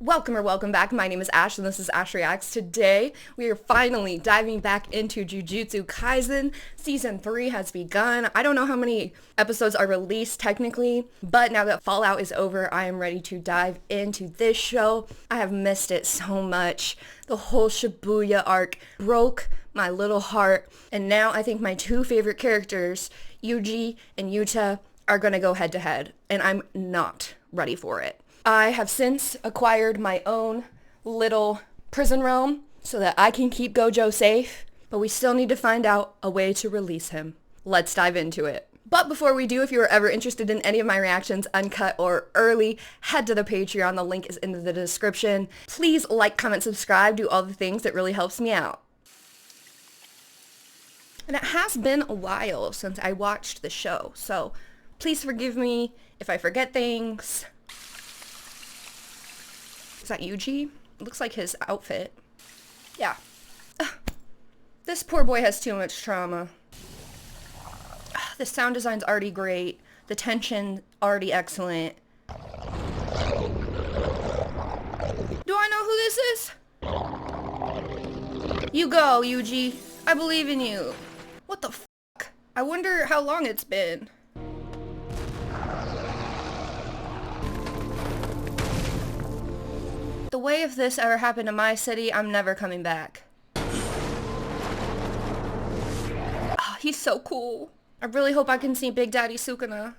Welcome back. My name is Ash and this is Ash Reacts. Today, we are finally diving back into Jujutsu Kaisen. Season 3 has begun. I don't know how many episodes are released technically, but now that Fallout is over, I am ready to dive into this show. I have missed it so much. The whole Shibuya arc broke my little heart, and now I think my two favorite characters, Yuji and Yuta, are gonna go head to head, and I'm not ready for it. I have since acquired my own little prison realm so that I can keep Gojo safe, but we still need to find out a way to release him. Let's dive into it. But before we do, if you are ever interested in any of my reactions, uncut or early, head to the Patreon. The link is in the description. Please like, comment, subscribe, do all the things. It really helps me out. And it has been a while since I watched the show, so please forgive me if I forget things. Is that Yuji? Looks like his outfit. Yeah. This poor boy has too much trauma. The sound design's already great. The tension already excellent. Do I know who this is? You go, Yuji. I believe in you. What the fuck? I wonder how long it's been. The way if this ever happened to my city, I'm never coming back. Oh, he's so cool. I really hope I can see Big Daddy Sukuna.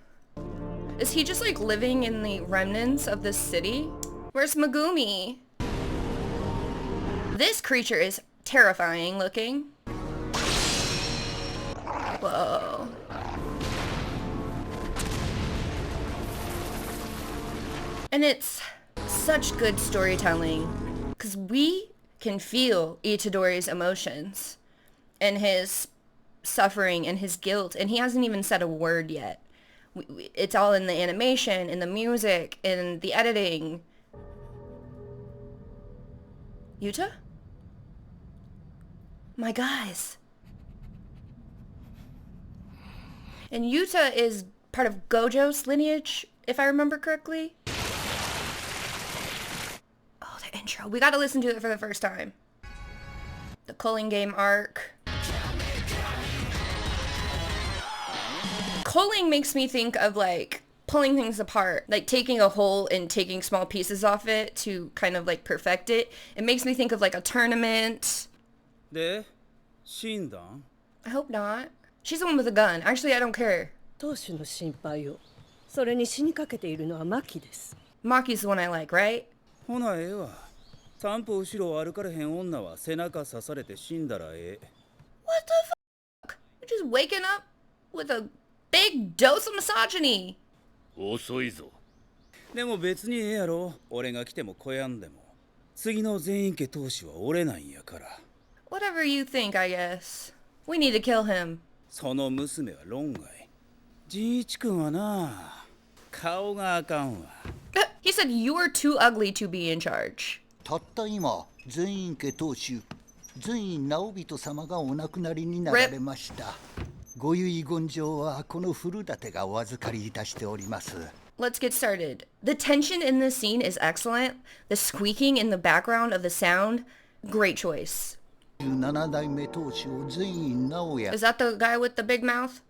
Is he just like living in the remnants of this city? Where's Megumi? This creature is terrifying looking. Whoa. And it's such good storytelling because we can feel Itadori's emotions and his suffering and his guilt, and he hasn't even said a word yet. It's all in the animation, in the music, in the editing. Yuta? My guys. And Yuta is part of Gojo's lineage, if I remember correctly. Intro. We gotta listen to it for the first time. The Culling Game arc. Culling makes me think of like pulling things apart, like taking a whole and taking small pieces off it to kind of like perfect it. It makes me think of like a tournament. I hope not. She's the one with a gun. Actually, I don't care. Maki's the one I like, right? What the fuck? You're just waking up with a big dose of misogyny. Whatever you think, I guess. We need to kill him. He said you are too ugly to be in charge. Rip. Let's get started. The tension in this scene is excellent. The squeaking in the background of the sound, great choice. Is that the guy with the big mouth?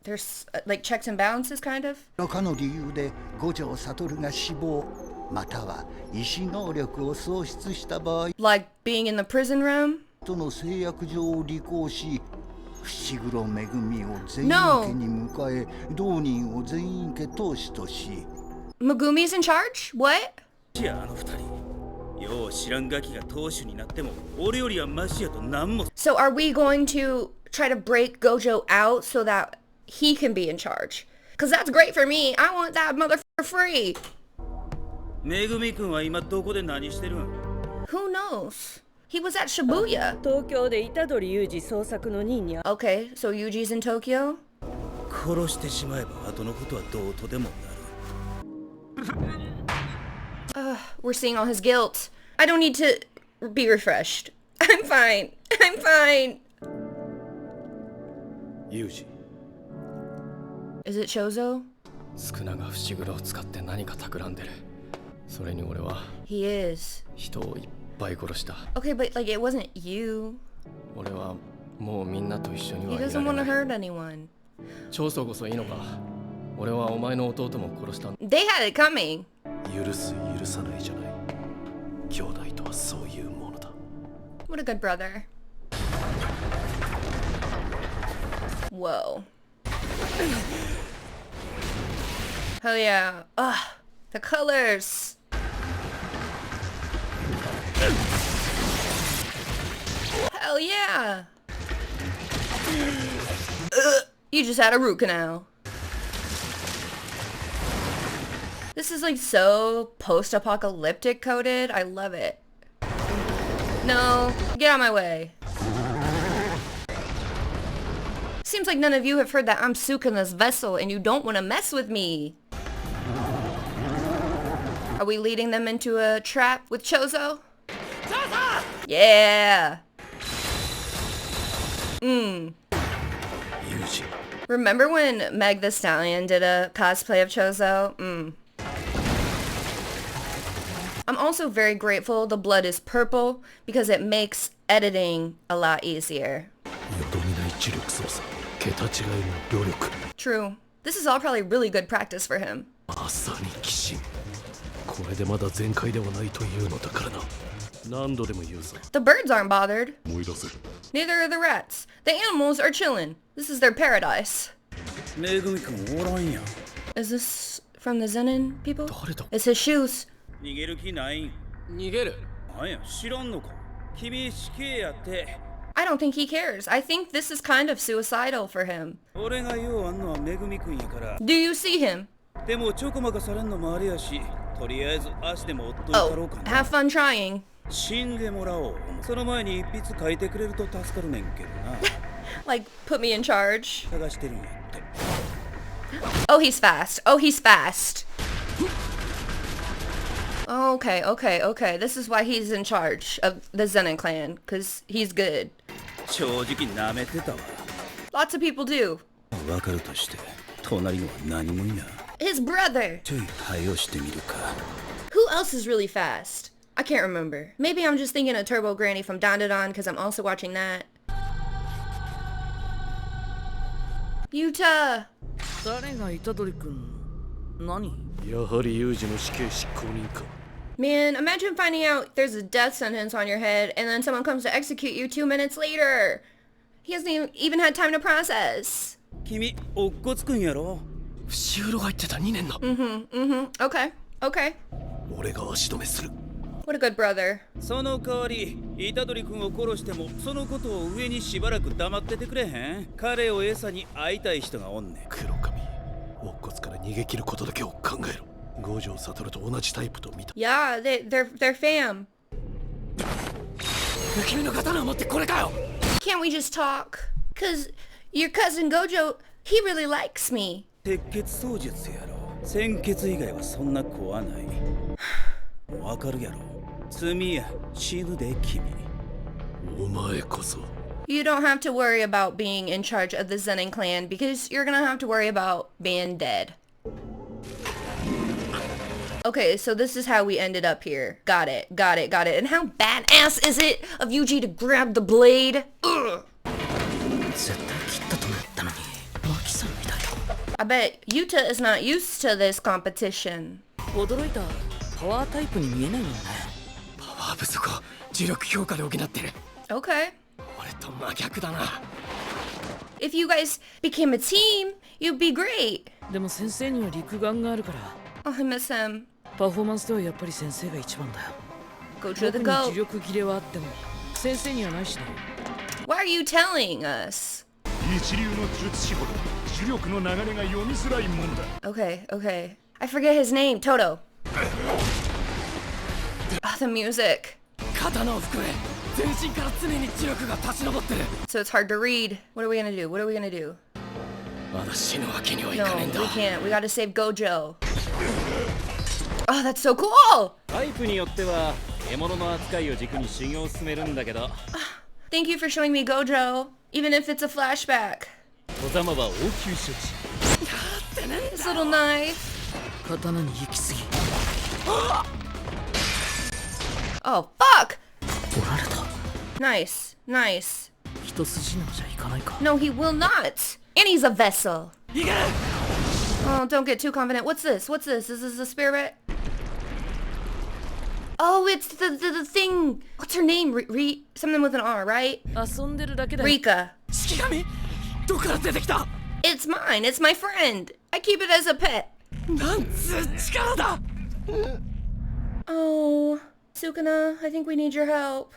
There's like checks and balances kind of? Like being in the prison room? No. Megumi's in charge? What? So are we going to try to break Gojo out so that he can be in charge? Because that's great for me. I want that motherfucker free. Who knows? He was at Shibuya. Okay, so Yuji's in Tokyo? We're seeing all his guilt. I don't need to be refreshed. I'm fine. I'm fine. Yuji. Is it Chozo? スクナが伏黒を使って何か企んでる。それに俺は He is. 人をいっぱい殺した。 Okay, but like it wasn't you. 俺はもうみんなと一緒に He はいら doesn't れ want な to い。 hurt anyone. 長宗こそいいのか。俺はお前の弟も殺したんだ。 They had it coming. 許す許さないじゃない。兄弟とはそういうものだ。 What a good brother. Whoa. Hell yeah. Ugh. The colors. Hell yeah. You just had a root canal. This is like so post-apocalyptic coded. I love it. No, get out of my way. Seems like none of you have heard that I'm Sukana's vessel and you don't want to mess with me. Are we leading them into a trap with Chozo? Yeah. Yuji. Remember when Meg the Stallion did a cosplay of Chozo? I'm also very grateful the blood is purple because it makes editing a lot easier. True. This is all probably really good practice for him. The birds aren't bothered. Neither are the rats. The animals are chilling. This is their paradise. Is this from the Zenin people? It's his shoes. 逃げる気ないん。逃げる。なんや、知らんのか。君死刑やって。 I don't think he cares. I think this is kind of suicidal for him. 俺がようあんのはめぐみくんやから。Do you see him? でもちょこまかされんのもあれやし、とりあえず足でも追っといたろう Oh, かな。 have fun trying. 死んでもらおう。その前に一筆書いてくれると助かるねんけどな。Like, put me in charge. 探してるんやって。 Oh, he's fast. Oh, he's fast. Okay, okay, okay. This is why he's in charge of the Zenin clan, because he's good. 正直舐めてたわ。 Lots of people do. わかるとして、隣のは何もいな。 His brother. ちょい早よしてみるか。 Who else is really fast? I can't remember. Maybe I'm just thinking of Turbo Granny from Dandadan because I'm also watching that. Yuta! 誰が虎杖君何やはりユージの死刑執行人か。 Man, imagine finding out there's a death sentence on your head and then someone comes to execute you 2 minutes later. He hasn't even had time to process. 君、おっこつくんやろ。伏黒が言ってた2年の。Okay, okay. 俺が足止めする。 What a good brother. その代わり、虎杖君を殺しても、そのことを上にしばらく黙っててくれへん。彼を餌に会いたい人がおんねん。黒髪、乙骨から逃げ切ることだけを考えろ。五条悟と同じタイプと見た。Yeah, they're fam. 君の刀を持ってこれかよ。 Can't we just talk? Cause your cousin Gojo, he really likes me. 鉄血操術やろ。鮮血以外はそんな怖ない。わかるやろ。罪や死ぬで君。お前こそ。 You don't have to worry about being in charge of the Zenin clan because you're gonna have to worry about being dead. Okay, so this is how we ended up here. Got it, got it, got it. And how badass is it of Yuji to grab the blade? Ugh. 絶対切ったと思ったのにマキさんみたいだ。 I bet Yuta is not used to this competition. 驚いた。パワータイプに見えないもんね。パワー不足を磁力強化で補ってる。 Okay. 俺と真逆だな。 If you guys became a team, you'd be great. でも先生には肉眼があるから。 Oh, I miss him. パフォーマンスではやっぱり先生が一番だよ。 Go to the 僕に goat. 磁力切れはあっても先生にはないしね。 Why are you telling us? 一流の術師ほど磁力の流れが読みづらいもんだ。 Okay, okay. I forget his name. Toto. Oh, the music. 刀を含め全身から常に磁力が立ち上ってる。 So it's hard to read. What are we gonna do? What are we gonna do? まだ死ぬわけにはい No, かねえんだ。 we can't. We gotta save Gojo. Oh, that's so cool! タイプによっては獲物の扱いを軸に修行を進めるんだけど Thank you for showing me Gojo, even if it's a flashback. 小玉は応急処置 His little knife. 刀に行き過ぎ Oh, fuck! 折られた Nice, nice. 一筋縄じゃいかないか No, he will not. And he's a vessel. Oh, don't get too confident. What's this? What's this? Is this a spirit? Oh, it's the thing. What's her name? Something with an R, right? 遊んでるだけだ Rika. 式神どこから出てきた It's mine. It's my friend. I keep it as a pet. なんつう力だ Oh, Sukuna, I think we need your help.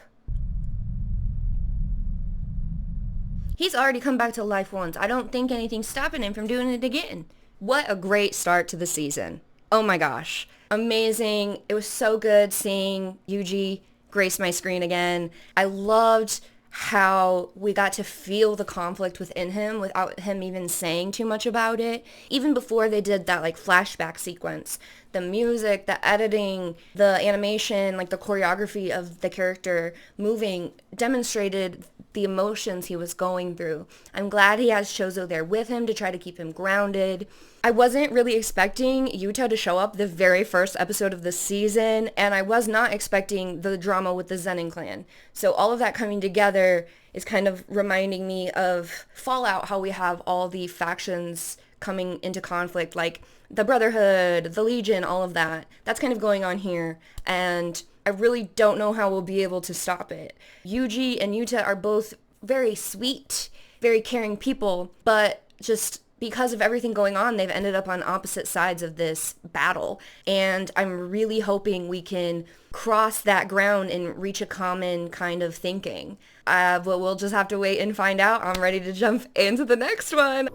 He's already come back to life once. I don't think anything's stopping him from doing it again. What a great start to the season. Oh my gosh. Amazing. It was so good seeing Yuji grace my screen again. I loved how we got to feel the conflict within him without him even saying too much about it. Even before they did that like flashback sequence, the music, the editing, the animation, like the choreography of the character moving demonstrated the emotions he was going through. I'm glad he has Chozo there with him to try to keep him grounded. I wasn't really expecting Yuta to show up the very first episode of the season, and I was not expecting the drama with the Zenin clan. So all of that coming together is kind of reminding me of Fallout, how we have all the factions coming into conflict, like the Brotherhood, the Legion, all of that. That's kind of going on here, and I really don't know how we'll be able to stop it. Yuji and Yuta are both very sweet, very caring people, but just because of everything going on, they've ended up on opposite sides of this battle. And I'm really hoping we can cross that ground and reach a common kind of thinking. But we'll just have to wait and find out. I'm ready to jump into the next one.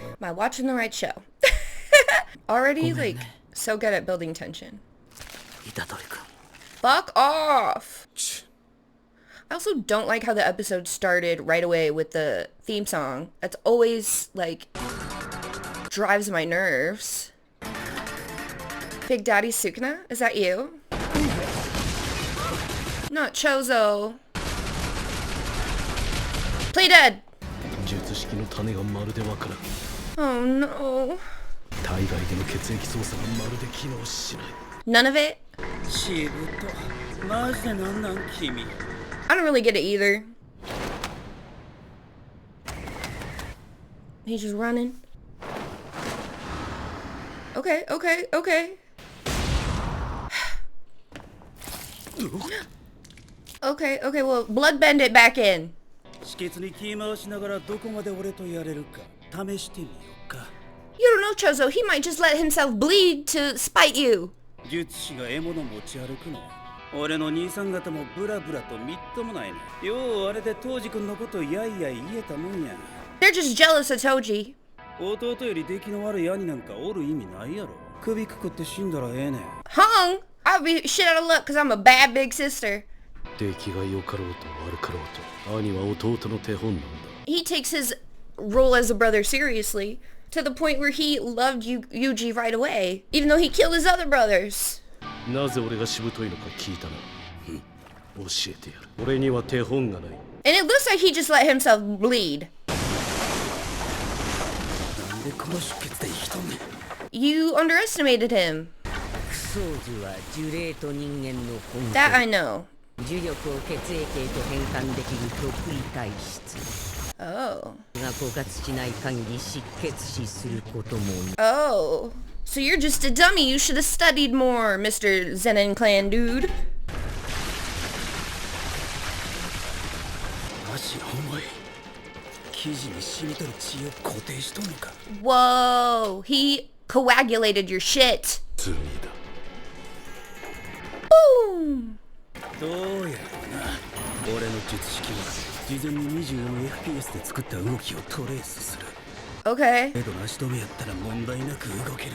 Am I watching the right show? Already, like, so good at building tension. 虎杖君 Fuck off! I also don't like how the episode started right away with the theme song. That's always, like, drives my nerves. Big Daddy Sukuna? Is that you? Not Chozo. Play dead! 術式の種がまるでわからん Oh no. 体外での血液操作がまるで機能しない None of it? しぶとマジでなんなん君 I don't really get it either. He's just running. Okay, okay, okay. Okay, okay, well, bloodbend it back in. 止血に気回しながらどこまで俺とやれるか試してみようか You don't know, Chozo. He might just let himself bleed to spite you. 術師が獲物持ち歩くの俺の兄さん方もブラブラとみっともないねようあれで当時君のことやいやい言えたもんや They're just jealous of Toji. 弟より出来の悪い兄なんかおる意味ないやろ首くくって死んだらええねん Hung? I'll be shit out of luck because I'm a bad big sister. 出来が良かろうと悪かろうと兄は弟の手本なんだ He takes his role as a brother seriously to the point where he loved Yuji right away, even though he killed his other brothers. なぜ俺がしぶといのか聞いたな教えてやる俺には手本がない And it looks like he just let himself bleed. なんでこの出血で生きとんねん You underestimated him. クソーズは呪霊と人間の本 That I know. 呪力を血液へと変換できる特異体質 Oh. が枯渇しない限り失血死することも Oh. So you're just a dummy. You should have studied more, Mr. Zenin clan dude. 足が重い生地に染みとる血を固定しとんのか Whoa. He coagulated your shit. 罪だ Boom. どうやろうな俺の術式は事前に 24fps で作った動きをトレースする Okay. けど足止めやったら問題なく動ける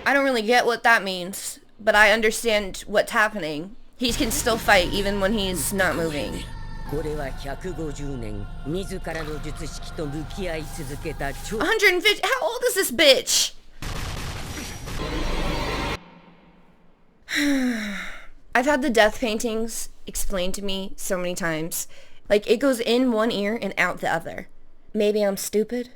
I don't really get what that means, but I understand what's happening. He can still fight even when he's not moving. これは150年自らの術式と向き合い続けた超 150? How old is this bitch? I've had the death paintings explained to me so many times. Like, it goes in one ear and out the other. Maybe I'm stupid?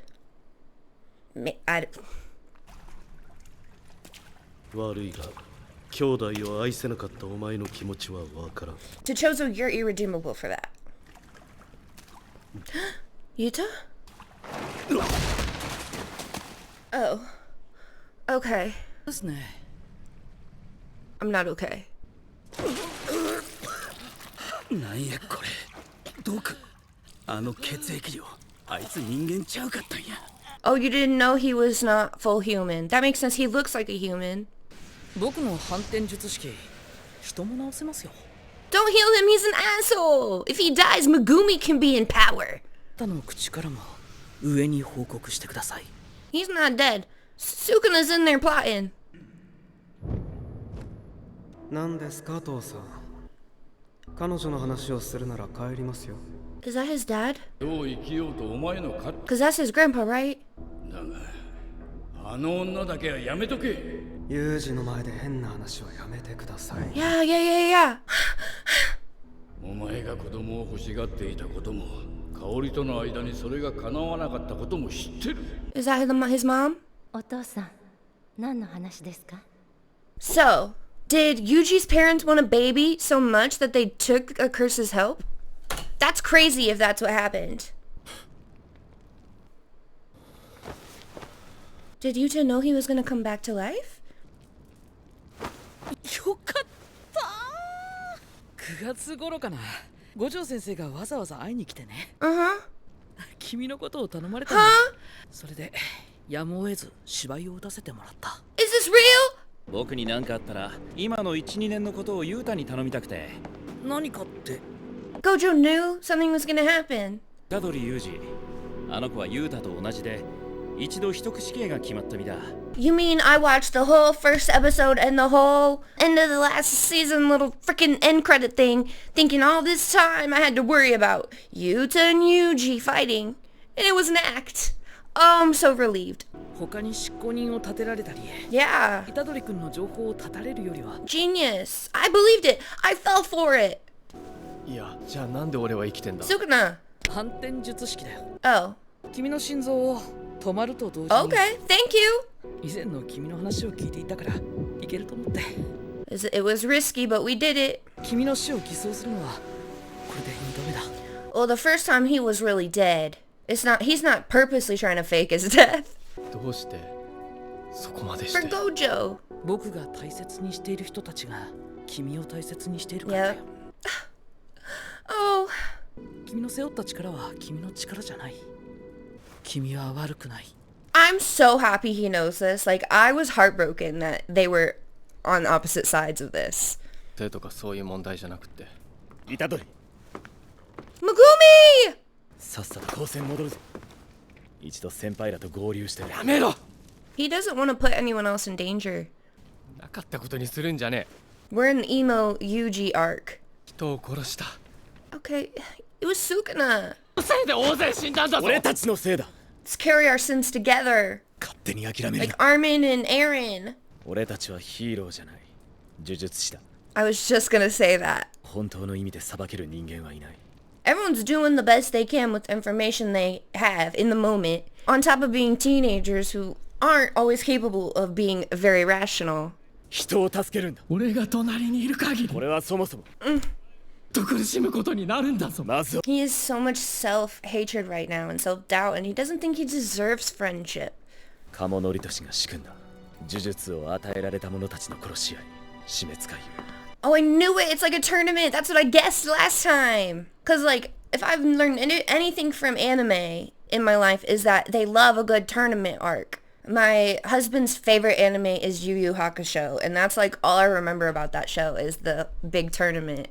Chozo, you're irredeemable for that. Yuta? Oh. Okay. I'm not okay. なんやこれ毒あの血液量あいつ人間ちゃうかったんや Oh, you didn't know he was not full human. That makes sense. He looks like a human. 僕の反転術式人も治せますよ Don't heal him. He's an asshole. If he dies, Megumi can be in power. 他の口からも上に報告してください He's not dead. Sukuna's in there plotting. 何ですか父さん彼女の話をするなら帰りますよ Is that his dad? どう生きようとお前のか Because that's his grandpa, right? だがあの女だけはやめとけユージの前で変な話はやめてください Yeah. お前が子供を欲しがっていたことも香織との間にそれが叶わなかったことも知ってる Is that his mom? お父さん、何の話ですか So, did Yuji's parents want a baby so much that they took a curse's help? That's crazy if that's what happened. Did Yuta know he was gonna come back to life? よかった9月頃かな五条先生がわざわざ会いに来てね Uh-huh. 君のことを頼まれたんだ Huh? それでやむを得ず芝居を打たせてもらった Is this real? 僕に何かあったら今の 1,2 年のことをユータに頼みたくて何かって Gojo knew something was gonna happen. 虎杖裕二あの子はユータと同じで一度秘匿死刑が決まった身だ You mean I watched the whole first episode and the whole end of the last season little freaking end credit thing, thinking all this time I had to worry about Yuta and Yuji fighting, and it was an act. Oh, I'm so relieved. 他に執行人を立てられたり Yeah. 虎杖君の情報を絶たれるよりは Genius. I believed it. I fell for it. いや、じゃあなんで俺は生きてんだ Sukuna. 反転術式だよ Oh. 君の心臓を止まると同時に Okay. Thank you. 以前の君の話を聞いていたからいけると思って It was risky, but we did it. 君の死を偽装するのはこれで2度目だ Well, the first time he was really dead. He's not purposely trying to fake his death. どうしてそこまでし For て Gojo. 僕が大切にしている人たちが君を大切にしているからだよ Oh. 君の背負った力は君の力じゃない君は悪くない I'm so happy he knows this. Like, I was heartbroken that they were on opposite sides of this. 手とかそういう問題じゃなくて虎杖 Megumi! さっさと高専戻るぞ一度先輩らと合流してやめろ He doesn't want to put anyone else in danger. なかったことにするんじゃね We're in the emo Yuji arc. え人を殺した Okay, it was Sukuna. せいで大勢死んだんだぞ俺たちのせいだ Let's carry our sins together. 勝手に諦める Like Armin and Eren. 俺たちはヒーローじゃない呪術師だ I was just gonna say that. 本当の意味で裁ける人間はいない Everyone's doing the best they can with information they have in the moment, on top of being teenagers who aren't always capable of being very rational. 人を助けるんだ俺が隣にいる限りこれはそもそもと苦しむことになるんだぞまずは He has so much self-hatred right now and self-doubt, and he doesn't think he deserves friendship. 鴨則俊が仕組んだ呪術を与えられた者たちの殺し合い締め使い Oh, I knew it! It's like a tournament! That's what I guessed last time! Cause like, if I've learned anything from anime in my life is that they love a good tournament arc. My husband's favorite anime is Yu Yu Hakusho, and that's like all I remember about that show is the big tournament.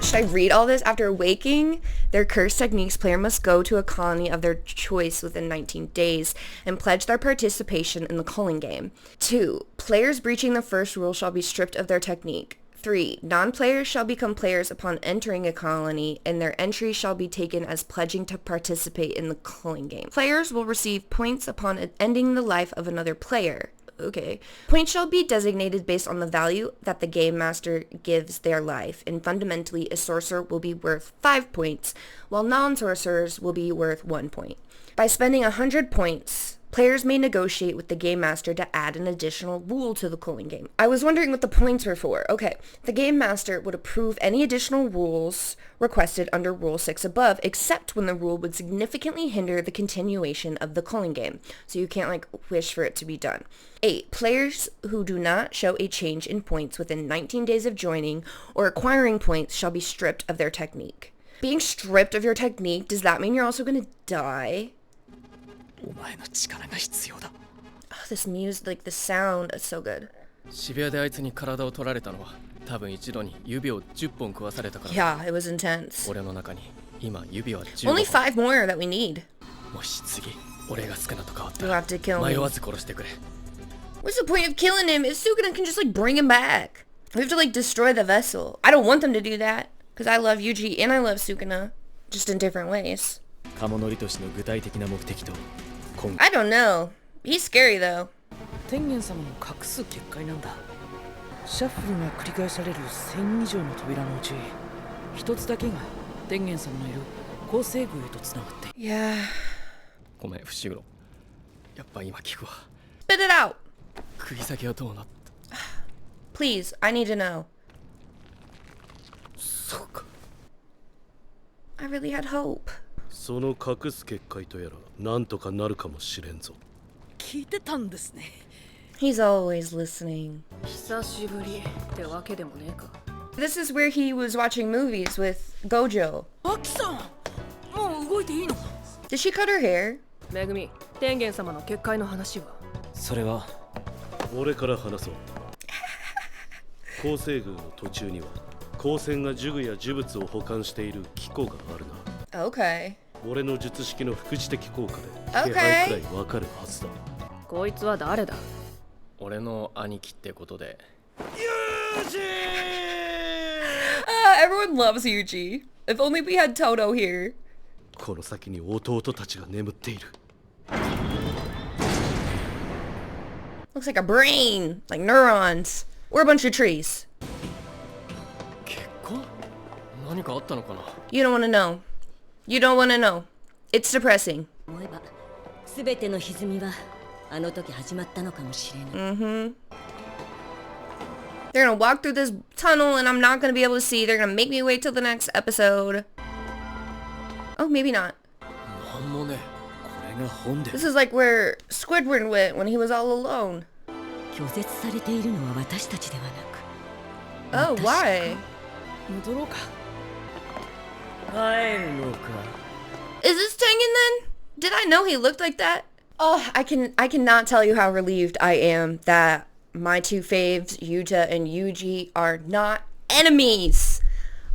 Should I read all this? After waking their curse techniques, player must go to a colony of their choice within 19 days and pledge their participation in the calling game. 2. Players breaching the first rule shall be stripped of their technique. 3. Non-players shall become players upon entering a colony, and their entry shall be taken as pledging to participate in the calling game. Players will receive points upon ending the life of another player. Okay. Points shall be designated based on the value that the game master gives their life, and fundamentally a sorcerer will be worth 5 points, while non-sorcerers will be worth 1 point. By spending 100 points, players may negotiate with the game master to add an additional rule to the culling game. I was wondering what the points were for. Okay, the game master would approve any additional rules requested under Rule 6 above, except when the rule would significantly hinder the continuation of the culling game. So you can't like wish for it to be done. 8. Players who do not show a change in points within 19 days of joining or acquiring points shall be stripped of their technique. Being stripped of your technique, does that mean you're also going to die? Oh, this music, like the sound is so good. 渋谷であいつに体を取られたのは多分一度に指を10本食わされたから。 Yeah, it was intense. 俺の中に今指は15 Only 5 more that we need. もし次俺が少なと変わった You'll ら have to kill 迷 me. わず殺してくれ。 What's the point of killing him if Sukuna can just like bring him back? We have to like destroy the vessel. I don't want them to do that because I love Yuji and I love Sukuna, just in different ways. カモノリトシの具体的な目的と I don't know. He's scary though. 天元様の隠す結界なんだ。シャッフルが繰り返される1000以上の扉のうち一つだけが天元様のいる構成宮へとつながって。 Yeah. ごめん伏黒。やっぱ今聞くわ。 Spit it out. 釘先はどうなった？ Please, I need to know. そうか。 I really had hope. その隠す結界とやらなんとかなるかもしれんぞ。聞いてたんですね。 He's always listening. 久しぶりってわけでもねえか。 This is where he was watching movies with Gojo. アキさん、もう動いていいの？ Did she cut her hair? めぐみ、天元様の結界の話は。それは俺から話そう。構成軍の途中には光線が呪具や呪物を保管している機構があるな。 Okay. 俺の術式の副次的効果で Okay. 気配くらいわかるはずだ。こいつは誰だ？俺の兄貴ってことで。Everyone loves Yuji. If only we had Toto here. この先に弟たちが眠っている。 Looks like a brain, like neurons, or a bunch of trees. 結婚？何かあったのかな？ You don't want to know. You don't want to know. It's depressing. 思えば全ての歪みはあの時始まったのかもしれない。 Mm-hmm. They're gonna walk through this tunnel and I'm not gonna be able to see. They're gonna make me wait till the next episode. Oh, maybe not. なんもね。これが本で。 This is like where Squidward went when he was all alone. 拒絶されているのは私たちではなく。 Oh, why? 戻ろうか。帰るのか。 Is this Tengen then? Did I know he looked like that? Oh, I cannot tell you how relieved I am that my two faves, Yuta and Yuji, are not enemies.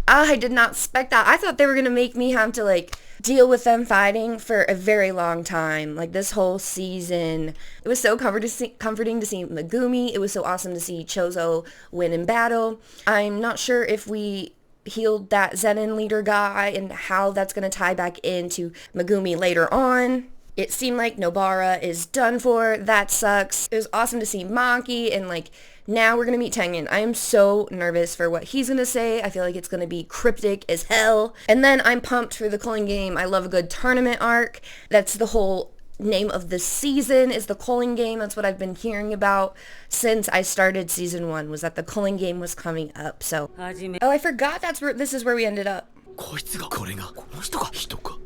I did not expect that. I thought they were gonna make me have to like deal with them fighting for a very long time, like this whole season. It was so comforting to see Megumi. It was so awesome to see Chozo win in battle. I'm not sure if we healed that Zenin leader guy and how that's going to tie back into Megumi later on. It seemed like Nobara is done for. That sucks. It was awesome to see Maki, and like now we're going to meet Tengen. I am so nervous for what he's going to say. I feel like it's going to be cryptic as hell. And then I'm pumped for the culling game. I love a good tournament arc. That's the whole name of the season, is the culling game. That's what I've been hearing about since I started season 1, was that the culling game was coming up. So, oh, I forgot this is where we ended up. こいつがこれがこの人か人か。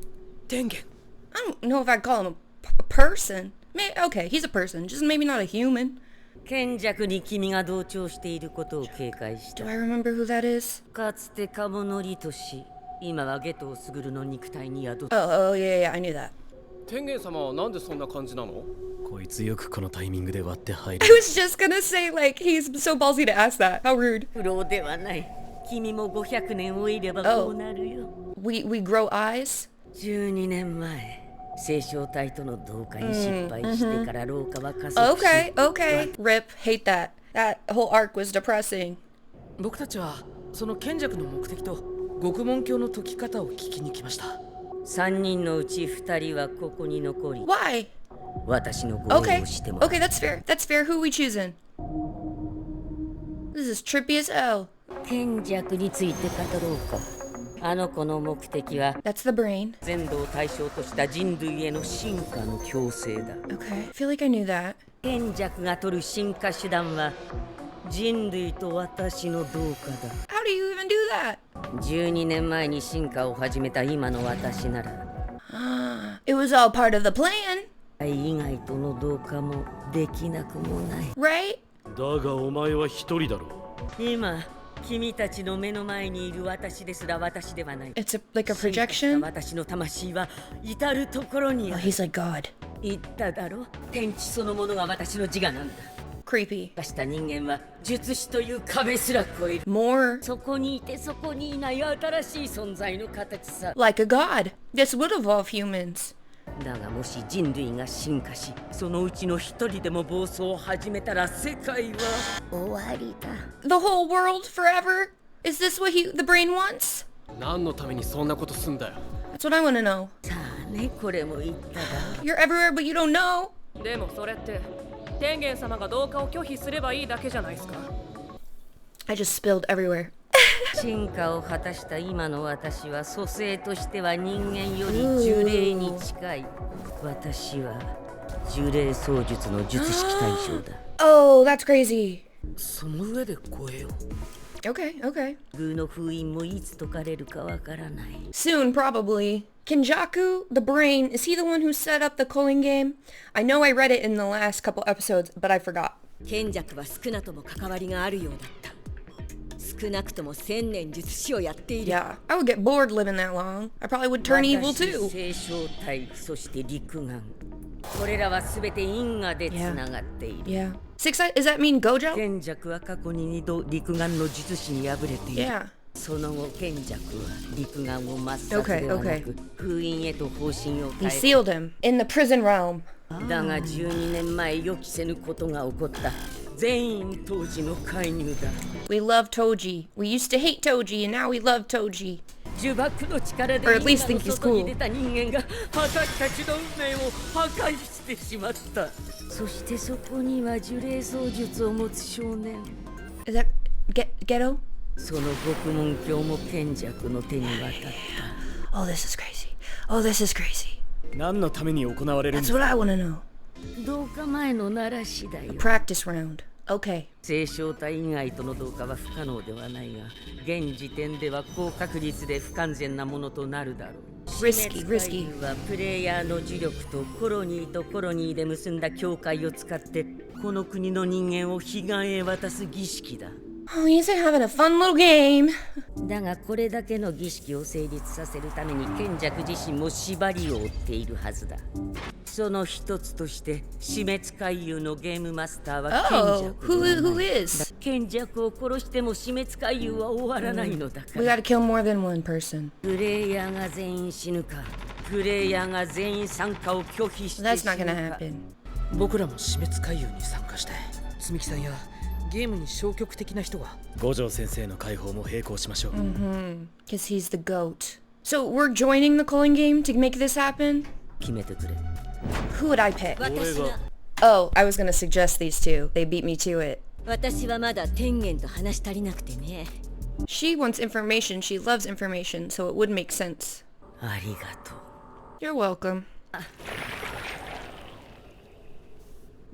天元。 I don't know if I'd call him a person. Okay, he's a person, just maybe not a human. 賢弱に君が同調していることを警戒した。 Do I remember who that is? かつてカモノリトシ、今はゲトウスグルの肉体に宿っ Oh, yeah, I knew that. 天元様はなんでそんな感じなの？こいつよくこのタイミングで割って入る。 I was just gonna say, like, he's so ballsy to ask that. How rude. 苦労ではない。君も500年老いればこうなるよ。We grow eyes? 12年前、聖書体との同化に失敗してから老化は加速し。Okay. Rip, hate that. That whole arc was depressing. 僕たちはその賢弱の目的と獄門教の解き方を聞きに来ました。3人のうち2人はここに残り、 Why? 私の護衛 Okay. をしてもらう。 Okay, that's fair. That's fair. Who are we choosing? This is trippy as hell. 賢弱について語ろうか。あの子の目的は That's the brain. 全土を対象とした人類への進化の強制だ。 Okay. I feel like I knew that. 賢弱が取る進化手段は人類と私の同化だ。 How do you even do that? 12年前に進化を始めた今の私なら It was all part of the plan, 以外との同化もできなくもない。 right? だがお前は一人だろう。今君たちの目の前にいる私ですら私ではない。 It's like a 進化した projection. 私の魂は至るところに Oh, ある。 he's like God. 言っただろ。天地そのものが私の自我なんだ。 Creepy. 化した人間は術師という壁すら越える。 More そこにいてそこにいない新しい存在の形さ。 like a God. This would evolve humans. だがもし人類が進化し、そのうちの一人でも暴走を始めたら世界は終わりだ。 The whole world forever? Is this what the brain wants? 何のためにそんなことすんだよ。 That's what I want to know. さあね、これも言っただ。 You're everywhere, but you don't know. でもそれって天元様が同化を拒否すればいいだけじゃないですか。 I just spilled everywhere. 進化を果たした今の私は蘇生としては人間より呪霊に近い。私は呪霊操術の術式対象だ。 Oh, that's crazy. その上で超えよう。 Okay, okay. 偶の封印もいつ解かれるかわからない。 Soon, probably. Kenjaku, the brain, is he the one who set up the culling game? I know I read it in the last couple episodes, but I forgot. 賢弱は少なとも関わりがあるようだった。少なくとも1000年術師をやっている。 Yeah, I would get bored living that long. I probably would turn evil 私 too. 聖正体、そして陸眼。これらはすべて因果でつながっている。 Yeah. Six, does that mean Gojo? 賢弱は過去に2度陸眼の術師に敗れている。 Yeah. その後賢弱は陸眼を抹殺ではなく、 Okay, okay. 封印へと方針を He 変え sealed him in the prison realm. だが12年前予期せぬことが起こった。全員当時の介入だ。 We love Toji. We used to hate Toji, and now we love Toji. 呪縛の力で Or at 因 least 果 think の he's 外に cool. 出た人間が私たちの運命を破壊してしまった。そしてそこには呪霊操術を持つ少年。 Is that ghetto? その獄門鏡も賢弱の手に渡った。 Oh, this is crazy. Oh, this is crazy. 何のために行われるん That's だ。 what I want to know. 同化前の奈良市だよ。 Practice round. Okay. 聖正体以外との同化は不可能ではないが、現時点では高確率で不完全なものとなるだろう。 Risky, 死 risky. 滅回遊はプレイヤーの呪力とコロニーで結んだ境界を使ってこの国の人間を彼岸へ渡す儀式だ。 Oh, he's having a fun little game. だがこれだけの儀式を成立させるために賢弱自身も縛りを負っているはずだ。その一つとして死滅回遊のゲームマスターは賢 Oh, 弱ではない。 who is? 賢弱を殺しても死滅回遊は終わらないのだか We ら。 gotta kill more than one person. プレイヤーが全員死ぬか、プレイヤーが全員参加を拒否して That's 死ぬ not か。 gonna happen. 僕らも死滅回遊に参加して積木さんやゲームに消極的な人が五条先生の解放も並行しましょう。Because he's the goat. So we're joining the culling game to make this happen? 決めてくれ。 Who would I pick? 私が Oh, I was gonna suggest these two. They beat me to it. 私はまだ天元と話し足りなくてね。 She wants information. She loves information, so it would make sense. ありがとう。 You're welcome.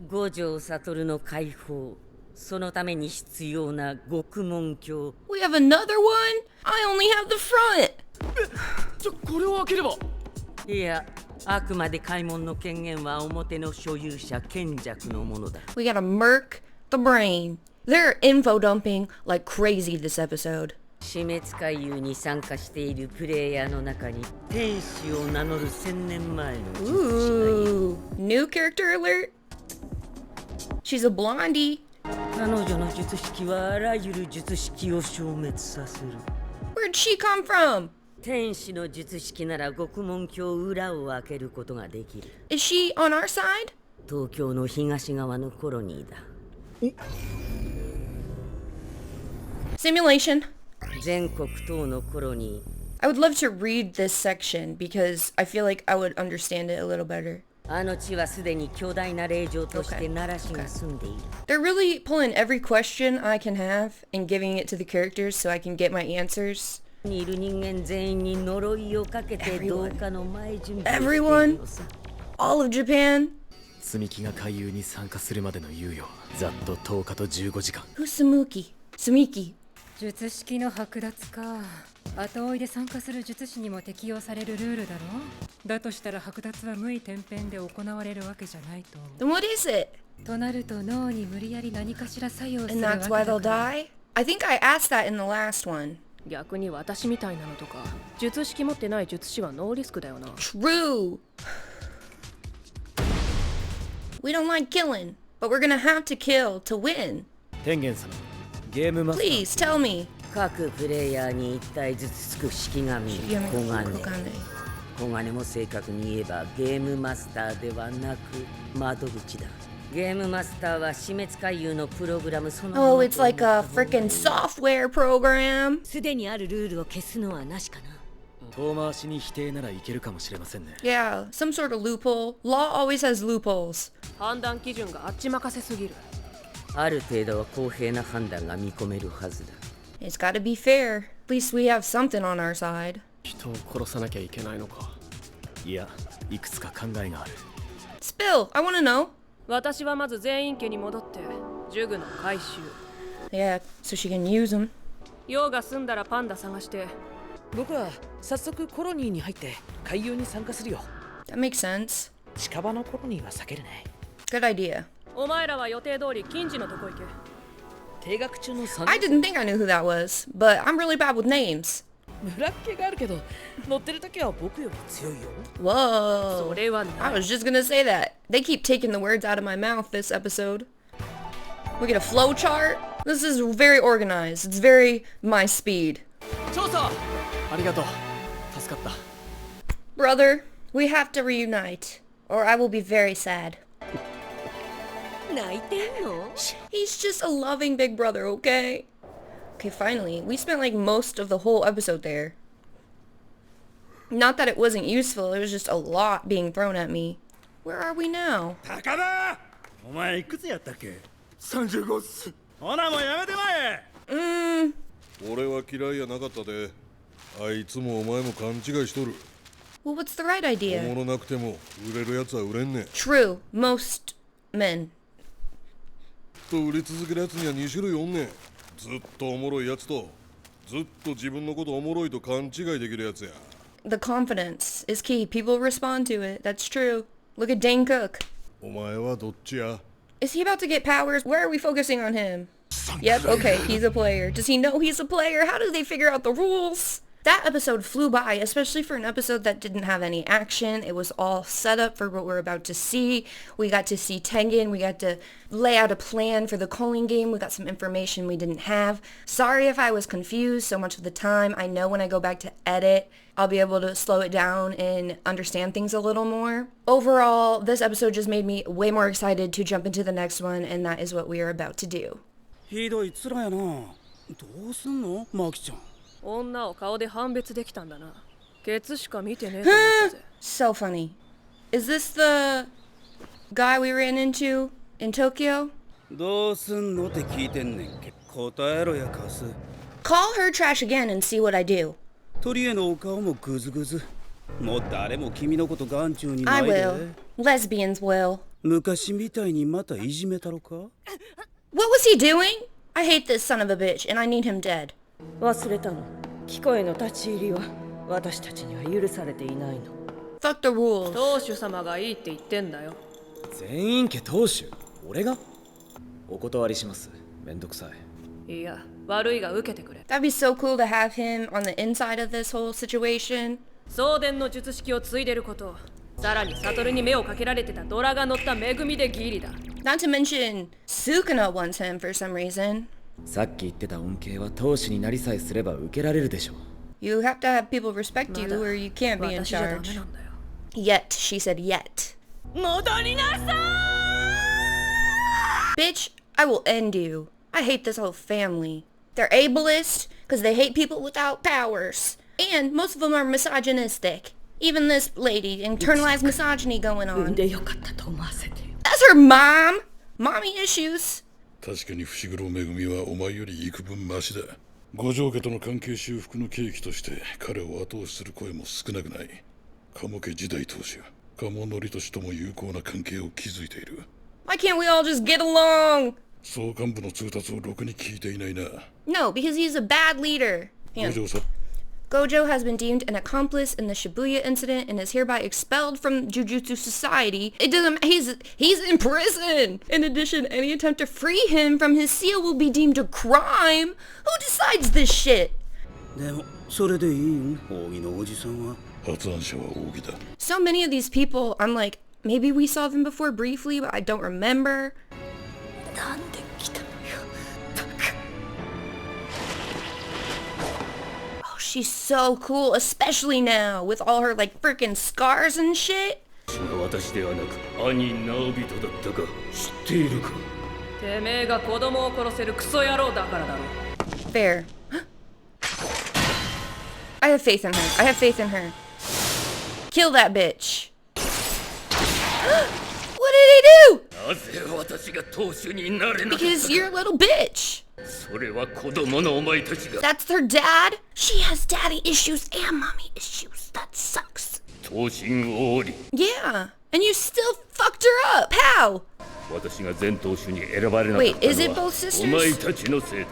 五条悟の解放、そのために必要な獄門鏡。 We have another one? I only have the front. これを開ければ。いや、あくまで開門の権限は表の所有者賢弱のものだ。 We gotta murk the brain. They're info dumping like crazy this episode. 死滅回遊に参加しているプレイヤーの中に天使を名乗る1000年前の術師がいる。 Ooh, new character alert. She's a blondie. 彼女の術式はあらゆる術式を消滅させる。 Where'd she come from? 天使の術式なら獄門鏡裏を開けることができる。 Is she on our side? 東京の東側のコロニーだ。 Simulation. 全国等のコロニー。 I would love to read this section because I feel like I would understand it a little better. あの地はすでに巨大な霊場として奈良市が住んでいる。They're really pulling every question I can have and giving it to the characters so I can get my answers. にいる人間全員に呪いをかけて同化の前準備をしている Everyone? よさ。All of Japan? 積み木が回遊に参加するまでの猶予はざっと10日と15時間。 Who's Samuki? Sumiki. 術式の剥奪か。後追いで参加する術師にも適用されるルールだろ。だとしたら剥奪は無意転変で行われるわけじゃないと思う。 Then what is it? となると脳に無理やり何かしら作用する And わ that's け why だ they'll から。 die? I think I asked that in the last one. 逆に私みたいなのとか術式持ってない術師はノーリスクだよな。 True. We don't like killing, but we're gonna have to kill to win. 天元様、ゲームマスター Please tell me. 各プレイヤーに1体ずつつく式神小金。小金も正確に言えばゲームマスターではなく窓口だ。ゲームマスターは死滅回遊のプログラムそのもの。 Oh, it's like a freaking software program. すでにあるルールを消すのはなしかな。遠回しに否定ならいけるかもしれませんね。 Yeah, some sort of loophole. Law always has loopholes. 判断基準があっち任せすぎる。ある程度は公平な判断が見込めるはずだ。It's gotta be fair. At least we have something on our side. 人を殺さなきゃいけないのか。いや、いくつか考えがある。 Spill, I wanna know. 私はまず全員家に戻ってジュグの回収。 Yeah, so she can use them. 用が済んだらパンダ探して。僕は早速コロニーに入って海遊に参加するよ。 That makes sense. 近場のコロニーは避けるね。 Good idea. お前らは予定通り近次のとこ行け。定学中の3 I didn't think I knew who that was, but I'm really bad with names. 村っ気があるけど乗ってる時は僕より強いよ。 Whoa. それは I ない。 was just gonna say that. They keep taking the words out of my mouth this episode. We get a flow chart. This is very organized. It's very my speed. 調査ありがとう。助かった。 Brother, we have to reunite, or I will be very sad. 泣いてんの？ He's just a loving big brother, okay? Okay, finally. We spent like most of the whole episode there. Not that it wasn't useful, it was just a lot being thrown at me. Where are we now? 高田、お前いくつやったっけ？35っす。ほなもうやめてまえ。俺は嫌いやなかったで。あいつもお前も勘違いしとる。 Well, what's the right お idea? もろなくても売れるやつは売れんねん。 True, most men. と売り続けるやつには2種類おんねん。ずっとおもろいやつと、ずっと自分のことおもろいと勘違いできるやつや。The confidence is key. People respond to it. That's true. Look at Dane Cook. お前はどっちや？ Is he about to get powers? Where are we focusing on him? Yep, okay, he's a player. Does he know he's a player? How do they figure out the rules? That episode flew by, especially for an episode that didn't have any action. It was all set up for what we're about to see. We got to see Tengen. We got to lay out a plan for the calling game. We got some information we didn't have. Sorry if I was confused so much of the time. I know when I go back to edit, I'll be able to slow it down and understand things a little more. Overall, this episode just made me way more excited to jump into the next one, and that is what we are about to do. ひどいつらやな。どうすんのマキちゃん。女を顔で判別できたんだな。ケツしか見てねえと思ったぜ。So funny. Is this the guy we ran into in Tokyo? どうすんのって聞いてんねんけ。答えろやカス。 Call her trash again and see what I do. 鳥へのお顔もグズグズ。もう誰も君のこと眼中にな I いで。 will. Lesbians will. 昔みたいにまたいじめたろか What was he doing? I hate this son of a bitch and I need him dead. 忘れたの。機構への立ち入りは私たちには許されていないの。Fuck the rules. 当主様がいいって言ってんだよ。全員家当主俺がお断りします。めんどくさい。いや、悪いが受けてくれ。That'd be so cool to have him on the inside of this whole situation. 送電の術式を継いでること。さらに悟に目をかけられてたドラが乗った恵みでギリだ。Not to mention, Sukuna wants him for some reason. さっき言ってた恩恵は当主になりさえすれば受けられるでしょう。You have to have people respect you or you can't be in charge. Yet, she said yet. 戻りなさい Bitch, I will end you. I hate this whole family. They're ableist because they hate people without powers. And most of them are misogynistic. Even this lady, internalized misogyny going on. That's her mom! Mommy issues. 確かに伏黒めぐみはお前より幾分マシだ。五条家との関係修復の契機として彼を後押しする声も少なくない。鴨家時代当主、鴨則俊とも友好な関係を築いている。Why can't we all just get along? 総幹部の通達をろくに聞いていないな。No, because he's a bad leader. Gojo has been deemed an accomplice in the Shibuya incident and is hereby expelled from Jujutsu Society. It doesn't. He's in prison. In addition, any attempt to free him from his seal will be deemed a crime. Who decides this shit? でもそれでいいん？扇のおじさんは。発案者は扇だ。So many of these people, I'm like, maybe we saw them before briefly, but I don't remember. なんで来たのよ。She's so cool, especially now, with all her, like, freaking scars and shit. 私ではなく、兄直人だったか、知っているか。てめえが子供を殺せるクソ野郎だからだろ。Fair. I have faith in her. I have faith in her. Kill that bitch. What did he do? なぜ私が当主になれなかったか。 Because you're a little bitch. それは子供のお前たちが。 That's her dad? She has daddy issues and mommy issues. That sucks. 刀身王理。 Yeah. And you still fucked her up. How? 私が前当主に選ばれなかったのは。 Wait, is it both sisters? お前たちのせいだ。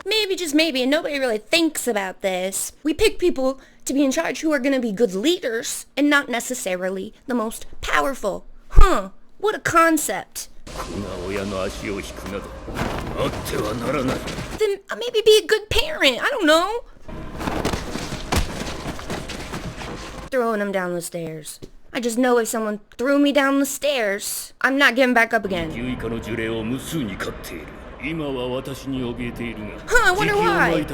Maybe, just maybe, and nobody really thinks about this. We pick people to be in charge who are gonna be good leaders and not necessarily the most powerful. Huh. What a concept. Then maybe be a good parent. I don't know. Throwing him down the stairs. I just know if someone threw me down the stairs, I'm not getting back up again. Huh, I wonder why.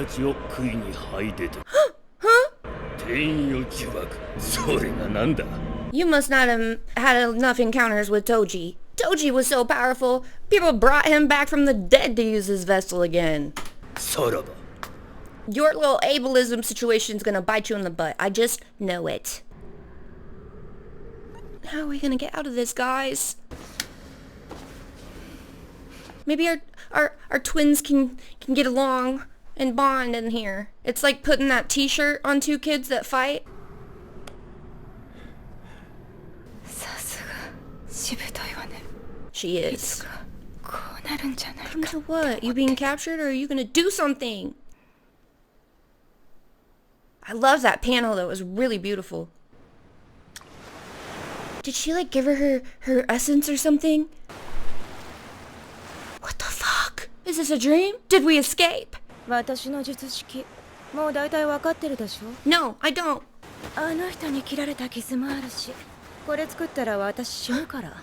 Huh? You must not have had enough encounters with Toji. Toji was so powerful, people brought him back from the dead to use his vessel again. Your little ableism situation's gonna bite you in the butt. I just know it. How are we gonna get out of this, guys? Maybe our twins can get along and bond in here. It's like putting that t-shirt on two kids that fight. She is. Come to what? You being captured, or are you gonna do something? I love that panel though. It was really beautiful. Did she like give her essence or something? What the fuck? Is this a dream? Did we escape? 私の術式、もう大体わかってるでしょ? No, I don't. あの人に切られた傷もあるし、これ作ったら私死ぬから。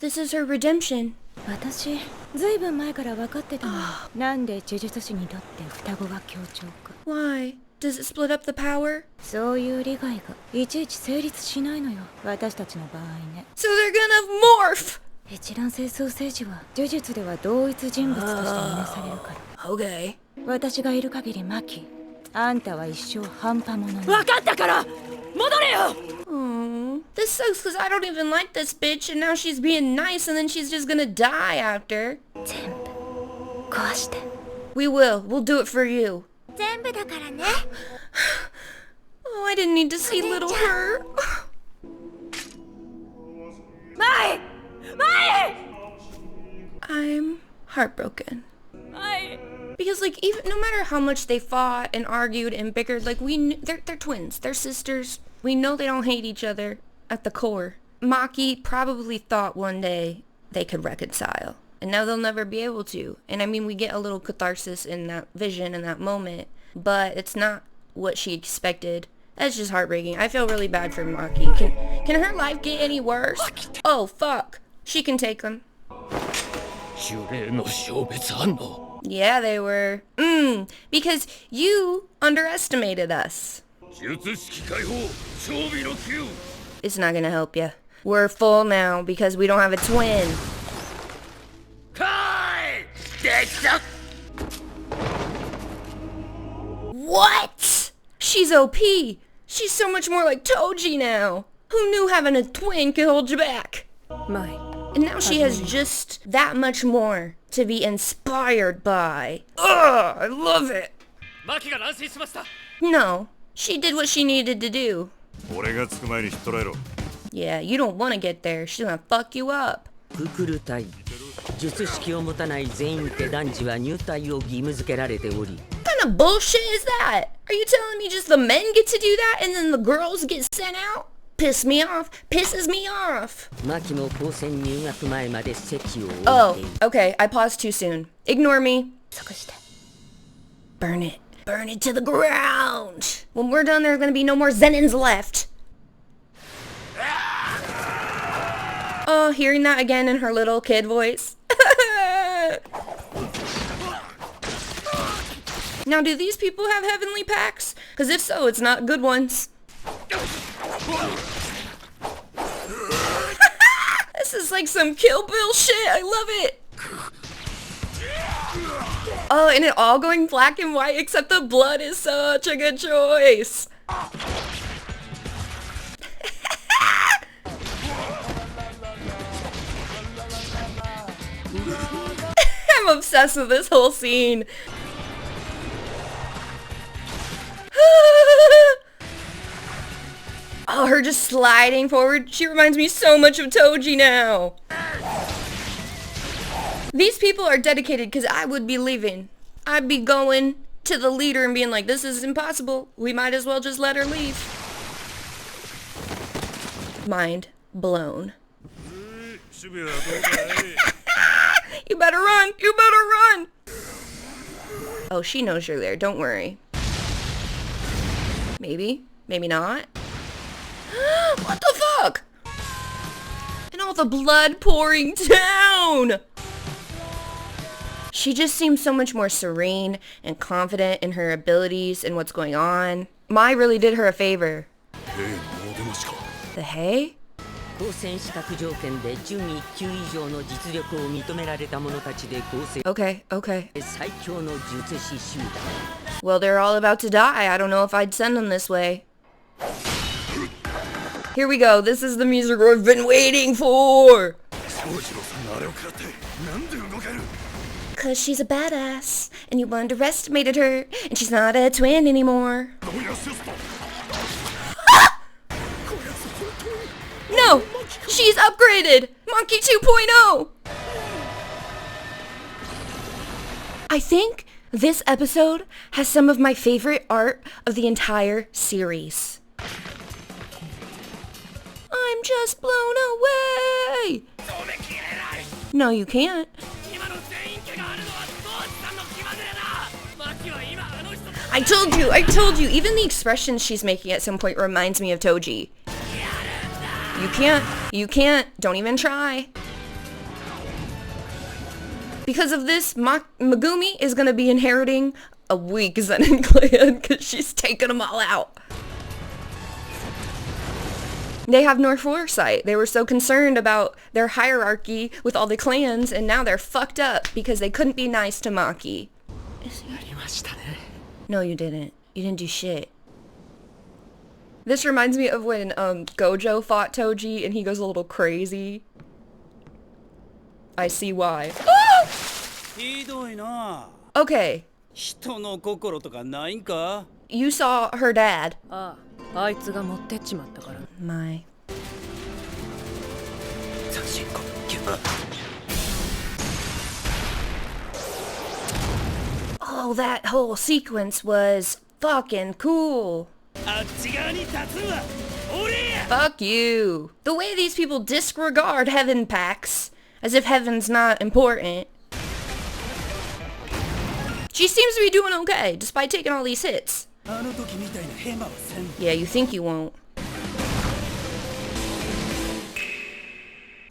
This is her redemption. 私、ずいぶん前からわかってたの。なんで呪術師にとって双子が強調か。Why? Does it split up the power? そういう利害がいちいち成立しないのよ。私たちの場合ね。So they're gonna morph. 一卵性双生児は呪術では同一人物としてみなされるから。Okay. 私がいる限りマキ、あんたは一生半端者。わかったから、戻れよ。This sucks because I don't even like this bitch, and now she's being nice, and then she's just gonna die after. 全部壊して。We will. We'll do it for you. 全部だからね。Oh, I didn't need to see little her. 前。I'm heartbroken. Because like even no matter how much they fought and argued and bickered, like they're twins, they're sisters. We know they don't hate each other at the core. Maki probably thought one day they could reconcile, and now they'll never be able to. And I mean, we get a little catharsis in that vision in that moment, but it's not what she expected. That's just heartbreaking. I feel really bad for Maki. Can her life get any worse? Oh fuck. She can take them. Yeah, they were. Because you underestimated us. It's not gonna help you. We're full now because we don't have a twin. What? She's OP. She's so much more like Toji now. Who knew having a twin could hold you back? And now she has just that much more to be inspired by. Ugh, I love it. No, she did what she needed to do. Yeah, you don't want to get there. She's gonna fuck you up. ククル隊術式を持たない全員って男児は入隊を義務付けられており What kind of bullshit is that? Are you telling me just the men get to do that and then the girls get sent out? Piss me off. Pisses me off. マキも高専入学前まで席を置いている Oh, okay. I paused too soon. Ignore me. Burn it. Burn it to the ground. When we're done, there are gonna be no more Zenins left. Oh, hearing that again in her little kid voice. Now, do these people have heavenly packs? Because if so, it's not good ones. This is like some Kill Bill shit. I love it. Oh, and it all going black and white except the blood is such a good choice. I'm obsessed with this whole scene. Oh, her just sliding forward. She reminds me so much of Toji now. These people are dedicated because I would be leaving. I'd be going to the leader and being like, this is impossible. We might as well just let her leave. Mind blown. You better run! You better run! Oh, she knows you're there. Don't worry. Maybe. Maybe not. What the fuck? And all the blood pouring down! She just seems so much more serene and confident in her abilities and what's going on. Mai really did her a favor. The hay? 高専資格条件で準1級以上の実力を認められた者たちで構成 Okay, okay. 最強の術師集団 Well, they're all about to die. I don't know if I'd send them this way. Here we go. This is the music I've been waiting for. Cause she's a badass, and you underestimated her, and she's not a twin anymore. No! She's upgraded! Monkey 2.0! I think this episode has some of my favorite art of the entire series. I'm just blown away! No, you can't. I told you, even the expressions she's making at some point reminds me of Toji. You can't, don't even try. Because of this, Megumi is gonna be inheriting a weak Zenin clan because she's taking them all out. They have no foresight. They were so concerned about their hierarchy with all the clans, and now they're fucked up because they couldn't be nice to Maki. No, you didn't. You didn't do shit. This reminds me of when Gojo fought Toji and he goes a little crazy. I see why. Okay. You saw her dad. My. Oh, that whole sequence was fucking cool. Fuck you. The way these people disregard heaven packs, as if heaven's not important. She seems to be doing okay, despite taking all these hits. Yeah, you think you won't.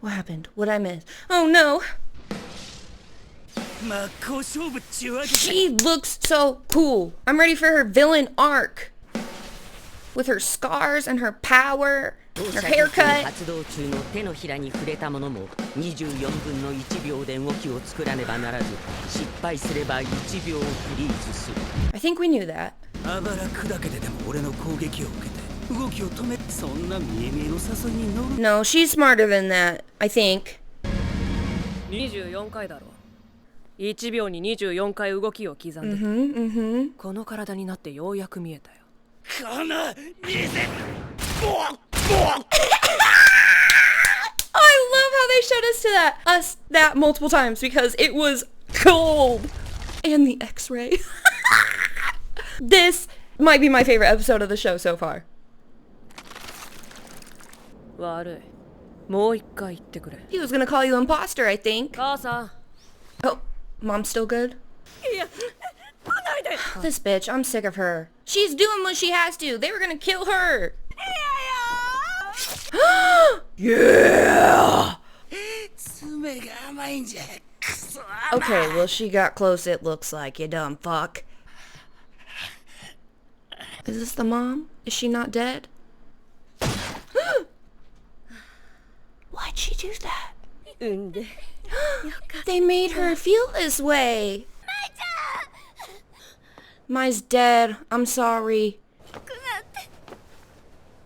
What happened? What'd I miss? Oh no! She looks so cool. I'm ready for her villain arc. With her scars and her power, her haircut. 発動中の手のひらに触れたものも24分の1秒で動きを作らねばならず失敗すれば1秒フリーズする I think we knew that. あばら砕けてでも俺の攻撃を受けて動きを止め、そんな見え見えの誘いに乗る。 No, she's smarter than that, I think. 24回だろ。1秒に24回動きを刻んで、この体になってようやく見えたよ。この店。I love how they showed us that multiple times because it was cold. And the X-ray. This might be my favorite episode of the show so far. 悪い。もう一回言ってくれ。 He was gonna call you imposter, I think. 母さん。 Oh, mom's still good? いや、来ないで。 This bitch, I'm sick of her. She's doing what she has to. They were gonna kill her. Yeah! Okay, well, she got close, it looks like, you dumb fuck. Is this the mom? Is she not dead? Why'd she do that? They made her feel this way. Mai's dead. I'm sorry.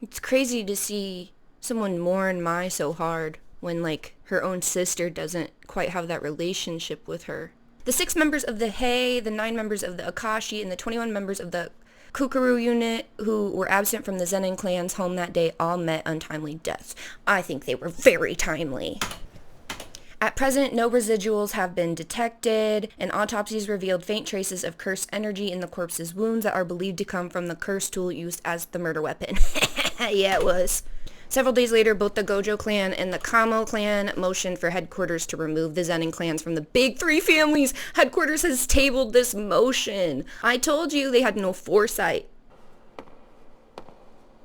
It's crazy to see someone mourn Mai so hard when, like, her own sister doesn't quite have that relationship with her. The 6 members of the Hei, the 9 members of the Akashi, and the 21 members of the Kukuru unit who were absent from the Zenin clan's home that day all met untimely deaths. I think they were very timely. At present, no residuals have been detected, and autopsies revealed faint traces of cursed energy in the corpse's wounds that are believed to come from the cursed tool used as the murder weapon. Yeah, it was. Several days later, both the Gojo clan and the Kamo clan motioned for headquarters to remove the Zenin clans from the big 3 families. Headquarters has tabled this motion. I told you they had no foresight.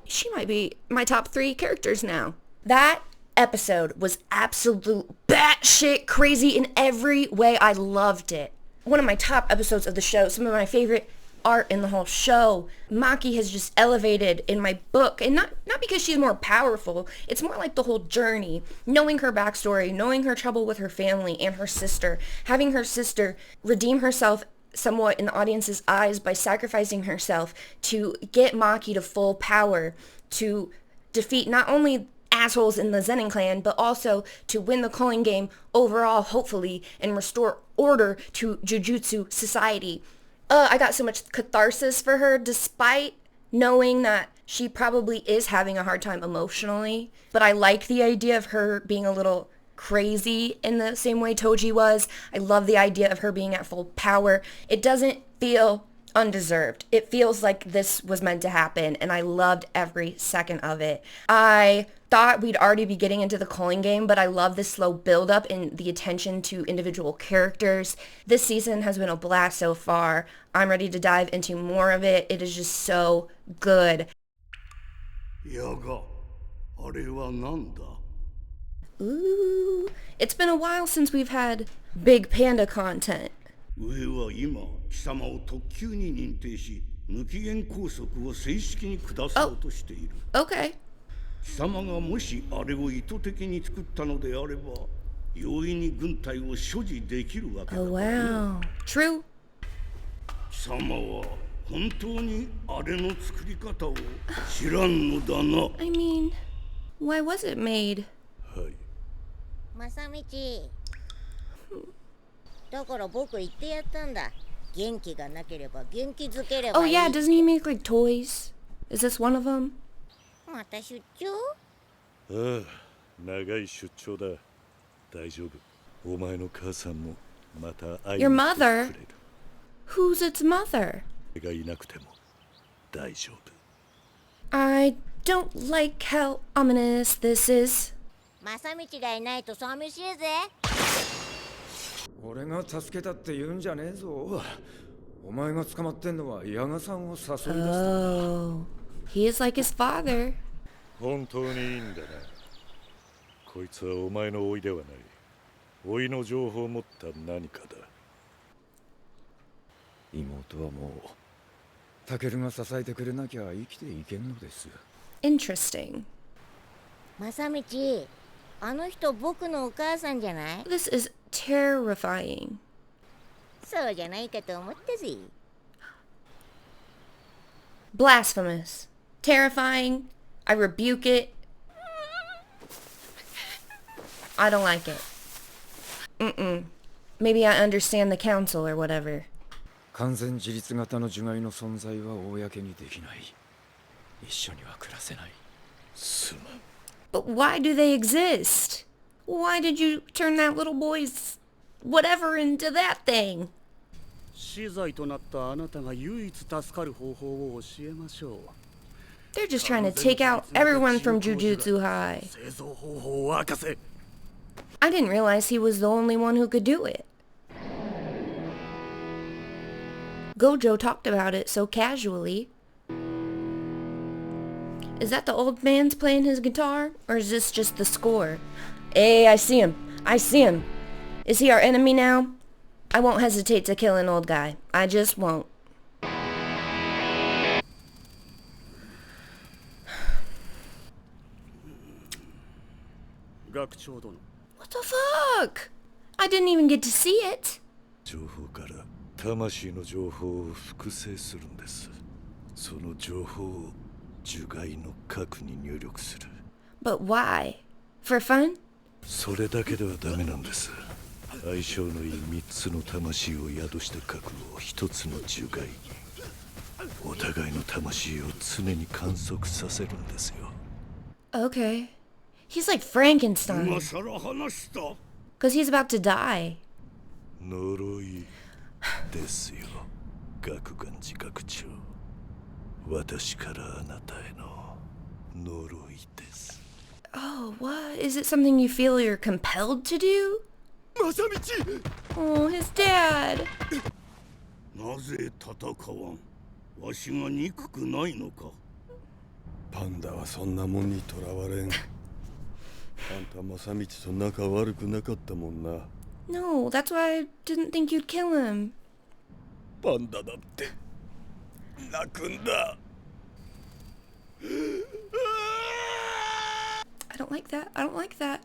She might be my top 3 characters now. That episode was absolute batshit crazy in every way. I loved it. One of my top episodes of the show, some of my favorite art in the whole show. Maki has just elevated in my book, and not because she's more powerful. It's more like the whole journey, knowing her backstory, knowing her trouble with her family and her sister, having her sister redeem herself somewhat in the audience's eyes by sacrificing herself to get Maki to full power, to defeat not only assholes in the Zenin clan, but also to win the culling game overall, hopefully, and restore order to Jujutsu society. I got so much catharsis for her, despite knowing that she probably is having a hard time emotionally. But I like the idea of her being a little crazy in the same way Toji was. I love the idea of her being at full power. It doesn't feel undeserved. It feels like this was meant to happen, and I loved every second of it. I thought we'd already be getting into the culling game, but I love this slow build-up and the attention to individual characters. This season has been a blast so far. I'm ready to dive into more of it. It is just so good. Ooh, it's been a while since we've had Big Panda content. 上は今貴様を特級に認定し無期限拘束を正式に下そうとしている。Okay. 貴様がもしあれを意図的に作ったのであれば容易に軍隊を所持できるわけだ。Oh wow. True. 貴様は本当にあれの作り方を知らんのだな。I mean, why was it made? はい。正道。だから僕言ってやったんだ。元気がなければ元気づければいい。Oh yeah, doesn't he make like toys? Is this one of them? また出張？ああ、長い出張だ。大丈夫。お前の母さんもまた会いに来てくれる。Your mother? Who's its mother? がいなくても大丈夫。I don't like how ominous this is. 正道がいないと寂しいぜ。俺が助けたって言うんじゃねえぞ。お前が捕まってんのは矢賀さんを誘い出した。Oh, he is like his father. 本当にいいんだな。こいつはお前の甥いではない。甥いの情報を持った何かだ。妹はもうタケルが支えてくれなきゃ生きていけんのです。Interesting. 正道、あの人僕のお母さんじゃない？ This is terrifying. そうじゃないかと思ったぜ。Blasphemous. terrifying. I rebuke it. I don't like it. Maybe I understand the council or whatever. 完全自立型の樹害の存在は公にできない。一緒には暮らせない。すまん。But why do they exist? Why did you turn that little boy's whatever into that thing? 死罪となったあなたが唯一助かる方法を教えましょう。 They're just trying to take out everyone from Jujutsu High. 製造方法を明かせ。 I didn't realize he was the only one who could do it. Gojo talked about it so casually. Is that the old man's playing his guitar? Or is this just the score? Hey, I see him. I see him. Is he our enemy now? I won't hesitate to kill an old guy. I just won't. What the fuck? I didn't even get to see it. 情報から魂の情報を複製するんです。その情報を樹害の核に入力する。But why? For fun? それだけではダメなんです。相性のいい3つの魂を宿した核を1つの樹害に。お互いの魂を常に観測させるんですよ。Okay. He's like Frankenstein. 今さら話した。 Because he's about to die. 呪いですよ、学官自覚長。私からあなたへの呪いです。Oh, what? Is it something you feel you're compelled to do? まさみち。 Oh, his dad. なぜ戦わん？わしが憎くないのか？パンダはそんなもんにとらわれん。あんた正道と仲悪くなかったもんな。No, that's why I didn't think you'd kill him. パンダだって泣くんだ。I don't like that. I don't like that.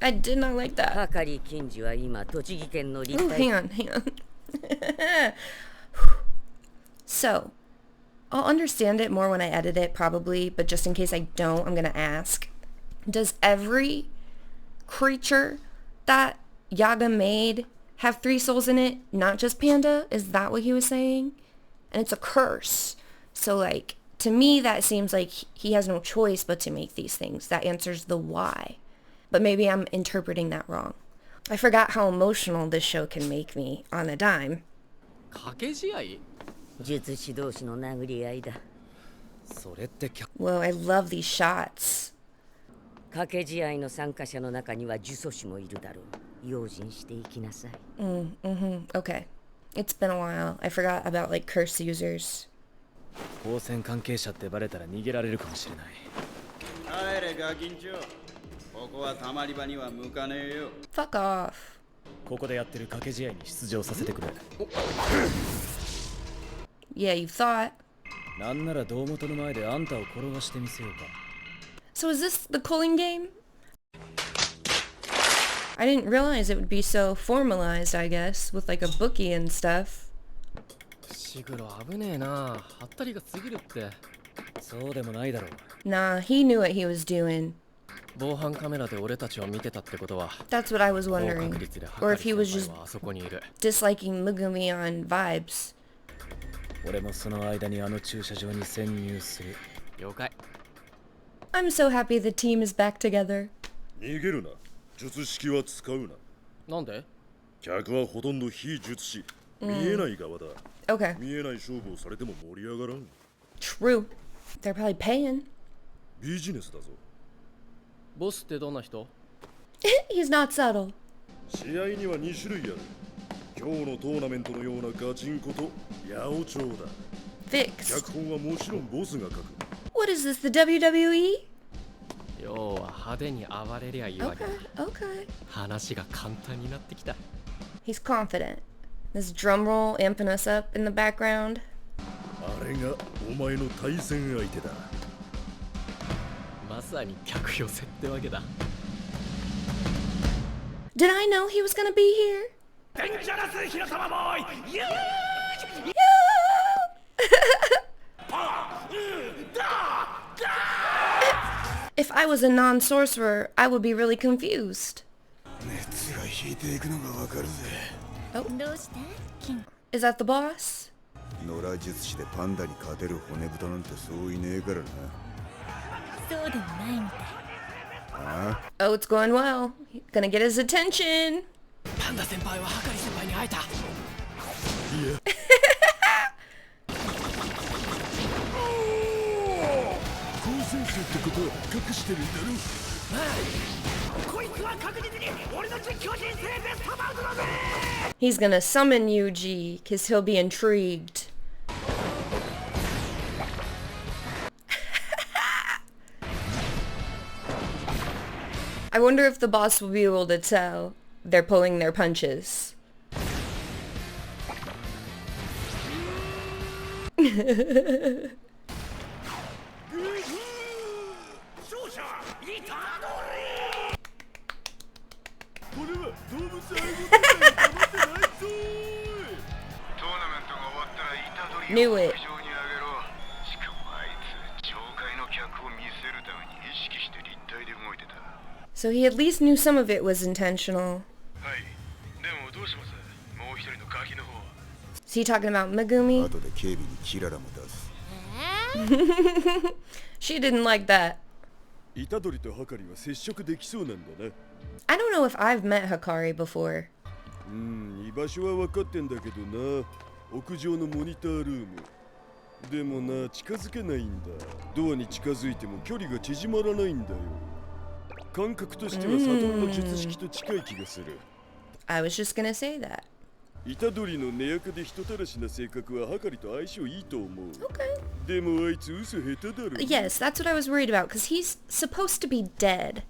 I did not like that. 係金次は今栃木県の立 Ooh, 体 hang on. So, I'll understand it more when I edit it, probably, but just in case I don't, I'm gonna ask. Does every creature that Yaga made have 3 souls in it? Not just Panda? Is that what he was saying? And it's a curse. So, like, to me, that seems like he has no choice but to make these things. That answers the why. But maybe I'm interpreting that wrong. I forgot how emotional this show can make me on a dime. 掛け試合？術師同士の殴り合いだ。それって Whoa, I love these shots. 掛け試合の参加者の中には呪詛師もいるだろう。用心していきなさい。Okay. It's been a while. I forgot about, like, curse users. 光線関係者ってバレたら逃げられるかもしれない。帰れガキンチョ。ここはたまり場には向かねえよ。Fuck off. ここでやってる掛け試合に出場させてくれ。Yeah, you thought. なんなら胴元の前であんたを転がしてみせようか。So is this the culling game? I didn't realize it would be so formalized, I guess, with like a bookie and stuff. シグロ危ねえな。ハッタリが過ぎるって。そうでもないだろう。Nah, he knew what he was doing. 防犯カメラで俺たちを見てたってことは。That's what I was wondering. Or if he was just あそこにいる。disliking Megumi on vibes. 俺もその間にあの駐車場に潜入する。了解。I'm so happy the team is back together. 逃げるな。術式は使うな。なんで？客はほとんど非術師。見えない側だ。Okay. 見えない勝負をされても盛り上がらん。True. They're probably paying. ビジネスだぞ。ボスってどんな人？ He's not subtle. 試合には2種類ある。今日のトーナメントのようなガチンコと八百長だ。Fixed. 脚本はもちろんボスが書く。What is this, the WWE? 要は派手に暴れりゃいいわけ。Okay. 話が簡単になってきた。He's confident. This drum roll amping us up in the background. あれがお前の対戦相手だ。まさに客寄せってわけだ。Did I know he was gonna be here? Dangerous 広沢ボーイ。I was a non-sorcerer, I would be really confused. Oh. Is that the boss? Oh, it's going well. Gonna get his attention. He's gonna summon Yuji, cause he'll be intrigued. I wonder if the boss will be able to tell they're pulling their punches. Knew it. So he at least knew some of it was intentional. Is he talking about Megumi? She didn't like that. I don't know if I've met Hikari before. I was just gonna say that. Okay. Yes, that's what I was worried about, because he's supposed to be dead.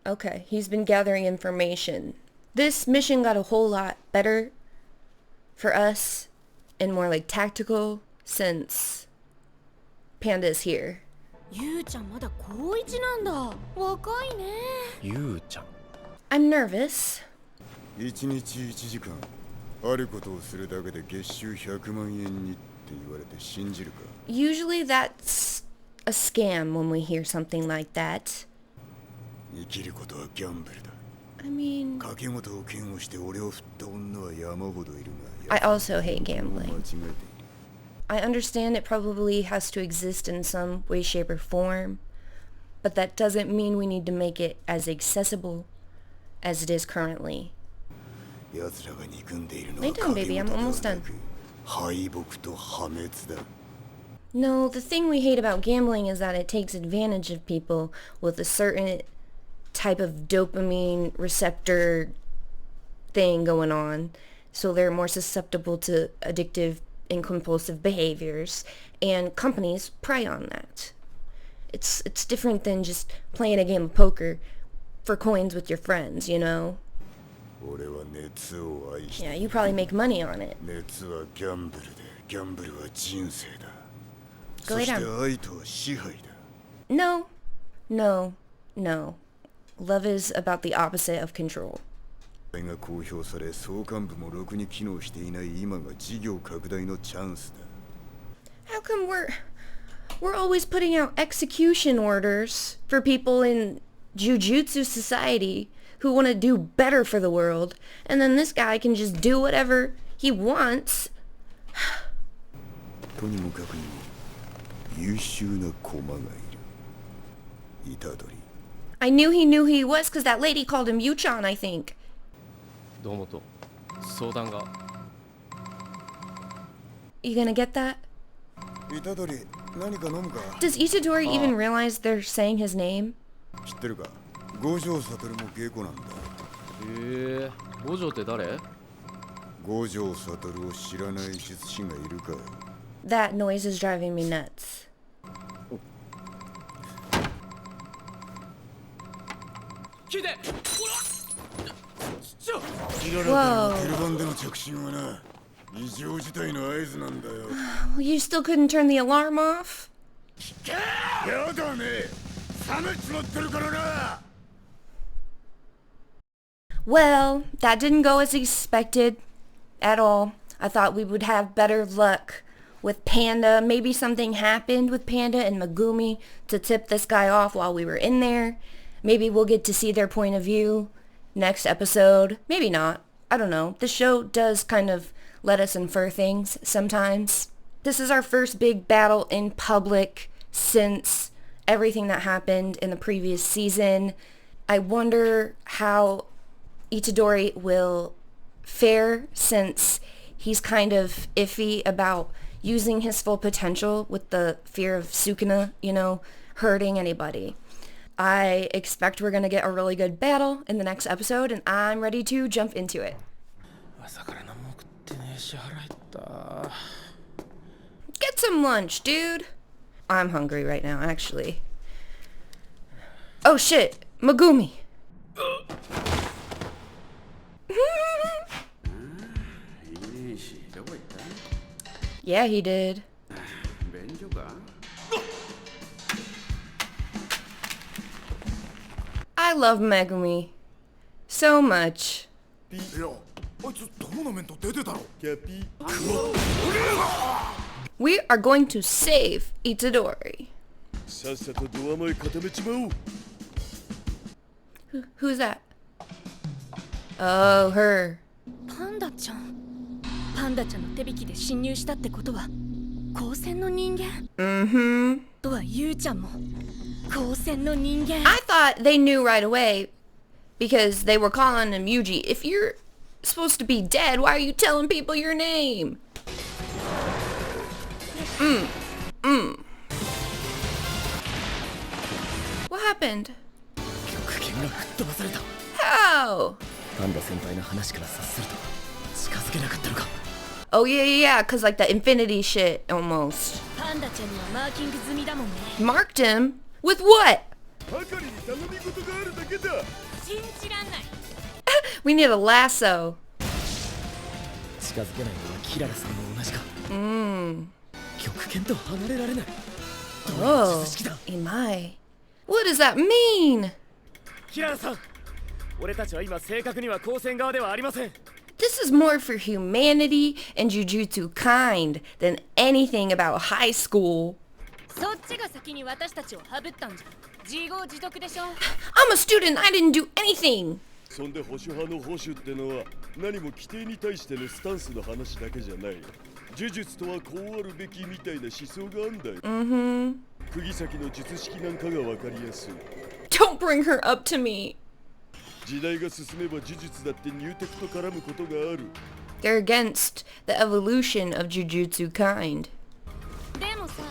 Okay, he's been gathering information. This mission got a whole lot better for us and more like tactical since Panda's here. I'm nervous. Usually that's a scam when we hear something like that. I mean, I also hate gambling. I understand it probably has to exist in some way, shape, or form, but that doesn't mean we need to make it as accessible as it is currently. Lay down, baby, I'm almost done. No, the thing we hate about gambling is that it takes advantage of people with a certain type of dopamine receptor thing going on, so they're more susceptible to addictive and compulsive behaviors, and companies prey on that. It's different than just playing a game of poker for coins with your friends, you know? Yeah, you probably make money on it. Go lay down. No. Love is about the opposite of control. How come we're always putting out execution orders for people in Jujutsu society who want to do better for the world, and then this guy can just do whatever he wants? I knew he was because that lady called him Yu-chan, I think. You gonna get that? Does Itadori even realize they're saying his name? That noise is driving me nuts. Whoa. You still couldn't turn the alarm off? Well, that didn't go as expected at all. I thought we would have better luck with Panda. Maybe something happened with Panda and Megumi to tip this guy off while we were in there. Maybe we'll get to see their point of view next episode. Maybe not. I don't know. The show does kind of let us infer things sometimes. This is our first big battle in public since everything that happened in the previous season. I wonder how Itadori will fare since he's kind of iffy about using his full potential with the fear of Sukuna, hurting anybody. I expect we're going to get a really good battle in the next episode, and I'm ready to jump into it. Get some lunch, dude. I'm hungry right now, actually. Oh shit, Megumi. Yeah, he did. I love Megumi so much. We are going to save Itadori. Who's that? Oh, her. パンダちゃんの手引きで侵入したってことは光線の人間 Mm-hmm. とはゆうちゃんも光線の人間 I thought they knew right away because they were calling him Yuji. If you're supposed to be dead, why are you telling people your name? What happened? How? Oh yeah, cause like the infinity shit almost. パンダちゃんにはマーキング済みだもんね Marked him? With what? 信じらんない We need a lasso. Oh, Imai. What does that mean? キララさん、俺たちは今正確には光線側ではありません。 This is more for humanity and Jujutsu kind than anything about high school. そっちが先に私たちをハブったんじゃ自業自得でしょ I'm a student, I didn't do anything. そんで保守派の保守ってのは何も規定に対してのスタンスの話だけじゃない。呪術とはこうあるべきみたいな思想があんだよ。釘先の術式なんかがわかりやすい。Don't bring her up to me. 時代が進めば呪術だって入敵と絡むことがある。They're against the evolution of Jujutsu kind. でもさ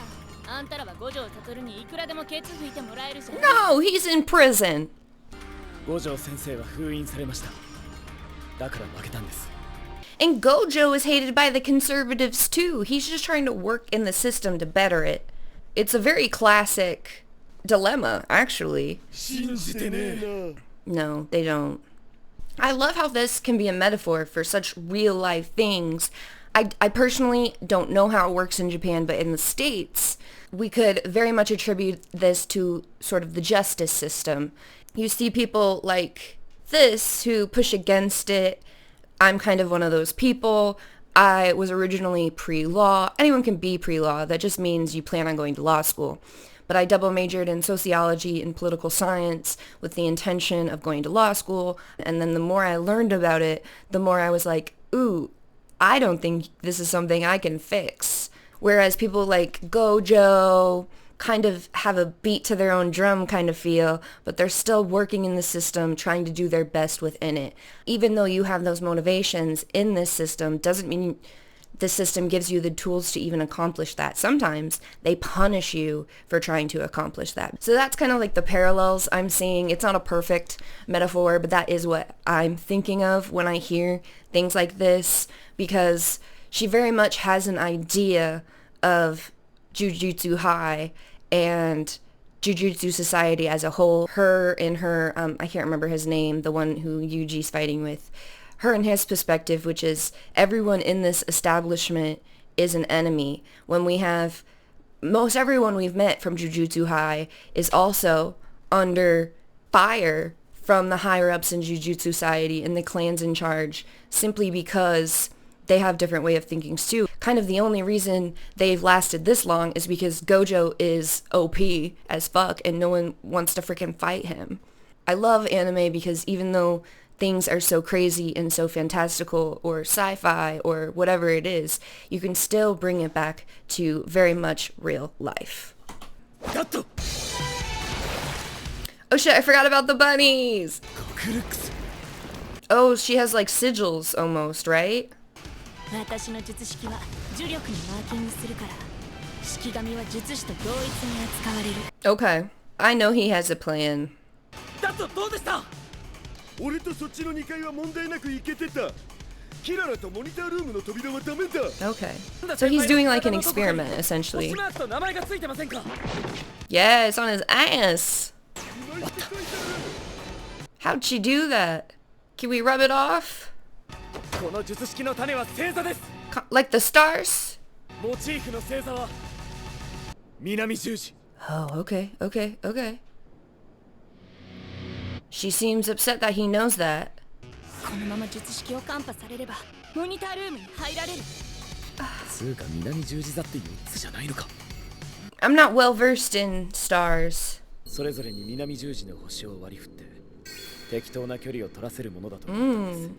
あんたらは五条悟にいくらでもケツ吹いてもらえるじゃん No, he's in prison. 五条先生は封印されました。だから負けたんです。 And Gojo is hated by the conservatives too. He's just trying to work in the system to better it. It's a very classic dilemma, actually. No, they don't. I love how this can be a metaphor for such real-life things. I personally don't know how it works in Japan, but in the States, we could very much attribute this to sort of the justice system. You see people like this who push against it. I'm kind of one of those people. I was originally pre-law. Anyone can be pre-law. That just means you plan on going to law school. But I double majored in sociology and political science with the intention of going to law school. And then the more I learned about it, the more I was like, ooh, I don't think this is something I can fix. Whereas people like Gojo kind of have a beat to their own drum kind of feel, but they're still working in the system, trying to do their best within it. Even though you have those motivations in this system, doesn't mean the system gives you the tools to even accomplish that. Sometimes they punish you for trying to accomplish that. So that's kind of like the parallels I'm seeing. It's not a perfect metaphor, but that is what I'm thinking of when I hear things like this, because she very much has an idea of Jujutsu High and Jujutsu Society as a whole. Her and her, I can't remember his name, the one who Yuji's fighting with. Her and his perspective, which is everyone in this establishment is an enemy. When we have most everyone we've met from Jujutsu High is also under fire from the higher-ups in Jujutsu Society and the clans in charge, simply because they have different way of thinking too. Kind of the only reason they've lasted this long is because Gojo is OP as fuck and no one wants to freaking fight him. I love anime because even though things are so crazy and so fantastical or sci-fi or whatever it is, you can still bring it back to very much real life. Oh shit, I forgot about the bunnies! Oh, she has like sigils almost, right? Okay, I know he has a plan. Okay, so he's doing like an experiment essentially. Yeah, it's on his ass. How'd she do that? Can we rub it off? Like the stars? Oh, okay. She seems upset that he knows that. I'm not well versed in stars. それぞれに南十字の星を割り振って適当な距離を取らせるものだと思ってます。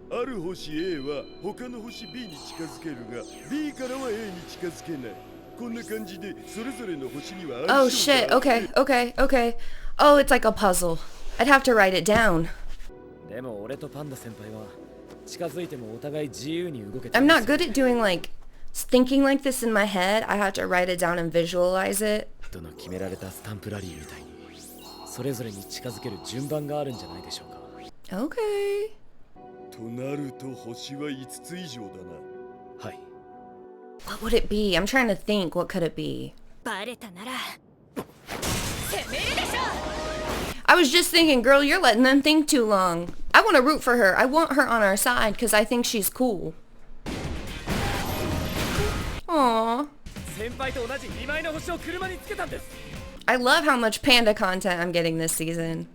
ある星 A は他の星 B に近づけるが B からは A に近づけない。こんな感じでそれぞれの星には Oh shit, okay. Oh, it's like a puzzle. I'd have to write it down. でも俺とパンダ先輩は近づいてもお互い自由に動けて。 I'm not good at doing like thinking like this in my head. I have to write it down and visualize it. どの決められたスタンプラリーみたいにそれぞれに近づける順番があるんじゃないでしょうか。 Okay. となると星は5つ以上だな。はい。 What would it be? I'm trying to think. What could it be? I was just thinking, girl, you're letting them think too long. I want to root for her. I want her on our side because I think she's cool. Aww. I love how much panda content I'm getting this season.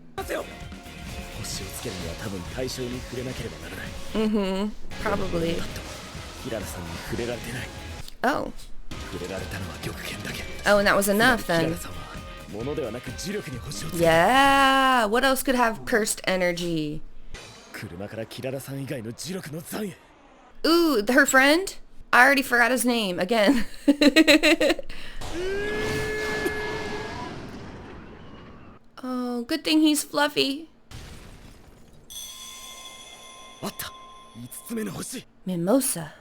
Mm-hmm. Probably. Oh. Oh, and that was enough then. Yeah. What else could have cursed energy? Ooh, her friend? I already forgot his name again. Oh, good thing he's fluffy. Mimosa.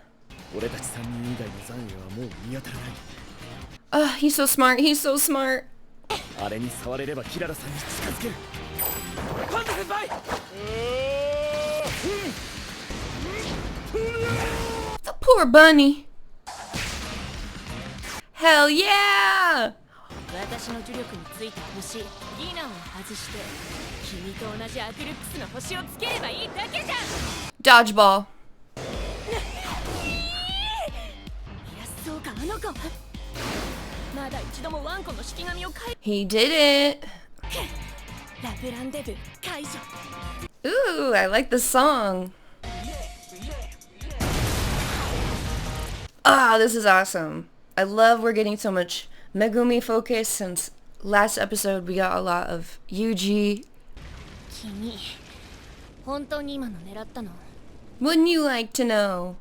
Oh, he's so smart. He's so smart. The poor bunny. Hell yeah! Dodgeball. He did it. Ooh, I like the song. Ah, this is awesome. I love we're getting so much Megumi focus since last episode we got a lot of Yuji. Wouldn't you like to know?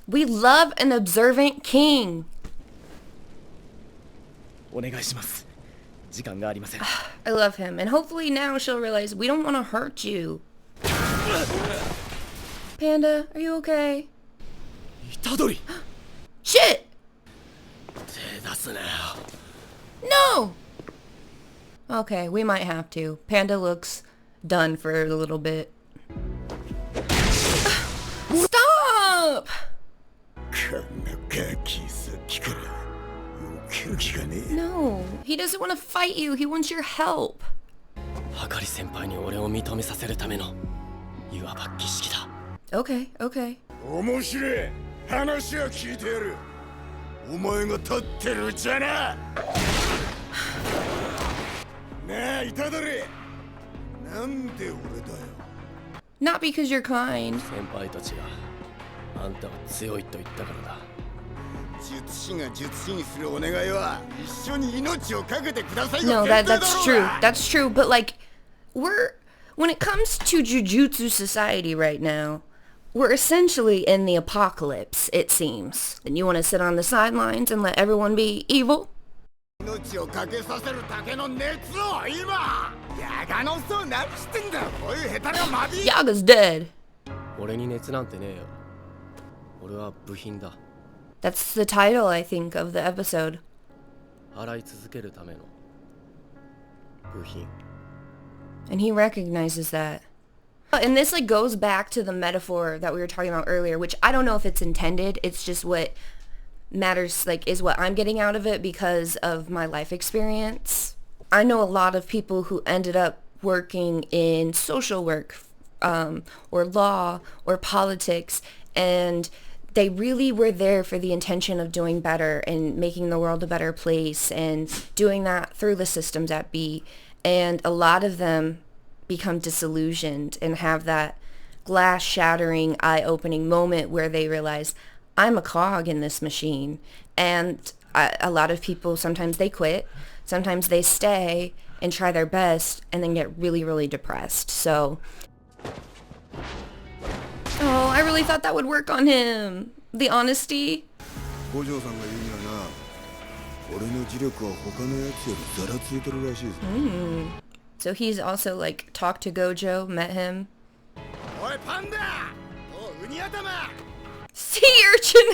We love an observant king. I love him, and hopefully now she'll realize we don't want to hurt you. Panda, are you okay? Shit! No! Okay, we might have to. Panda looks done for a little bit. Stop! No, he doesn't want to fight you. He wants your help. Okay, okay. 面白い話は聞いてやる。お前が立ってるじゃな。なあ、虎杖。Not because you're kind. 先輩たちがあんたは強いと言ったからだ。術師が術師にするお願いは一緒に命をかけてください。 No, that's true. That's true. But like, when it comes to Jujutsu Society right now, we're essentially in the apocalypse, it seems. And you want to sit on the sidelines and let everyone be evil? 命をかけさせるだけの熱を今ヤガの人何してんだよ。こういう下手なマディ。 Yaga's dead. 俺に熱なんてねえよ。俺は部品だ。 That's the title, I think, of the episode. 洗い続けるための部品。 And he recognizes that. And this like goes back to the metaphor that we were talking about earlier, which I don't know if it's intended. It's just what matters, like, is what I'm getting out of it because of my life experience. I know a lot of people who ended up working in social work, or law, or politics, and they really were there for the intention of doing better and making the world a better place and doing that through the systems at B. And a lot of them become disillusioned and have that glass-shattering, eye-opening moment where they realize, I'm a cog in this machine. And a lot of people, sometimes they quit, sometimes they stay and try their best and then get really, really depressed. So, oh, I really thought that would work on him. The honesty. So he's also like talked to Gojo, met him. Sea urchin!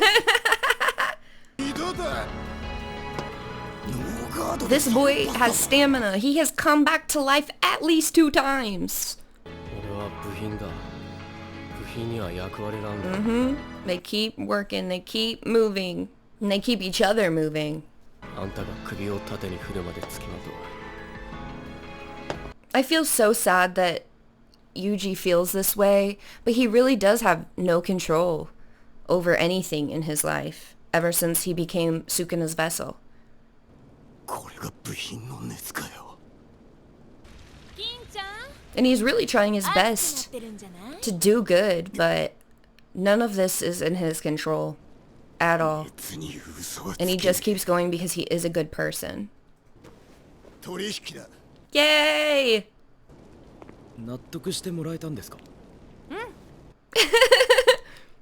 This boy has stamina. He has come back to life at least 2 times. 俺は部品だ。部品には役割があるんだ。They keep working, they keep moving, and they keep each other moving. あんたが首を縦に振るまでつきまとう。 I feel so sad that Yuji feels this way, but he really does have no control over anything in his life ever since he became Sukuna's vessel. And he's really trying his best to do good, but none of this is in his control at all. And he just keeps going because he is a good person. Yay! 納得してもらえたんですか？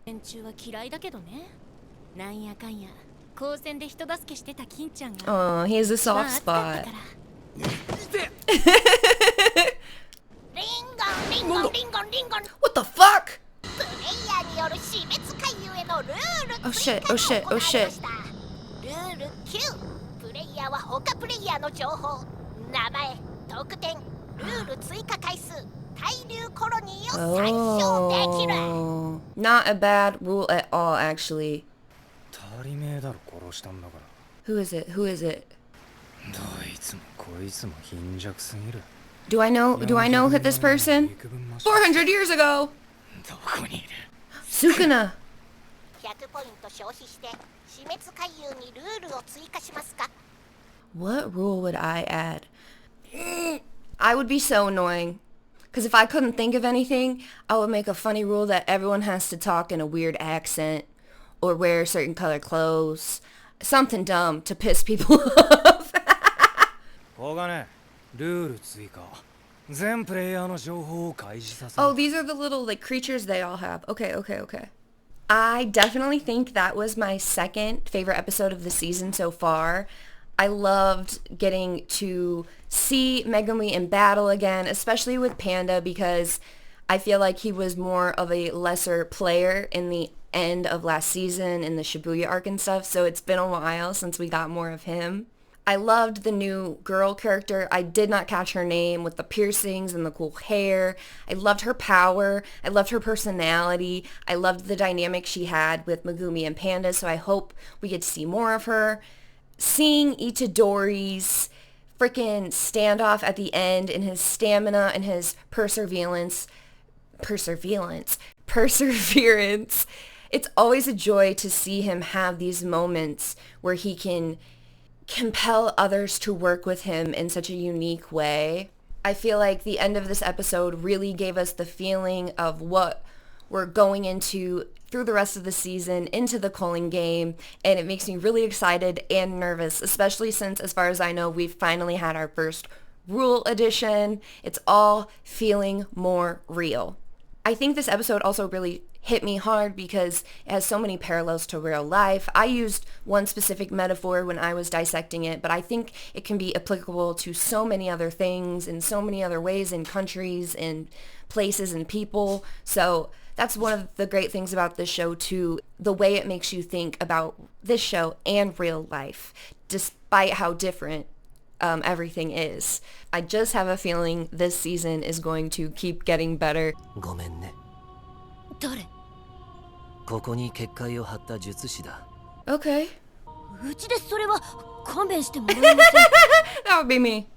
連中は嫌いだけどね。なんやかんや、高専で人助けしてた金ちゃんが。Oh, he has a soft spot. リンゴンリンゴンリンゴンリンゴン。 What the fuck? プレイヤーによる死滅回遊へのルール Oh shit, oh shit, oh shit. ルール9。プレイヤーは他プレイヤーの情報、名前、得点、ルール追加回数、対流コロニーを参照できる。 Oh, not a bad rule at all, actually. 足りねえだろ殺したんだから。 Who is it? Who is it? どいつもこいつも貧弱すぎる。 Do I know this person? 400 years ago! どこにいる？ Sukuna! 100ポイント消費して死滅回遊にルールを追加しますか？ What rule would I add? I would be so annoying. Because if I couldn't think of anything, I would make a funny rule that everyone has to talk in a weird accent or wear certain color clothes. Something dumb to piss people off. こがね、ルール追加。全プレイヤーの情報を開示させる。 Oh, these are the little like creatures they all have. Okay, okay, okay. I definitely think that was my second favorite episode of the season so far. I loved getting to see Megumi in battle again, especially with Panda, because I feel like he was more of a lesser player in the end of last season in the Shibuya arc and stuff, so it's been a while since we got more of him. I loved the new girl character. I did not catch her name with the piercings and the cool hair. I loved her power. I loved her personality. I loved the dynamic she had with Megumi and Panda, so I hope we get to see more of her. Seeing Itadori's freaking standoff at the end and his stamina and his perseverance. It's always a joy to see him have these moments where he can compel others to work with him in such a unique way. I feel like the end of this episode really gave us the feeling of what we're going into through the rest of the season, into the culling game, and it makes me really excited and nervous, especially since, as far as I know, we've finally had our first Rule Edition. It's all feeling more real. I think this episode also really hit me hard because it has so many parallels to real life. I used one specific metaphor when I was dissecting it, but I think it can be applicable to so many other things in so many other ways in countries and places and people. So that's one of the great things about this show too, the way it makes you think about this show and real life, despite how different everything is. I just have a feeling this season is going to keep getting better. ごめんね。誰？ここに結界を張った術師だ。Okay. うちでそれは勘弁してもらえません。That would be me.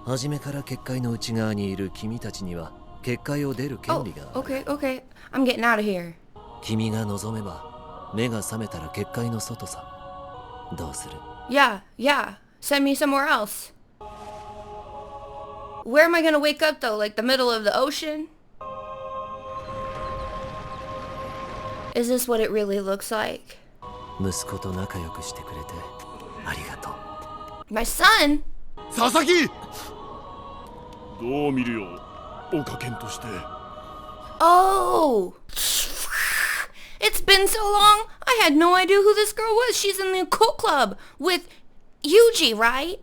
初めから結界の内側にいる君たちには結界を出る権利がある。Okay, okay. I'm getting out of here. 君が望めば目が覚めたら結界の外さ。どうする？ Yeah. Send me somewhere else. Where am I gonna wake up though? Like the middle of the ocean? Is this what it really looks like? 息子と仲良くしてくれてありがとう。 My son? 佐々木！どう見るよ、岡健として。Oh! It's been so long. I had no idea who this girl was. She's in the occult club with Yuji, right?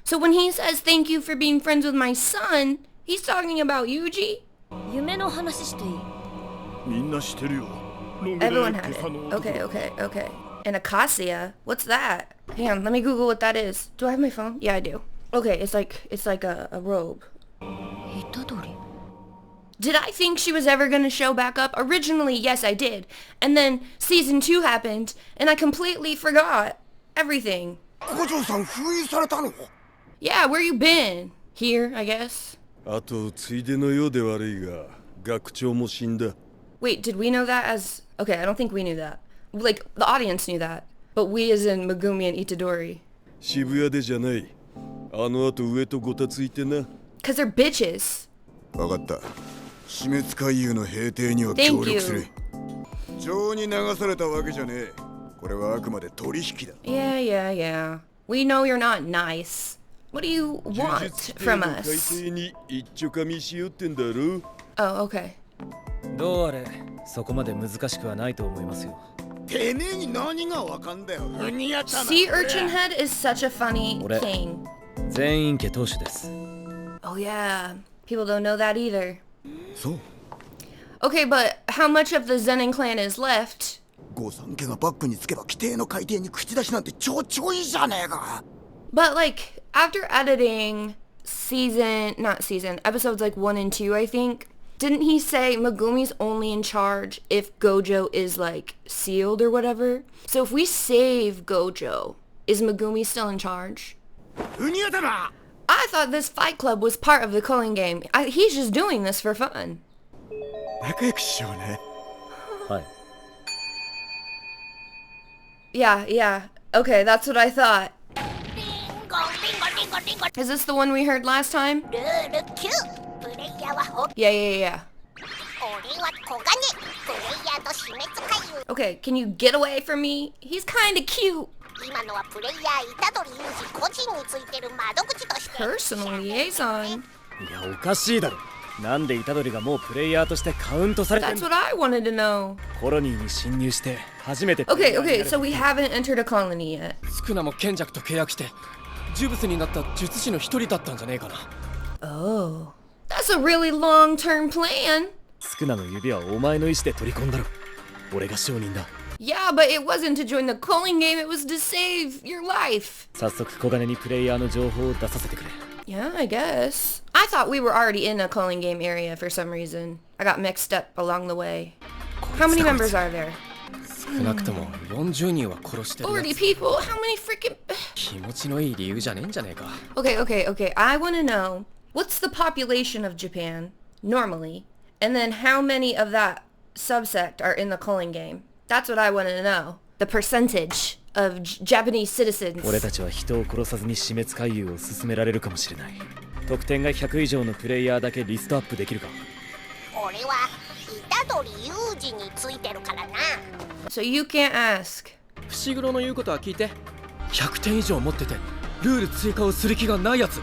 So when he says thank you for being friends with my son, he's talking about Yuji? 夢の話していい？みんな知ってるよ。 Everyone had it. Okay. And Acacia? What's that? Hang on, let me Google what that is. Do I have my phone? Yeah, I do. Okay, it's like a robe. Did I think she was ever gonna show back up? Originally, yes, I did. And then season 2 happened, and I completely forgot everything. Yeah, where you been? Here, I guess. あとついでのようで悪いが、学長も死んだ。 Wait, did we know that as... Okay, I don't think we knew that. Like, the audience knew that. But we as in Megumi and Itadori. 渋谷でじゃない。あの後上とごたついてな。 Cause they're bitches. わかった。死滅回遊の平定には協力する。情に流されたわけじゃねえ。これはあくまで取引だ。Yeah. We know you're not nice. What do you want from us? 改正に一丁かみしよってんだろ。 Oh, okay. どうあれ、そこまで難しくはないと思いますよ。てめえに何がわかんだよ。ふにやったな。 Sea urchin head is such a funny thing. 全員家当主です。 Oh yeah. People don't know that either. そう。 Okay, but how much of the Zenin clan is left? ゴーさん家がバックにつけば規定の改定に口出しなんてちょいじゃねえか。 But like, after editing episodes like 1 and 2, I think, didn't he say Megumi's only in charge if Gojo is like sealed or whatever? So if we save Gojo, is Megumi still in charge? I thought this fight club was part of the culling game. He's just doing this for fun. Yeah. Okay, that's what I thought. Is this the one we heard last time? Yeah. Okay, can you get away from me? He's kinda cute. Personal liaison. いや、おかしいだろ。なんで虎杖がもうプレイヤーとしてカウントされてん That's の？ what I wanted to know. コロニーに侵入して初めて。Okay, so we haven't entered a colony yet. スクナも賢弱と契約してジュブスになった術師の一人だったんじゃねえかな。 Oh, that's a really long-term plan. スクナの指はお前の意思で取り込んだろ。俺が証人だ。 Yeah, but it wasn't to join the culling game, it was to save your life. 早速小金にプレイヤーの情報を出させてくれ。 Yeah, I guess. I thought we were already in a culling game area for some reason. I got mixed up along the way. How many members are there? 少なくとも40人は殺してるやつ。 40 people? How many freaking... 気持ちのいい理由じゃねえんじゃねえか。 Okay. I want to know, what's the population of Japan, normally? And then how many of that subsect are in the culling game? That's what I want to know. The percentage of Japanese citizens. 俺たちは人を殺さずに死滅回遊を進められるかもしれない。得点が100以上のプレイヤーだけリストアップできるか？俺は虎杖裕二についてるからな。 So you can't ask. 伏黒の言うことは聞いて。100点以上持っててルール追加をする気がないやつ、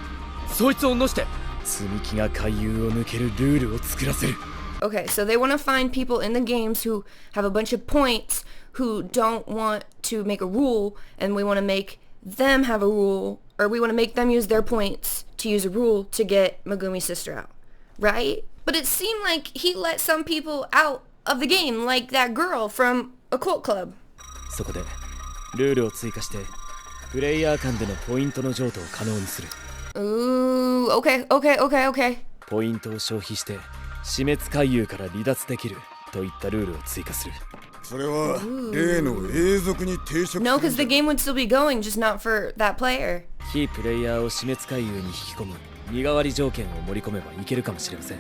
そいつをのして積み木が回遊を抜けるルールを作らせる。 Okay, so they want to find people in the games who have a bunch of points who don't want to make a rule, and we want to make them have a rule, or we want to make them use their points to use a rule to get Megumi's sister out, right? But it seemed like he let some people out of the game, like that girl from a cult club. そこでルールを追加してプレイヤー間でのポイントの譲渡を可能にする。 Ooh, okay. ポイントを消費して死滅回遊から離脱できるといったルールを追加する。それは例の永続に抵触。 No, because the game would still be going, just not for that player. 非プレイヤーを死滅回遊に引き込む身代わり条件を盛り込めばいけるかもしれません。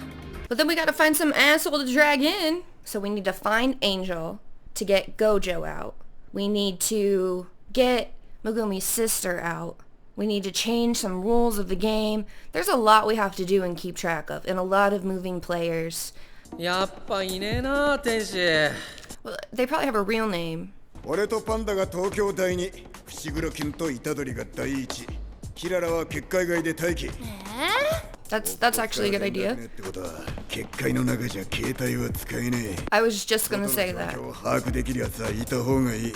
But then we gotta find some asshole to drag in. So we need to find Angel to get Gojo out. We need to get Megumi's sister out. We need to change some rules of the game. There's a lot we have to do and keep track of, and a lot of moving players. やっぱいねえな天使。 Well, they probably have a real name. 俺とパンダが東京第二、伏黒君と虎杖が第一、キララは結界外で待機。That's actually a good idea. ってことは結界の中じゃ携帯は使えねえ。 I was just gonna say that. 把握できるやつはいた方がいい。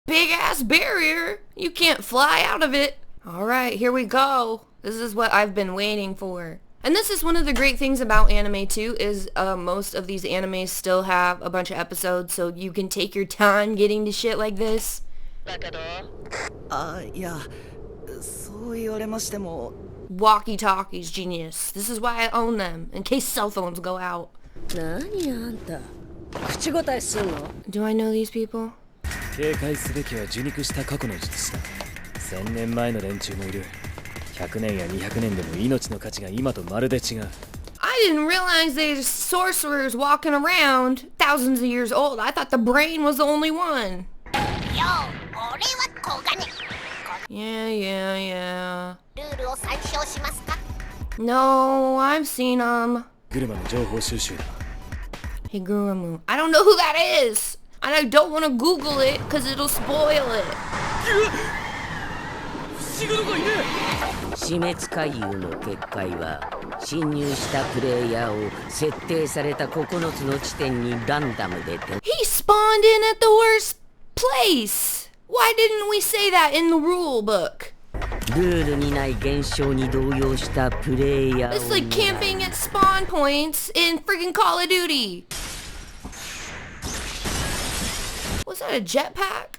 Big ass barrier. You can't fly out of it. All right, here we go. This is what I've been waiting for. And this is one of the great things about anime too, is most of these animes still have a bunch of episodes, so you can take your time getting to shit like this. いや、そう言われましても。 Walkie-talkies, genius. This is why I own them, in case cell phones go out. 何あんた口答えすんの？ Do I know these people? 警戒すべきは受肉した過去の術師だ。1000年前の連中もいる。100年や200年でも命の価値が今とまるで違う。 I didn't realize there's sorcerers walking around thousands of years old. I thought the brain was the only one. Yo, 俺は小金。 Yeah. ルールを参照しますか？ No, I've seen them. グルマの情報収集だ。 Higuramu. I don't know who that is. And I don't want to Google it because it'll spoil it. 死滅回遊の結界は侵入したプレイヤーを設定された9つの地点にランダムで He spawned in at the worst place. Why didn't we say that in the rule book? ルールにない現象に動揺したプレイヤーを It's like camping at spawn points in friggin' Call of Duty. Was that a jetpack?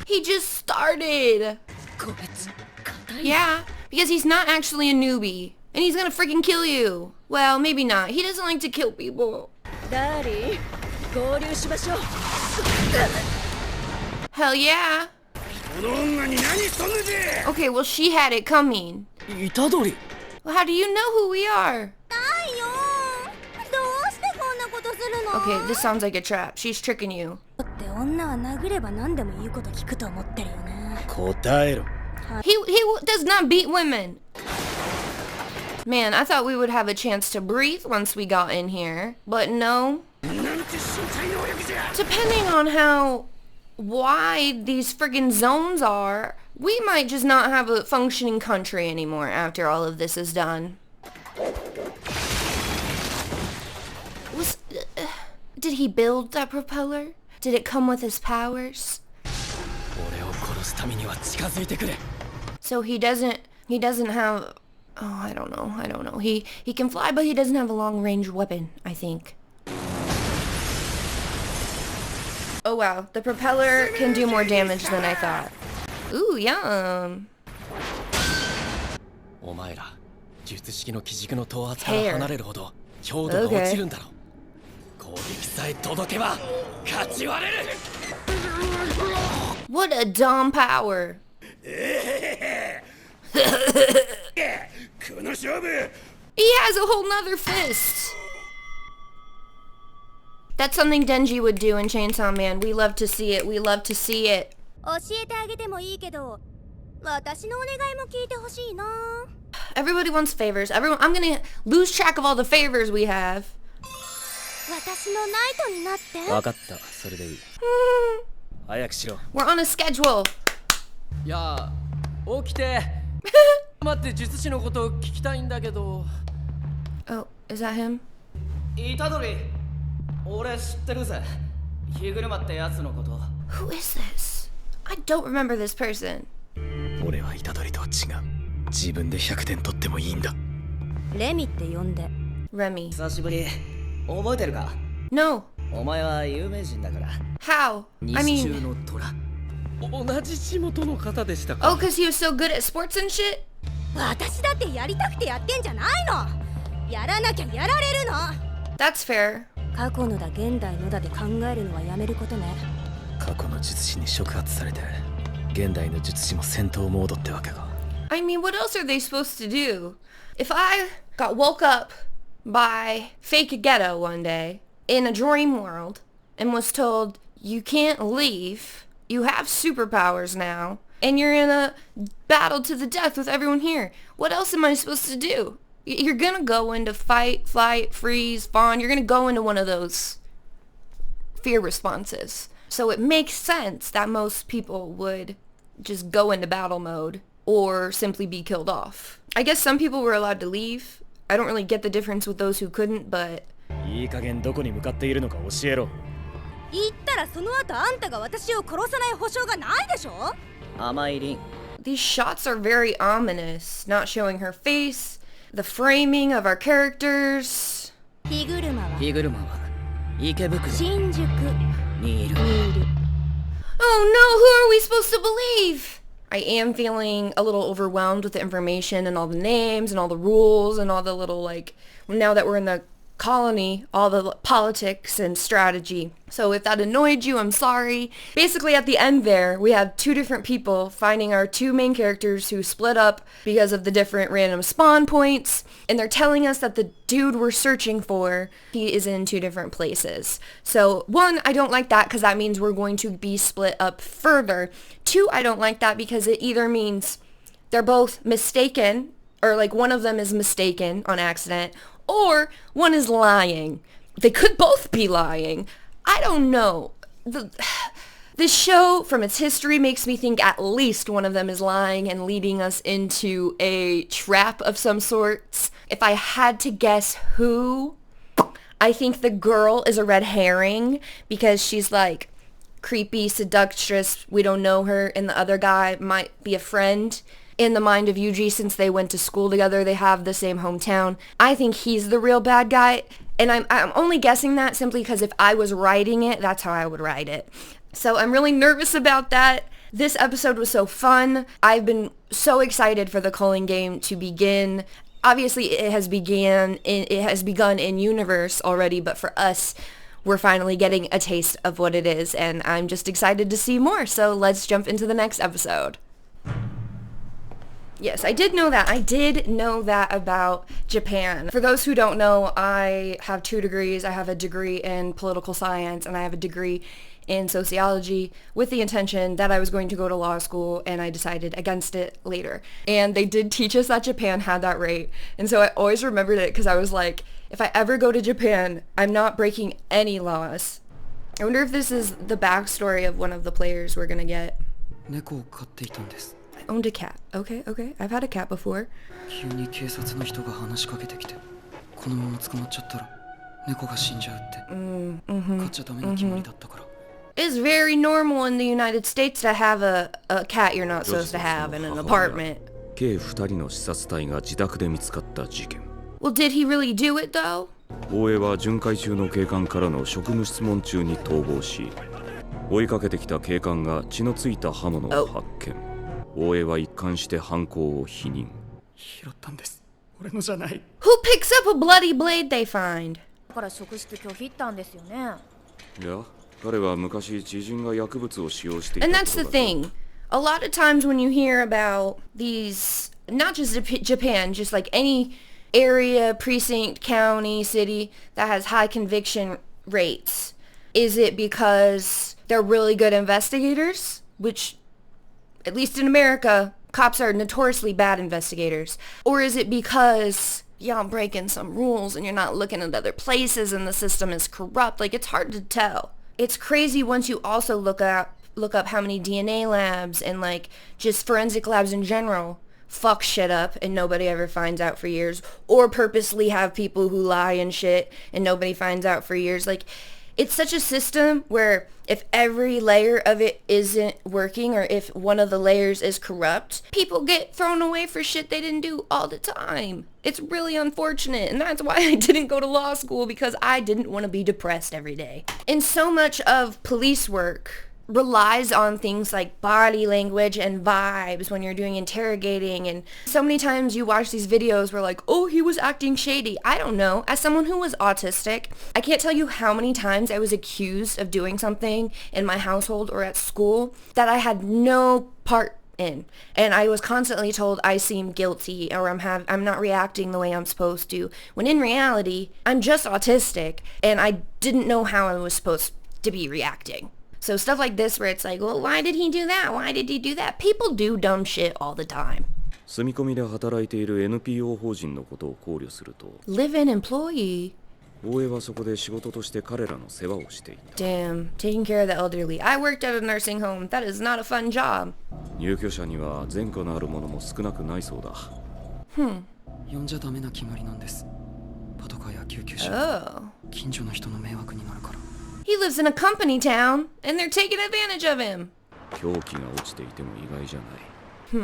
He just started. Yeah, because he's not actually a newbie. And he's gonna freaking kill you. Well, maybe not. He doesn't like to kill people. ダーリン、合流しましょう。 Hell yeah. この女に何しとんねんで。 Okay, well she had it coming. 虎杖。 Well, how do you know who we are? だよ。どうしてこんなことするの？ Okay, this sounds like a trap. She's tricking you. って女は殴れば何でも言うこと聞くと思ってるよね。答えろ。He does not beat women. Man, I thought we would have a chance to breathe once we got in here, but no. Depending on how wide these friggin' zones are, we might just not have a functioning country anymore after all of this is done. Did he build that propeller? Did it come with his powers? So he doesn't have, oh, I don't know. He can fly, but he doesn't have a long-range weapon, I think. Oh wow, the propeller can do more damage than I thought. Ooh, yum. お前ら、術式の基軸の頭圧から離れるほど強度が落ちるんだろう。攻撃さえ届けば勝ち割れる。What a dumb power. この勝負。 He has a whole nother fist. That's something Denji would do in Chainsaw Man. We love to see it. 教えてあげてもいいけど、私のお願いも聞いてほしいな。 Everybody wants favors. I'm gonna lose track of all the favors we have. 私のナイトになって。分かった、それでいい。早くしろ。 We're on a schedule. いや、起きて。待って、術師のこと聞きたいんだけど。Oh, is that him? 虎杖、俺知ってるぜ。日車ってやつのこと。Who is this? I don't remember this person. 俺は虎杖とは違う。自分で100点取ってもいいんだ。レミって呼んで。Remy. 久しぶり。覚えてるか？ No. お前は有名人だから。How? I 西 mean... 中の虎。同じ地元の方でしたか？ Oh, because he was so good at sports and shit? 私だってやりたくてやってんじゃないの。やらなきゃやられるの。 That's fair. 過去のだ現代のだで考えるのはやめることね。過去の術師に触発されて、現代の術師も戦闘モードってわけか。I mean, what else are they supposed to do? If I got woke up by fake ghetto one day in a dream world and was told, you can't leave, you have superpowers now, and you're in a battle to the death with everyone here, what else am I supposed to do? You're gonna go into fight, flight, freeze, fawn, you're gonna go into one of those fear responses. So it makes sense that most people would just go into battle mode or simply be killed off. I guess some people were allowed to leave. I don't really get the difference with those who couldn't, but... いい加減どこに向かっているのか教えろ。言ったらその後あんたが私を殺さない保証がないでしょ。甘いリン。 These shots are very ominous, not showing her face, the framing of our characters. 日車は池袋新宿にいる。 Oh no, who are we supposed to believe? I am feeling a little overwhelmed with the information and all the names and all the rules and all the little, like, now that we're in the colony, all the politics and strategy. So if that annoyed you, I'm sorry. Basically at the end there, we have two different people finding our two main characters who split up because of the different random spawn points, and they're telling us that the dude we're searching for, he is in two different places. So one, I don't like that because that means we're going to be split up further. Two, I don't like that because it either means they're both mistaken, or like one of them is mistaken on accident, or one is lying. They could both be lying. I don't know. This show, from its history, makes me think at least one of them is lying and leading us into a trap of some sorts. If I had to guess who, I think the girl is a red herring because she's like creepy, seductress, we don't know her, and the other guy might be a friend. In the mind of Yuji, since they went to school together, they have the same hometown. I think he's the real bad guy, and I'm only guessing that simply because if I was writing it, that's how I would write it. So I'm really nervous about that. This episode was so fun. I've been so excited for the culling game to begin. Obviously, it has begun in universe already, but for us, we're finally getting a taste of what it is, and I'm just excited to see more. So let's jump into the next episode. Yes, I did know that. I did know that about Japan. For those who don't know, I have 2 degrees. I have a degree in political science and I have a degree in sociology with the intention that I was going to go to law school, and I decided against it later. And they did teach us that Japan had that rate. And so I always remembered it because I was like, if I ever go to Japan, I'm not breaking any laws. I wonder if this is the backstory of one of the players we're gonna get. I owned a cat. Okay. I've had a cat before. 急に警察の人が話しかけてきて、このまま捕まっちゃったら猫が死んじゃうって。飼っちゃダメな決まりだったから。It's very normal in the United States to have a cat you're not supposed to have in an apartment. 計2人の刺殺体が自宅で見つかった事件。 Well, did he really do it though? 大江は巡回中の警官からの職務質問中に逃亡し、追いかけてきた警官が血のついた刃物を発見。大江は一貫して犯行を否認。拾ったんです。俺のじゃない。Who picks up a bloody blade they find? だから職質拒否ったんですよね。いや、彼は昔知人が薬物を使用していた。 And that's the thing. A lot of times when you hear about these, not just Japan, just like any area, precinct, county, city that has high conviction rates, is it because they're really good investigators? Which, at least in America, cops are notoriously bad investigators? Or is it because y'all breaking some rules and you're not looking at other places and the system is corrupt? Like, it's hard to tell. It's crazy once you also look up how many DNA labs and like just forensic labs in general fuck shit up and nobody ever finds out for years, or purposely have people who lie and shit and nobody finds out for years. Like, it's such a system where if every layer of it isn't working, or if one of the layers is corrupt, people get thrown away for shit they didn't do all the time. It's really unfortunate, and that's why I didn't go to law school, because I didn't want to be depressed every day. And so much of police work relies on things like body language and vibes when you're doing interrogating, and so many times you watch these videos where like, oh, he was acting shady. I don't know. As someone who was autistic, I can't tell you how many times I was accused of doing something in my household or at school that I had no part in, and I was constantly told I seem guilty, or I'm not reacting the way I'm supposed to, when in reality I'm just autistic and I didn't know how I was supposed to be reacting. So stuff like this where it's like, well, why did he do that? Why did he do that? People do dumb shit all the time. 住み込みで働いている NPO 法人のことを考慮すると Live-in employee? 大江はそこで仕事として彼らの世話をしていた。 Damn, taking care of the elderly. I worked at a nursing home. That is not a fun job. 入居者には前科のあるものも少なくないそうだ。呼んじゃダメな決まりなんです。パトカーや救急車。近所の人の迷惑になるから。 He lives in a company town, and they're taking advantage of him. 凶器が落ちていても意外じゃな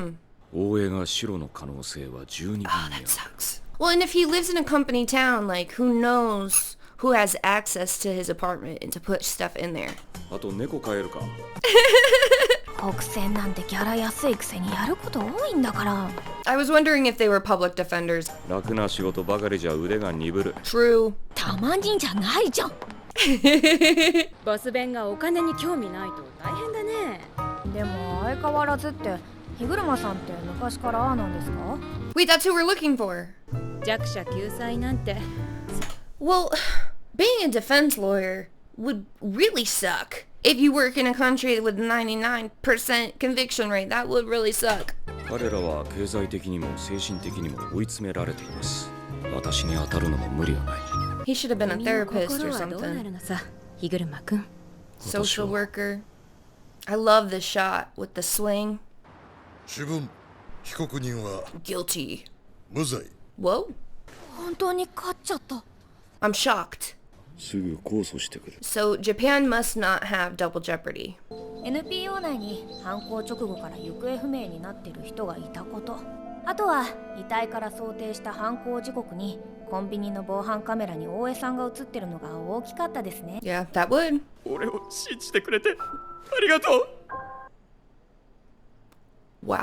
い。大江が白の可能性は十二分にある。That sucks. Well, and if he lives in a company town, like, who knows who has access to his apartment and to put stuff in there? あと猫飼えるか。国選なんてギャラ安いくせにやること多いんだから。I was wondering if they were public defenders. 楽な仕事ばかりじゃ腕が鈍る。True. たまにじゃないじゃん。ボス弁がお金に興味ないと大変だね。でも相変わらずって日車さんって昔からああなんですか？ Wait, that's who we're looking for. 弱者救済なんて。Well, being a defense lawyer would really suck. If you work in a country with 99% conviction rate, that would really suck. 彼らは経済的にも精神的にも追い詰められています。私に当たるのも無理はない。He should have been a therapist or something. Social worker. I love this shot with the swing. 主文、被告人は Guilty. 無罪。Whoa. 本当に勝っちゃった。I'm shocked. すぐ控訴してくる。So Japan must not have double jeopardy. NPO 内に犯行直後から行方不明になっている人がいたこと。あとは遺体から想定した犯行時刻にコンビニの防犯カメラに大江さんが映ってるのが大きかったですね。Yeah, that would. 俺を信じてくれてありがとう。Wow.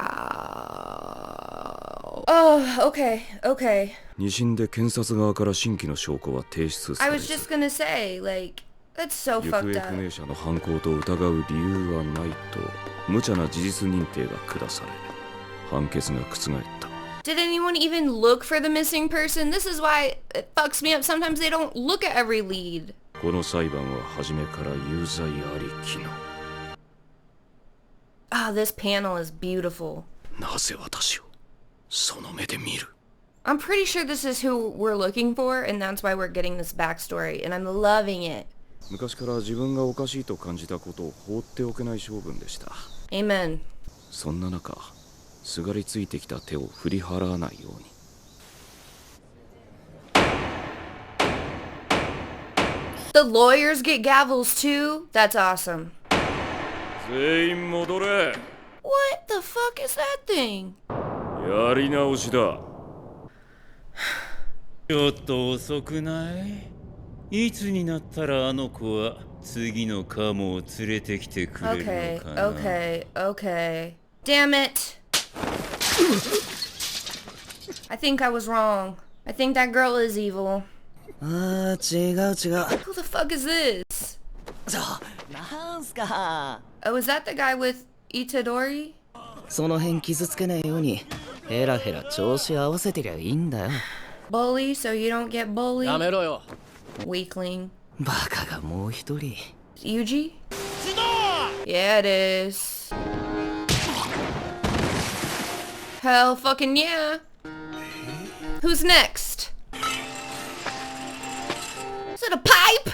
Oh, okay. 二審で検察側から新規の証拠は提出され I was just gonna say, like, that's so 行 fucked 方 up. 不明者の犯行と疑う理由はないと無茶な事実認定が下され判決が覆った。 Did anyone even look for the missing person? This is why it fucks me up. Sometimes they don't look at every lead. この裁判は初めから有罪ありきの。Ah, this panel is beautiful. なぜ私をその目で見る？ I'm pretty sure this is who we're looking for, and that's why we're getting this backstory, and I'm loving it. 昔から自分がおかしいと感じたことを放っておけない性分でした。 Amen. そんな中、すがりついてきた手を振り払わないように。The lawyers get gavels too? That's awesome. 全員戻れ。 What the fuck is that thing? やり直しだ。ちょっと遅くない？いつになったらあの子は次のカモを連れてきてくれるのかな。 Okay. Damn it. I think I was wrong. I think that girl is evil. ああ、違う。 Who the fuck is this? なんすか。 Oh, is that the guy with Itadori? その辺傷つけないようにヘラヘラ調子合わせてりゃいいんだよ。 Bully, so you don't get bullied? やめろよ。 Weakling. バカがもう一人。Yuji? Yeah, it is. Hell fucking yeah. Who's next? Is it a pipe?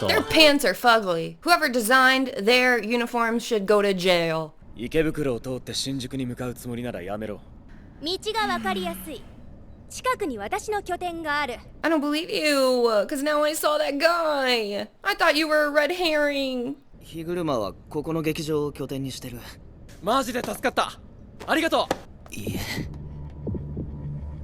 Their pants are fugly. Whoever designed their uniforms should go to jail. 池袋を通って新宿に向かうつもりならやめろ。道がわかりやすい。近くに私の拠点がある。I don't believe you, cause now I saw that guy. I thought you were a red herring. 火車はここの劇場を拠点にしてる。マジで助かった。ありがとう。いいえ。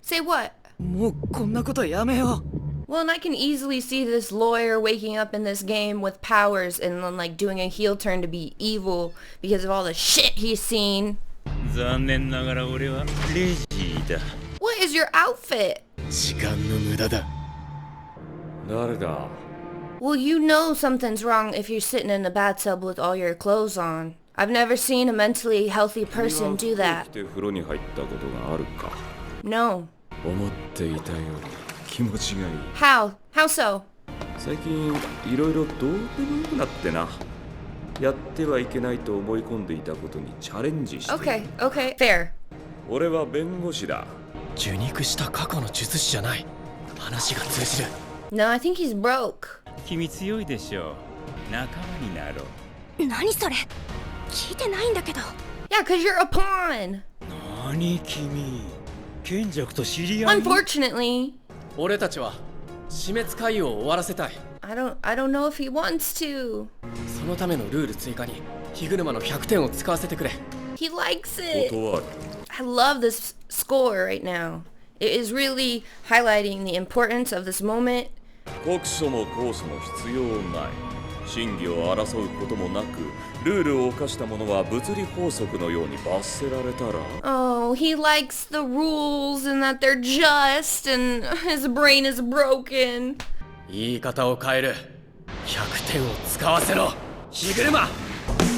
Say what? もうこんなことやめよう。Well, and I can easily see this lawyer waking up in this game with powers and then like doing a heel turn to be evil because of all the shit he's seen. 残念ながら俺はレジーだ。What is your outfit? 時間の無駄だ。誰だ? Well, you know something's wrong if you're sitting in a bathtub with all your clothes on. I've never seen a mentally healthy person do that. 風呂に入ったことがあるか? No. 思っていたより気持ちがいい。 How? How so? 最近いろいろどうでもよくなってな。やってはいけないと思い込んでいたことにチャレンジして。Okay, okay, fair. 俺は弁護士だ。受肉した過去の術師じゃない。話が通じる。No, I think he's broke. 君強いでしょう。仲間になろう。何それ？聞いてないんだけど。Yeah, cause you're a pawn. 何君？賢者と知り合い？ Unfortunately. 俺たちは死滅回遊を終わらせたい。I don't know if he wants to. そのためのルール追加に火車の100点を使わせてくれ。He likes it. 断る。I love this score right now. It is really highlighting the importance of this moment. 告訴も控訴も必要ない。真偽を争うこともなく、ルールを犯した者は物理法則のように罰せられたら。Oh, he likes the rules and that they're just and his brain is broken. 言い方を変える。100点を使わせろ。火車。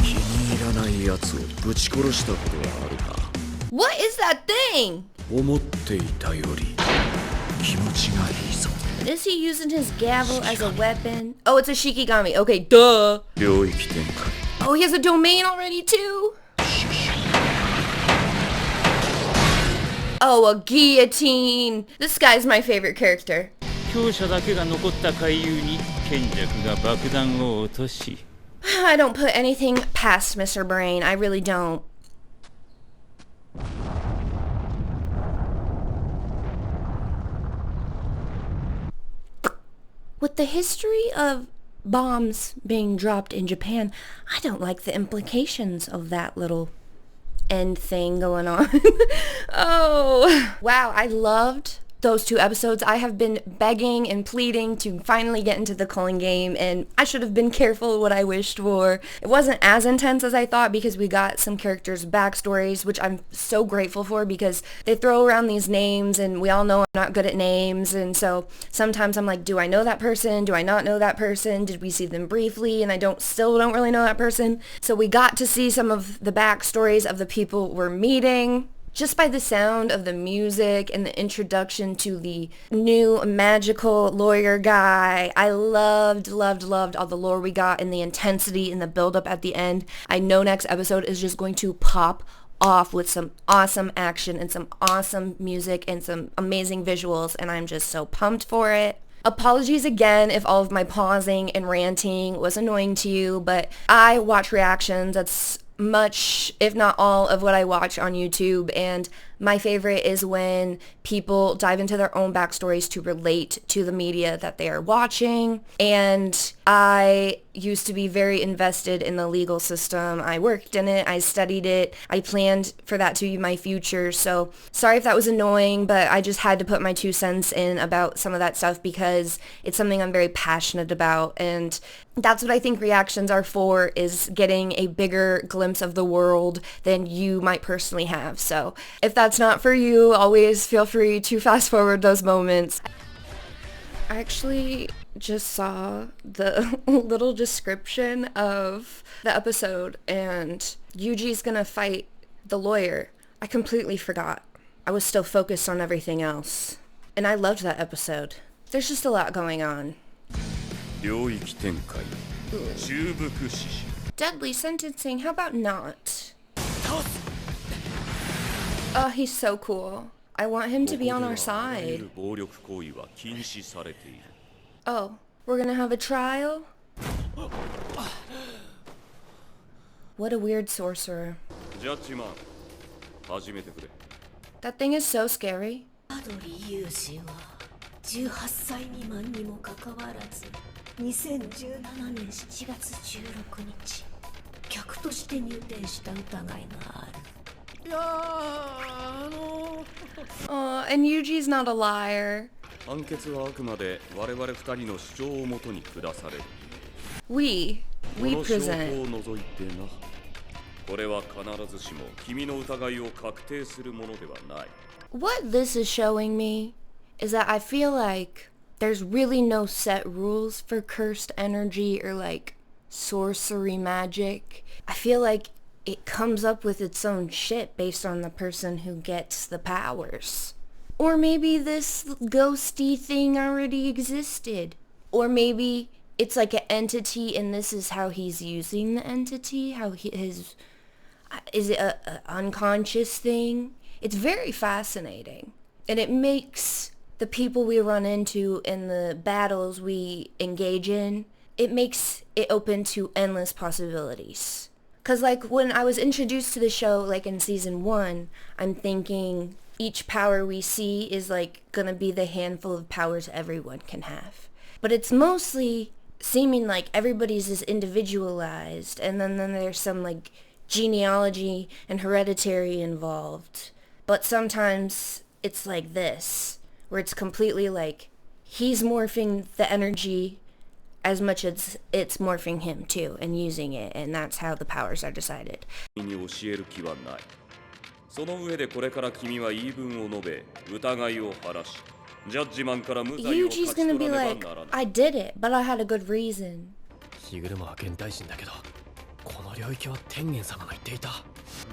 気に入らないやつをぶち殺したことはあるか。What is that thing? 思っていたより気持ちがいいぞ。Is he using his gavel as a weapon? Oh, it's a Shikigami. Okay, duh. 領域展開。Oh, he has a domain already too? Oh, a guillotine. This guy's my favorite character. 強者だけが残った海遊に賢者が爆弾を落とし。I don't put anything past Mr. Brain. I really don't. With the history of bombs being dropped in Japan, I don't like the implications of that little end thing going on. Oh, wow, I loved those 2 episodes. I have been begging and pleading to finally get into the culling game, and I should have been careful what I wished for. It wasn't as intense as I thought because we got some characters' backstories, which I'm so grateful for because they throw around these names and we all know I'm not good at names, and so sometimes I'm like, do I know that person? Do I not know that person? Did we see them briefly? And I still don't really know that person. So we got to see some of the backstories of the people we're meeting. Just by the sound of the music and the introduction to the new magical lawyer guy, I loved all the lore we got and the intensity and the build-up at the end. I know next episode is just going to pop off with some awesome action and some awesome music and some amazing visuals, and I'm just so pumped for it. Apologies again if all of my pausing and ranting was annoying to you, but I watch reactions. That's much, if not all, of what I watch on YouTube, and my favorite is when people dive into their own backstories to relate to the media that they are watching. And I used to be very invested in the legal system. I worked in it, I studied it, I planned for that to be my future, so sorry if that was annoying, but I just had to put my 2 cents in about some of that stuff because it's something I'm very passionate about, and that's what I think reactions are for, is getting a bigger glimpse of the world than you might personally have. So if that's not for you, always feel free to fast forward those moments. I actually just saw the little description of the episode, and Yuji's gonna fight the lawyer. I completely forgot. I was still focused on everything else. And I loved that episode. There's just a lot going on. 領域展開 Deadly sentencing, how about not? Oh, he's so cool. I want him to be on our side. Oh, we're gonna have a trial? What a weird sorcerer. That thing is so scary. 18歳未満にもかかわらず2017年7月16日客として入店した疑いがある。いやand Yuji's not a liar. 判決はあくまで我々二人の主張をもとに下される。We present. この証拠を除いてな。これは必ずしも君の疑いを確定するものではない。What this is showing me is that I feel like there's really no set rules for cursed energy or like sorcery magic. I feel like it comes up with its own shit based on the person who gets the powers. Or maybe this ghosty thing already existed. Or maybe it's like an entity and this is how he's using the entity, is it a unconscious thing? It's very fascinating. And it makes the people we run into in the battles we engage in, it makes it open to endless possibilities. Cause like when I was introduced to the show, like in season 1, I'm thinking each power we see is like gonna be the handful of powers everyone can have. But it's mostly seeming like everybody's is individualized, and then there's some like genealogy and hereditary involved. But sometimes it's like this, where it's completely like he's morphing the energy as much as it's morphing him too and using it, and that's how the powers are decided. Yuji's gonna be like, I did it, but I had a good reason. この領域は天元様が言っていた。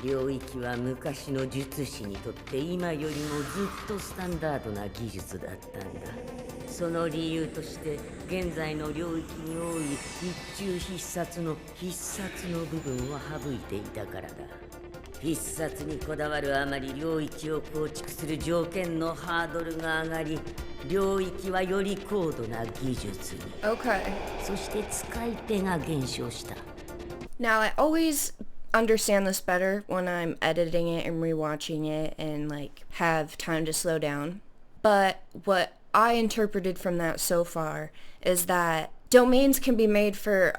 領域は昔の術師にとって今よりもずっとスタンダードな技術だったんだ。その理由として現在の領域に多い一中必殺の必殺の部分を省いていたからだ。必殺にこだわるあまり領域を構築する条件のハードルが上がり、領域はより高度な技術に。Okay. そして使い手が減少した。Now, I always understand this better when I'm editing it and rewatching it and like have time to slow down. But what I interpreted from that so far is that domains can be made for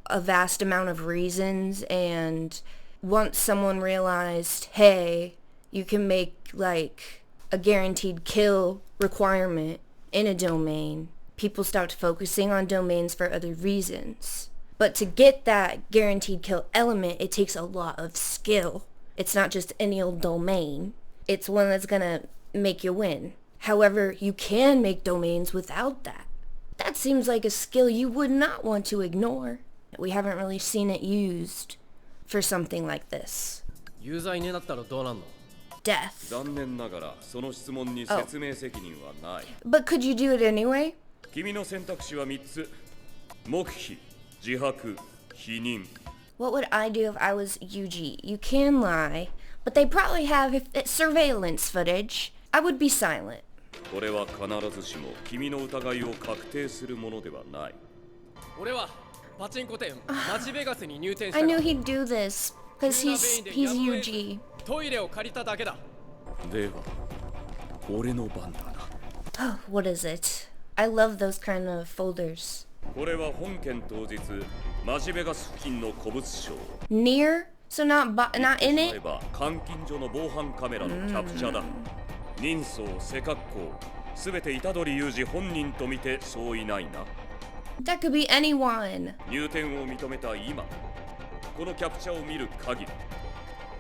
a vast amount of reasons, and once someone realized, hey, you can make like a guaranteed kill requirement in a domain, people stopped focusing on domains for other reasons. But to get that guaranteed kill element, it takes a lot of skill. It's not just any old domain. It's one that's gonna make you win. However, you can make domains without that. That seems like a skill you would not want to ignore. We haven't really seen it used for something like this. 有罪になったらどうなんの? Death. 残念ながらその質問に説明責任はない。But could you do it anyway? 君の選択肢は3つ。黙秘、自白、否認。 What would I do if I was Yuji? You can lie, but they probably have surveillance footage. I would be silent. これは必ずしも君の疑いを確定するものではない。俺はパチンコ店マジベガスに入店した。 I knew he'd do this because he's Yuji. トイレを借りただけだ。では、俺の番だな。Oh, what is it? I love those kind of folders. これは本件当日マジベガス付近の古物商。Near? So not in it? 監禁所の防犯カメラのキャプチャだ。人相、背格好、すべて虎杖裕二本人と見てそういないな。That could be anyone. 入店を認めた今、このキャプチャを見る限り、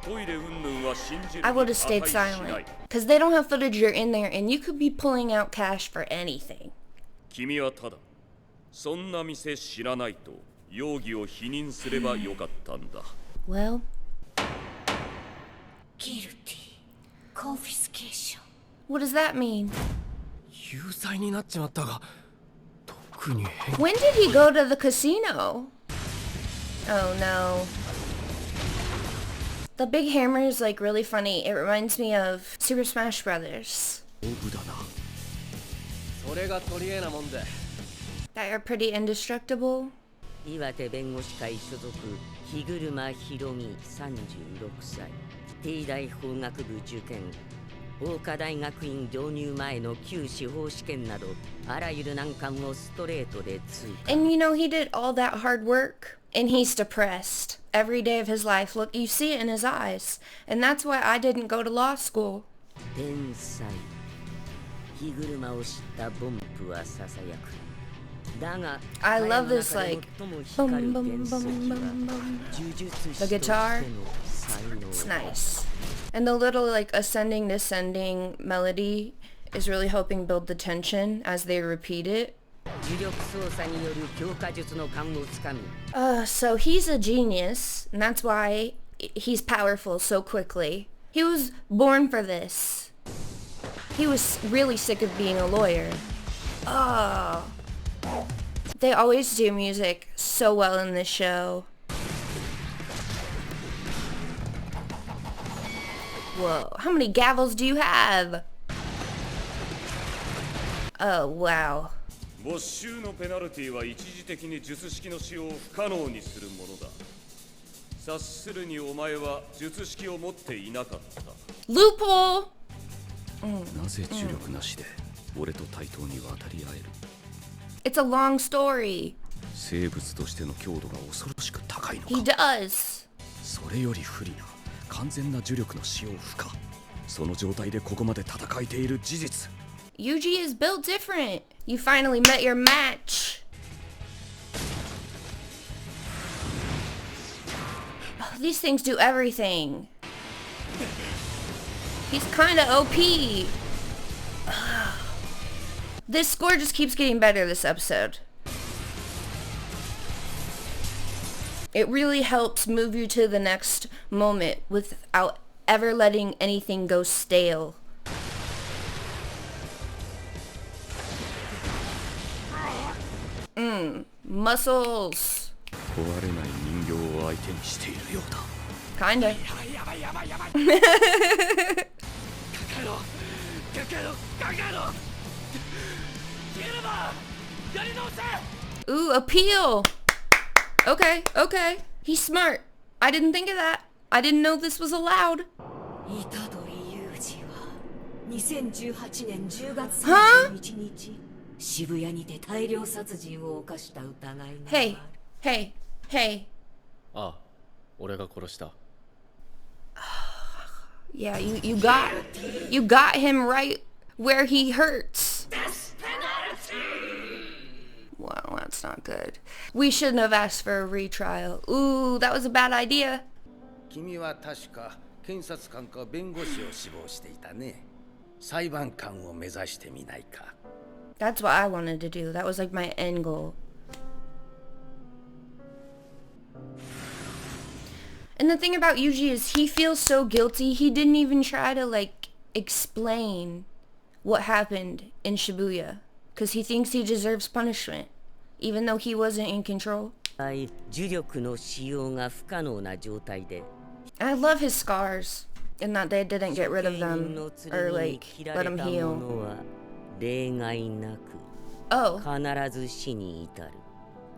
トイレ云々は信じるに I would have stayed silent. Because they don't have footage you're in there and you could be pulling out cash for anything. 君はただ、そんな店知らないと容疑を否認すればよかったんだ。Well, guilty confiscation. What does that mean? 有罪になっちまったが、特に変。 When did he go to the casino? Oh no. The big hammer is like really funny. It reminds me of Super Smash Brothers. That are pretty indestructible. 岩手弁護士会所属日車ひろみ36歳 T 大法学部受験法科大学院導入前の旧司法試験などあらゆる難関をストレートで通過 And you know he did all that hard work and he's depressed every day of his life. Look, you see it in his eyes. And that's why I didn't go to law school. 天才日車を知ったボンプはささやく I love this like bum, bum, bum, bum, bum. The guitar, it's nice. And the little like ascending descending melody is really helping build the tension as they repeat it. So he's a genius, and that's why he's powerful so quickly. He was born for this. He was really sick of being a lawyer. Oh. They always do music so well in this show. Whoa, how many gavels do you have? Oh, wow. 没収のペナルティは一時的に術式の使用を不可能にするものだ。察するにお前は術式を持っていなかった。Loophole! なぜ重力なしで俺と対等に渡り合える It's a long story. 生物としての強度が恐ろしく高いのか He does. それより不利な完全な重力の使用不可その状態でここまで戦えている事実 Yuji is built different. You finally met your match. Oh, these things do everything. He's kinda OP. This score just keeps getting better this episode. It really helps move you to the next moment without ever letting anything go stale. Muscles. Kinda. Ooh, appeal. Okay, okay. He's smart. I didn't think of that. I didn't know this was allowed. Huh? Hey, hey, hey. Yeah, you got him right where he hurts. Wow, that's not good. We shouldn't have asked for a retrial. Ooh, that was a bad idea. 君は確か検察官か弁護士を志望していたね。裁判官を目指してみないか。That's what I wanted to do. That was like my end goal. And the thing about Yuji is he feels so guilty, he didn't even try to like explain what happened in Shibuya. Because he thinks he deserves punishment, even though he wasn't in control. I love his scars, and that they didn't get rid of them, or like, let him heal. Oh.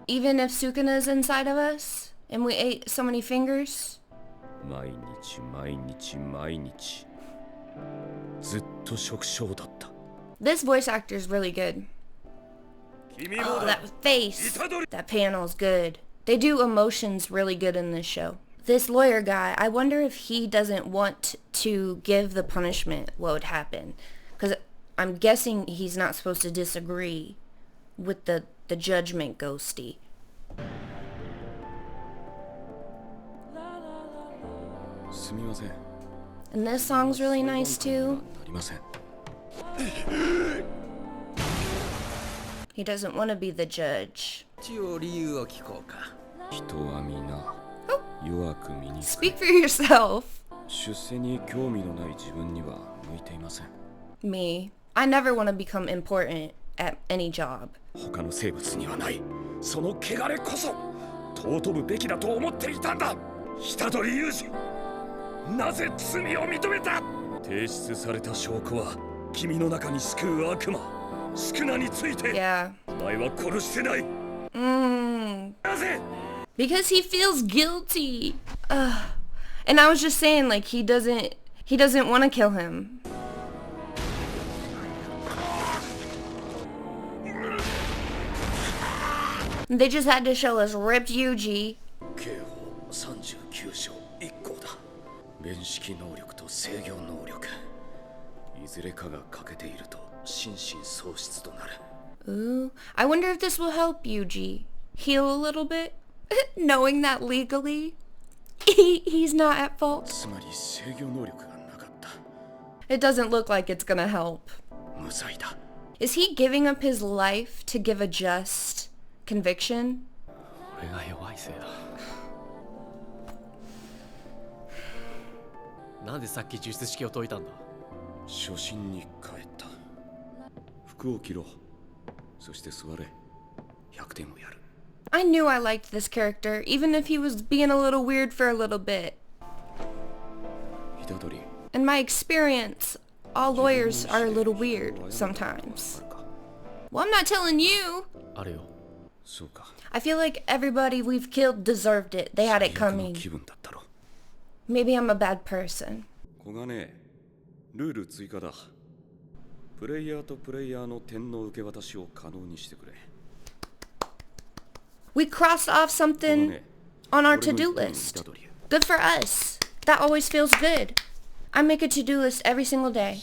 Even if Sukuna's inside of us, and we ate so many fingers? This voice actor is really good. Oh, that face! That panel is good. They do emotions really good in this show. This lawyer guy, I wonder if he doesn't want to give the punishment, what would happen. Because I'm guessing he's not supposed to disagree with the judgment ghosty. And this song's really nice too. He doesn't want to be the judge. Speak for yourself. Me. I never want to become important at any job. 尊ぶべきだと思っていたんだ。虎杖裕二、なぜ罪を認めた？提出された証拠は君の中に救う悪魔スクナについて。お前は殺してない。なぜ？Because he feels guilty. And I was just saying, like, he doesn't want to kill him. They just had to show us ripped Yuji. 刑法39章1項だ。弁識能力と制御能力。いずれかが欠けていると心神喪失となる。Ooh, I wonder if this will help Yuji heal a little bit, knowing that legally he's not at fault. つまり制御能力がなかった。It doesn't look like it's gonna help. 無罪だ。Is he giving up his life to give a just conviction? 俺が弱いせいだ。なんでさっき術式を解いたんだ？初心に帰った。服を着ろ。そして座れ。100点をやる。I knew I liked this character, even if he was being a little weird for a little bit. In my experience, all lawyers are a little weird sometimes. Well, I'm not telling you. I feel like everybody we've killed deserved it. They had it coming. Maybe I'm a bad person. 小金、ルール追加だ。プレイヤーとプレイヤーの点の受け渡しを可能にしてくれ。We crossed off something on our to-do list. Good for us. That always feels good. I make a to-do list every single day.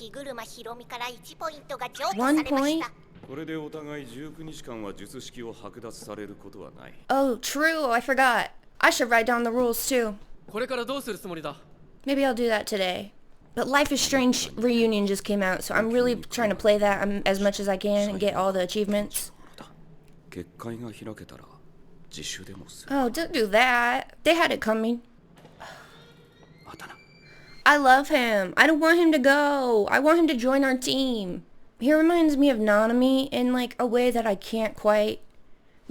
1 point. これでお互い19日間は術式を剥奪されることはない。Oh, true. I forgot. I should write down the rules too. これからどうするつもりだ？ Maybe I'll do that today. But Life is Strange Reunion just came out, so I'm really trying to play that as much as I can and get all the achievements. 結界が開けたら自首でもする。 Oh, don't do that. They had it coming. I love him. I don't want him to go. I want him to join our team. He reminds me of Nanami in like a way that I can't quite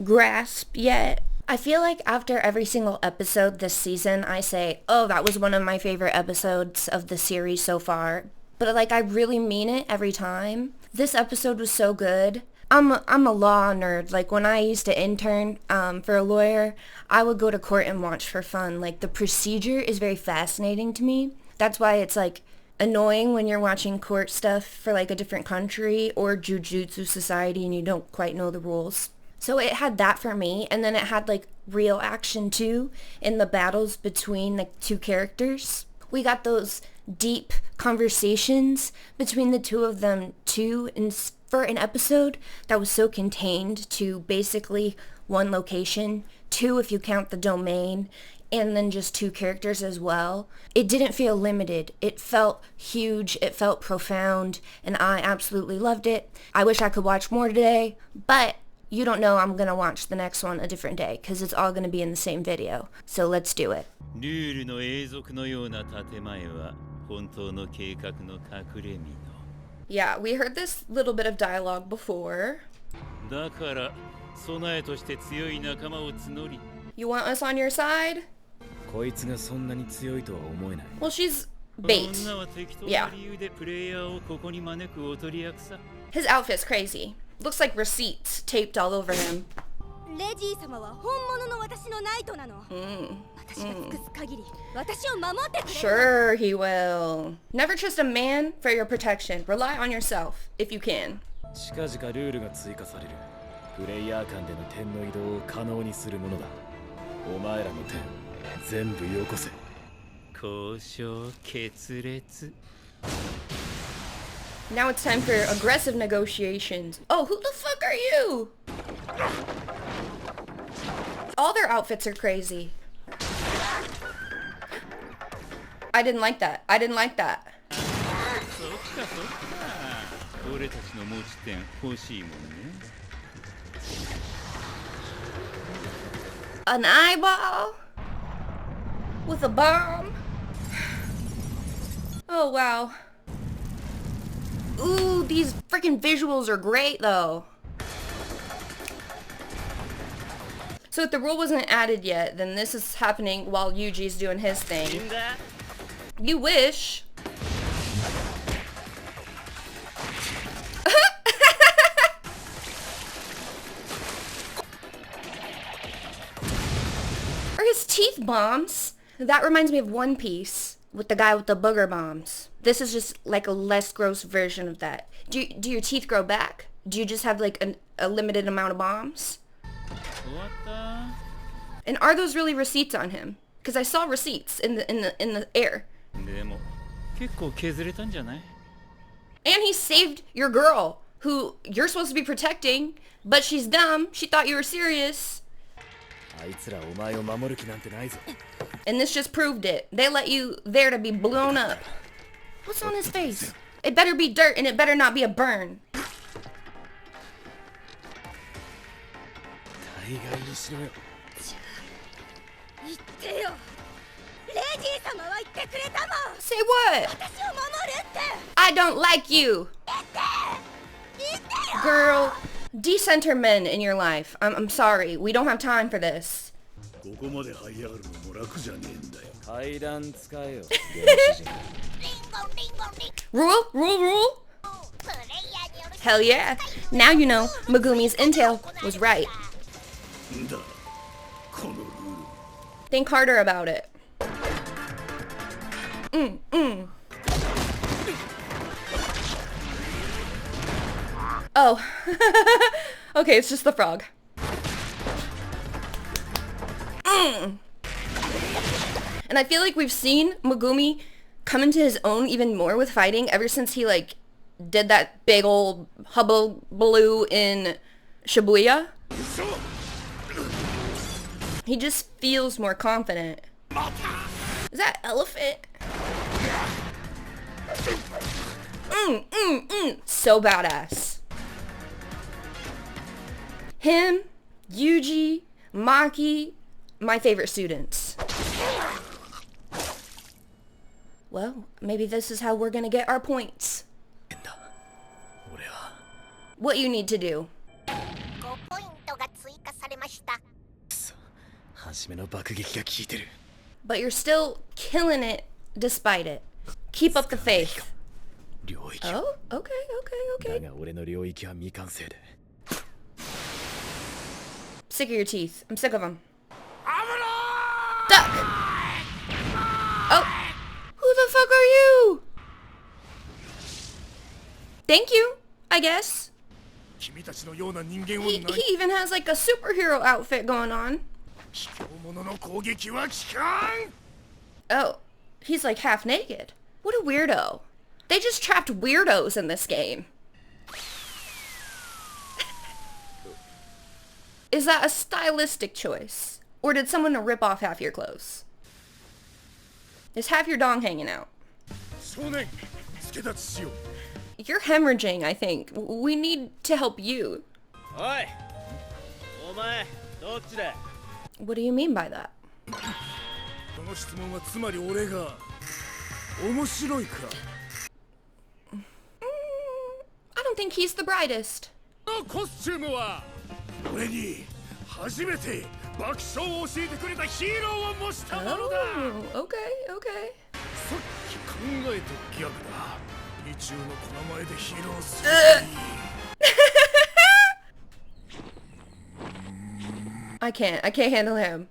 grasp yet. I feel like after every single episode this season, I say, oh, that was one of my favorite episodes of the series so far. But like, I really mean it every time. This episode was so good. I'm a law nerd. Like when I used to intern for a lawyer, I would go to court and watch for fun. Like the procedure is very fascinating to me. That's why it's like annoying when you're watching court stuff for like a different country or Jujutsu Society and you don't quite know the rules. So it had that for me, and then it had like real action too in the battles between the two characters. We got those deep conversations between the two of them too, and for an episode that was so contained to basically one location, 2 if you count the domain, and then just 2 characters as well. It didn't feel limited. It felt huge. It felt profound, and I absolutely loved it. I wish I could watch more today, but you don't know I'm gonna watch the next one a different day because it's all gonna be in the same video. So let's do it. ルールの永続のような建前は本当の計画の隠れ身の。 Yeah, we heard this little bit of dialogue before. だから備えとして強い仲間を募り。 You want us on your side? こいつがそんなに強いとは思えない。 Well, she's bait. Yeah. His outfit's crazy. Looks like receipts taped all over him. レジー様は本物の私のナイトなの。私が尽くす限り、私を守ってくれる。 Sure he will. Never trust a man for your protection. Rely on yourself if you can. 近々ルールが追加される。プレイヤー間での点の移動を可能にするものだ。お前らの点、全部よこせ。交渉決裂。 Now it's time for aggressive negotiations. Oh, who the fuck are you? All their outfits are crazy. I didn't like that. I didn't like that. An eyeball? With a bomb? Oh, wow. Ooh, these freaking visuals are great, though. So if the rule wasn't added yet, then this is happening while Yuji's doing his thing. You wish. Are his teeth bombs? That reminds me of One Piece with the guy with the booger bombs. This is just like a less gross version of that. Do your teeth grow back? Do you just have like a limited amount of bombs? What the? And are those really receipts on him? Because I saw receipts in the air. And he saved your girl, who you're supposed to be protecting, but she's dumb. She thought you were serious. And this just proved it. They let you there to be blown up. What's on his face? It better be dirt, and it better not be a burn. Say what? I don't like you. Girl, decenter men in your life. I'm sorry. We don't have time for this. Rule? Hell yeah. Now you know Megumi's intel was right. Think harder about it. Oh. Okay, it's just the frog. And I feel like we've seen Megumi come into his own even more with fighting ever since he like did that big old hubble-baloo in Shibuya. He just feels more confident. Is that elephant? So badass. Him, Yuji, Maki, my favorite students. Well, maybe this is how we're gonna get our points. What you need to do. But you're still killing it despite it. Keep up the faith. Oh, okay. Sick of your teeth. I'm sick of them. Duck! Oh! Who the fuck are you? Thank you, I guess. He even has like a superhero outfit going on. Oh, he's like half naked. What a weirdo. They just trapped weirdos in this game. Is that a stylistic choice? Or did someone rip off half your clothes? Is half your dong hanging out? You're hemorrhaging, I think. We need to help you. What do you mean by that? I don't think he's the brightest. Oh, okay. I can't handle him.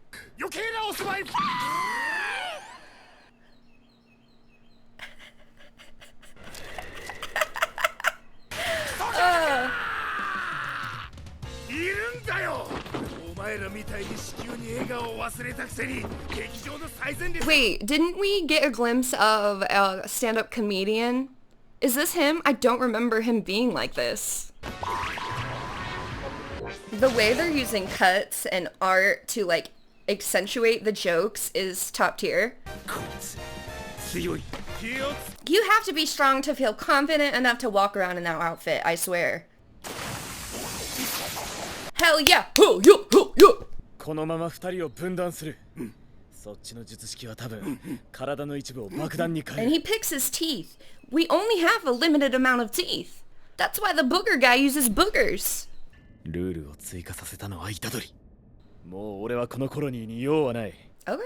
Wait, didn't we get a glimpse of a stand-up comedian? Is this him? I don't remember him being like this. The way they're using cuts and art to like accentuate the jokes is top tier. You have to be strong to feel confident enough to walk around in that outfit, I swear. Hell yeah! And he picks his teeth. We only have a limited amount of teeth. That's why the booger guy uses boogers. もう俺はこのコロニーに用はない。Okay.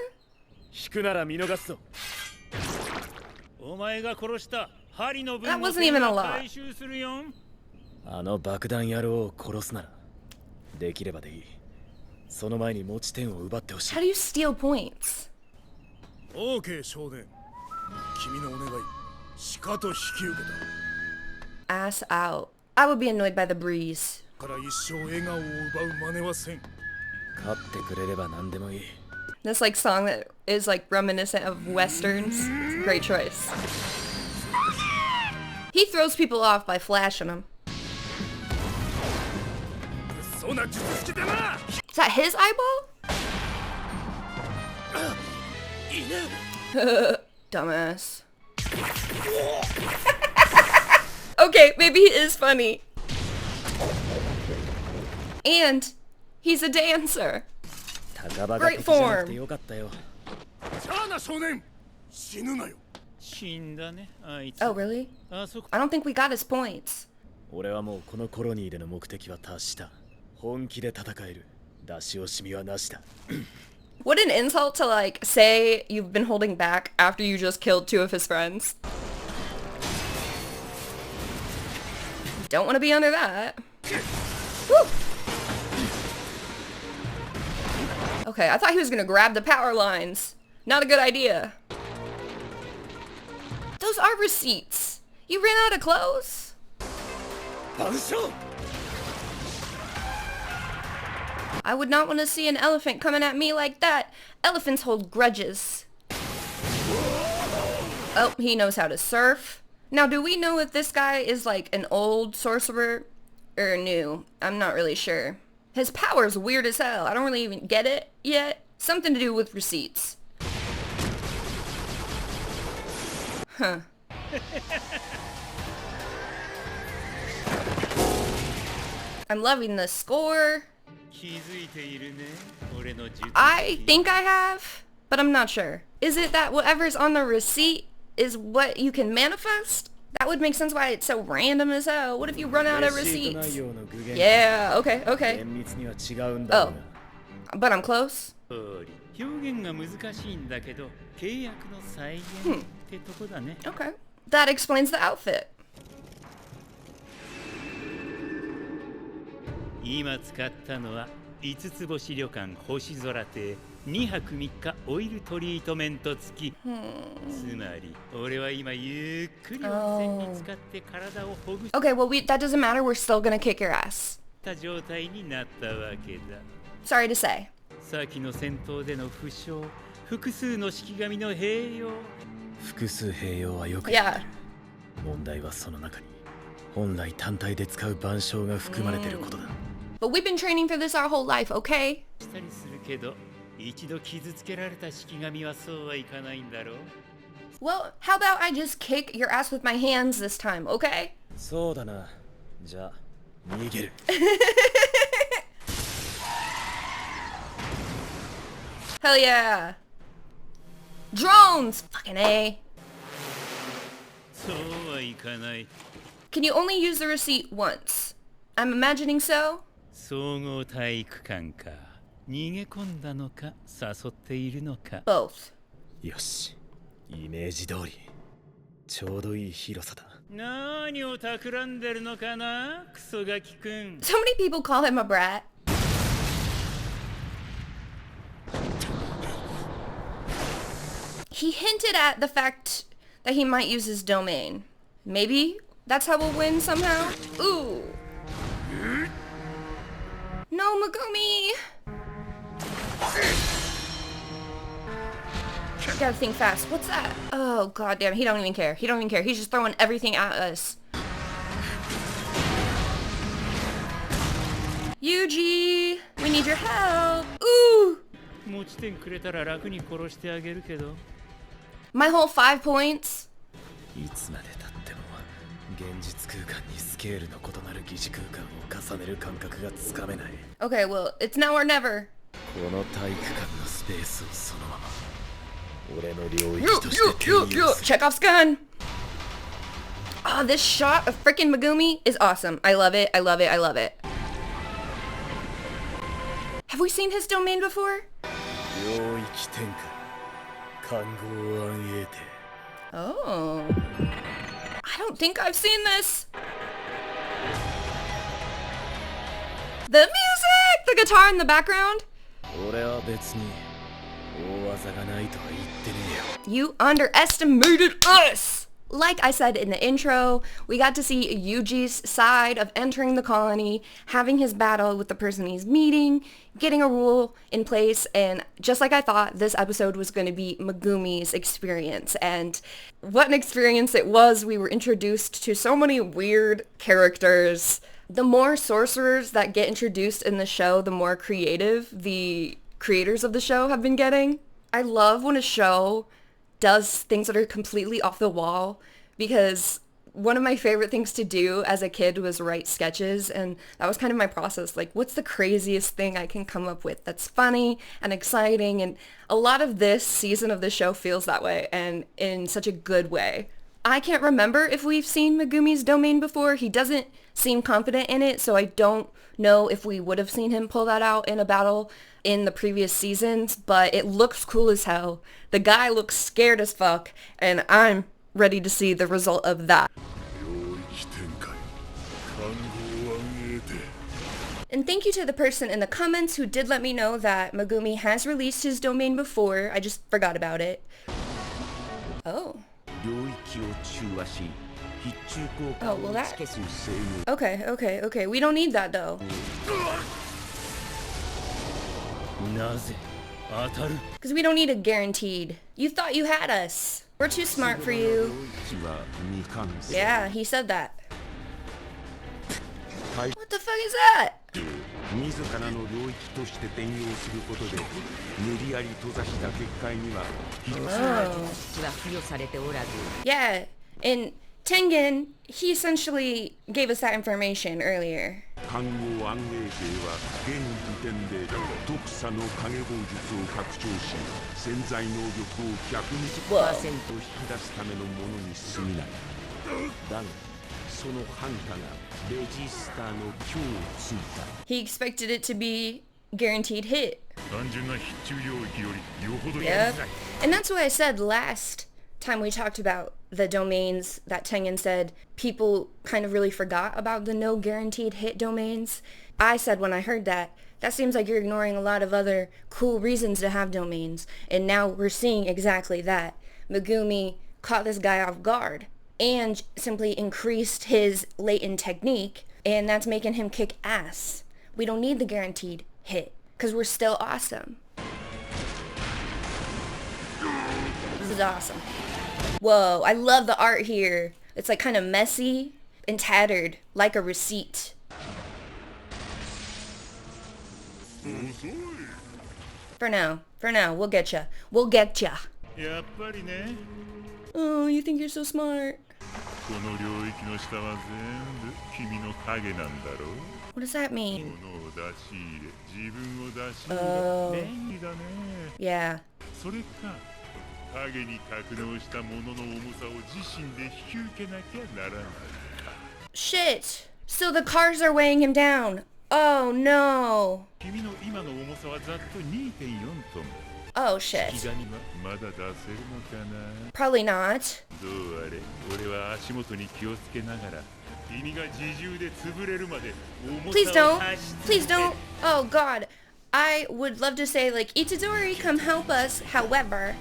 引くなら見逃すぞ。お前が殺した針の分 That を wasn't even a lot. 回収するよ。あの爆弾野郎を殺すならできればでいい。その前に持ち点を奪ってほしい。 How do you steal points? OK 少年、君のお願いしかと引き受けた。 Ass out. I would be annoyed by the breeze. から一生笑顔を奪う真似はせん。勝ってくれれば何でもいい。 This like song that is like reminiscent of westerns. Great choice. He throws people off by flashing them. Is that his eyeball? Dumbass. Okay, maybe he is funny. And he's a dancer. Great form. じゃあな少年、死ぬなよ。死んだね、あいつ。 Oh, really? I don't think we got his points. 俺はもうこのコロニーでの目的は達した。本気で戦える。出し惜しみはなしだ。What an insult to like say you've been holding back after you just killed 2 of his friends. Don't want to be under that. Woo! Okay, I thought he was gonna grab the power lines. Not a good idea. Those are receipts. You ran out of clothes? I would not want to see an elephant coming at me like that. Elephants hold grudges. Oh, he knows how to surf. Now, do we know if this guy is like an old sorcerer or new? I'm not really sure. His power's weird as hell. I don't really even get it yet. Something to do with receipts. Huh. I'm loving the score. I think I have, but I'm not sure. Is it that whatever's on the receipt is what you can manifest? That would make sense why it's so random as hell. What if you run out of receipts? Yeah, okay, okay. Oh, but I'm close. Okay. That explains the outfit. 今使ったのは5つ星旅館星空亭2泊3日オイルトリートメント付き。つまり俺は今ゆっくり温泉に使って体をほぐ Okay, well that doesn't matter. We're still gonna kick your ass. した状態になったわけだ。 Sorry to say. 先の戦闘での負傷、複数の式神の併用。複数併用はよくやる。問題はその中に本来単体で使う板書が含まれていることだ。But we've been training for this our whole life, okay? したりするけど、一度傷つけられた式神はそうはいかないんだろう。 Well, how about I just kick your ass with my hands this time, okay? そうだな。じゃあ逃げる。Hell yeah! Drones! Fucking A. そうはいかない。 Can you only use the receipt once? I'm imagining so? 総合体育館か逃げ込んだのか誘っているのか。 Both. よし、イメージ通り。ちょうどいい広さだ。何を企んでるのかな、クソガキくん。 So many people call him a brat. He hinted at the fact that he might use his domain. Maybe that's how we'll win somehow? Ooh. No, Megumi! You gotta think fast. What's that? Oh, goddamn. He don't even care. He don't even care. He's just throwing everything at us. Yuji! We need your help! Ooh! 持ち点くれたら楽に殺してあげるけど。 My whole 5 points? いつまで経っても現実空間にスケールの異なる疑似空間を重ねる感覚がつかめない。 Okay, well, it's now or never. この体育館のスペースをそのまま俺の領域として手に入れる。 Chekhov's gun! Oh, this shot of freaking Megumi is awesome. I love it, I love it, I love it. Have we seen his domain before? Oh. I don't think I've seen this. The music! The guitar in the background? You underestimated us! Like I said in the intro, we got to see Yuji's side of entering the colony, having his battle with the person he's meeting, getting a rule in place, and just like I thought, this episode was going to be Megumi's experience. And what an experience it was. We were introduced to so many weird characters. The more sorcerers that get introduced in the show, the more creative the creators of the show have been getting. I love when a show does things that are completely off the wall, because one of my favorite things to do as a kid was write sketches, and that was kind of my process. Like, what's the craziest thing I can come up with that's funny and exciting? And a lot of this season of the show feels that way, and in such a good way. I can't remember if we've seen Megumi's domain before. He doesn't seem confident in it, so I don't know if we would have seen him pull that out in a battle in the previous seasons, but it looks cool as hell. The guy looks scared as fuck, and I'm ready to see the result of that. And thank you to the person in the comments who did let me know that Megumi has released his domain before. I just forgot about it. Oh. Oh, well that... Okay. We don't need that though. Because we don't need a guaranteed. You thought you had us. We're too smart for you. Yeah, he said that. What the fuck is that? Oh. Yeah, and Tengen, he essentially gave us that information earlier. He expected it to be guaranteed hit. Yep. And that's why I said last time we talked about the domains that Tengen said people kind of really forgot about the no guaranteed hit domains. I said when I heard that seems like you're ignoring a lot of other cool reasons to have domains. And now we're seeing exactly that. Megumi caught this guy off guard and simply increased his latent technique, and that's making him kick ass. We don't need the guaranteed hit, because we're still awesome. This is awesome. Whoa, I love the art here. It's like kind of messy and tattered, like a receipt. For now, we'll get ya. Oh, you think you're so smart. What does that mean? Oh. Yeah. Shit! So the cars are weighing him down. Oh no. Oh shit. Probably not. Please don't. Please don't. Oh god. I would love to say like, Itadori, come help us. However.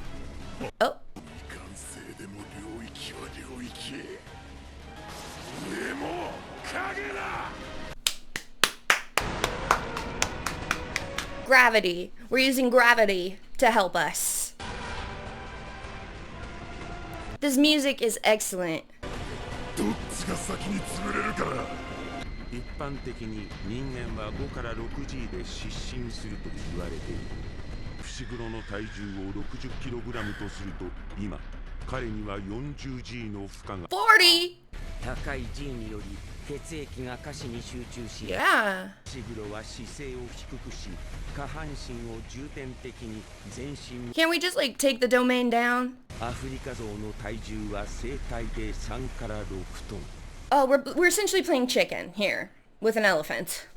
Oh. Gravity. We're using gravity to help us. This music is excellent. $40? Yeah. Can't we just like take the domain down? Oh, we're essentially playing chicken here with an elephant.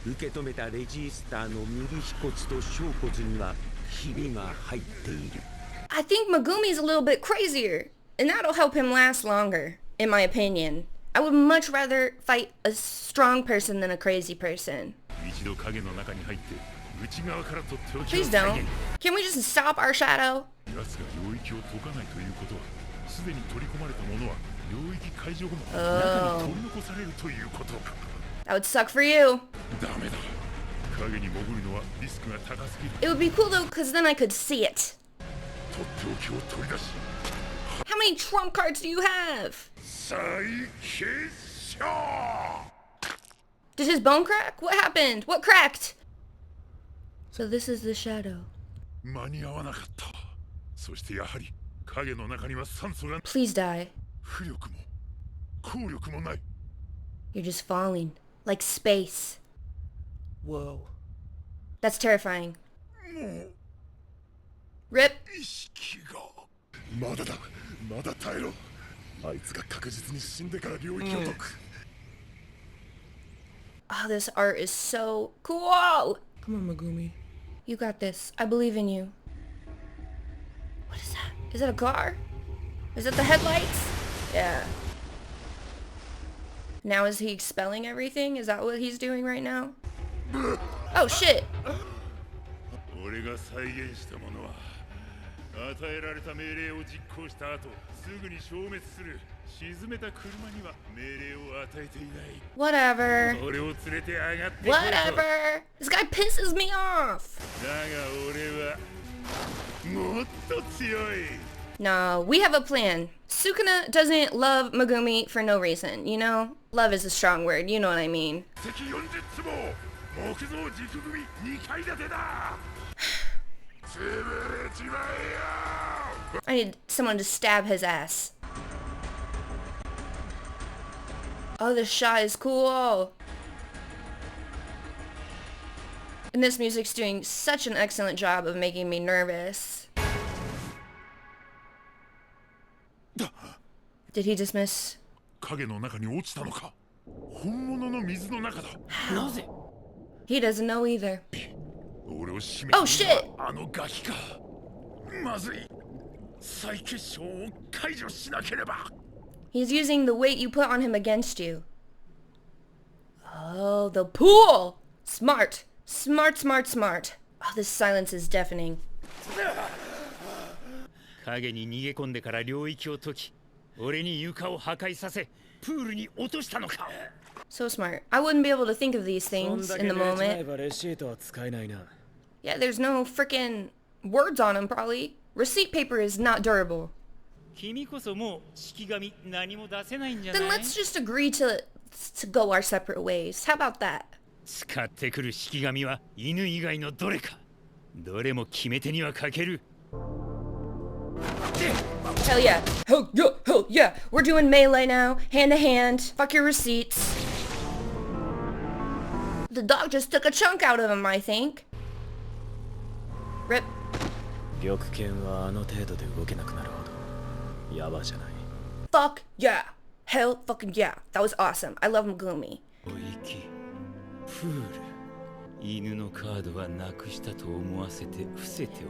受け止めたレジスターの右腓骨と小骨にはひびが入っている。 I think Megumi's a little bit crazier, and that'll help him last longer, in my opinion. I would much rather fight a strong person than a crazy person. Please don't. Can we just stop our shadow? Oh. That would suck for you. It would be cool though, because then I could see it. How many trump cards do you have? Did his bone crack? What happened? What cracked? So this is the shadow. Please die. You're just falling. Like space. Whoa. That's terrifying. Rip. Oh, this art is so cool. Come on, Megumi. You got this. I believe in you. What is that? Is that a car? Is that the headlights? Yeah. Now is he expelling everything? Is that what he's doing right now? Oh, shit. Whatever. Whatever. This guy pisses me off. No, we have a plan. Sukuna doesn't love Megumi for no reason, you know? Love is a strong word, you know what I mean. I need someone to stab his ass. Oh, this shot is cool. And this music's doing such an excellent job of making me nervous. Did he dismiss? How? He doesn't know either. Oh shit! He's using the weight you put on him against you. Oh, the pool! Smart. Smart, smart, smart. Oh, this silence is deafening. So smart. I wouldn't be able to think of these things in the moment. Yeah, there's no freaking words on them, probably. Receipt paper is not durable. Then let's just agree to go our separate ways. How about that? Hell yeah. Hell yeah. Hell yeah. We're doing melee now. Hand to hand. Fuck your receipts. The dog just took a chunk out of him, I think. Rip. Fuck yeah. Hell fucking yeah. That was awesome. I love Megumi.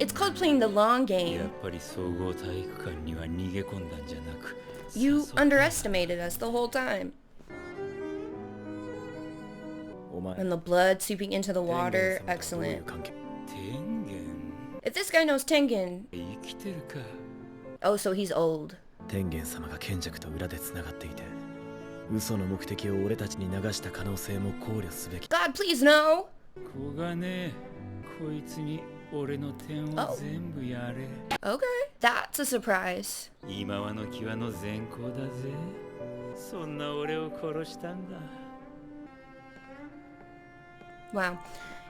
It's called playing the long game. You underestimated us the whole time. And the blood seeping into the water. Excellent. If this guy knows Tengen... Oh, so he's old. God, please no! Oh. Okay, that's a surprise. Wow.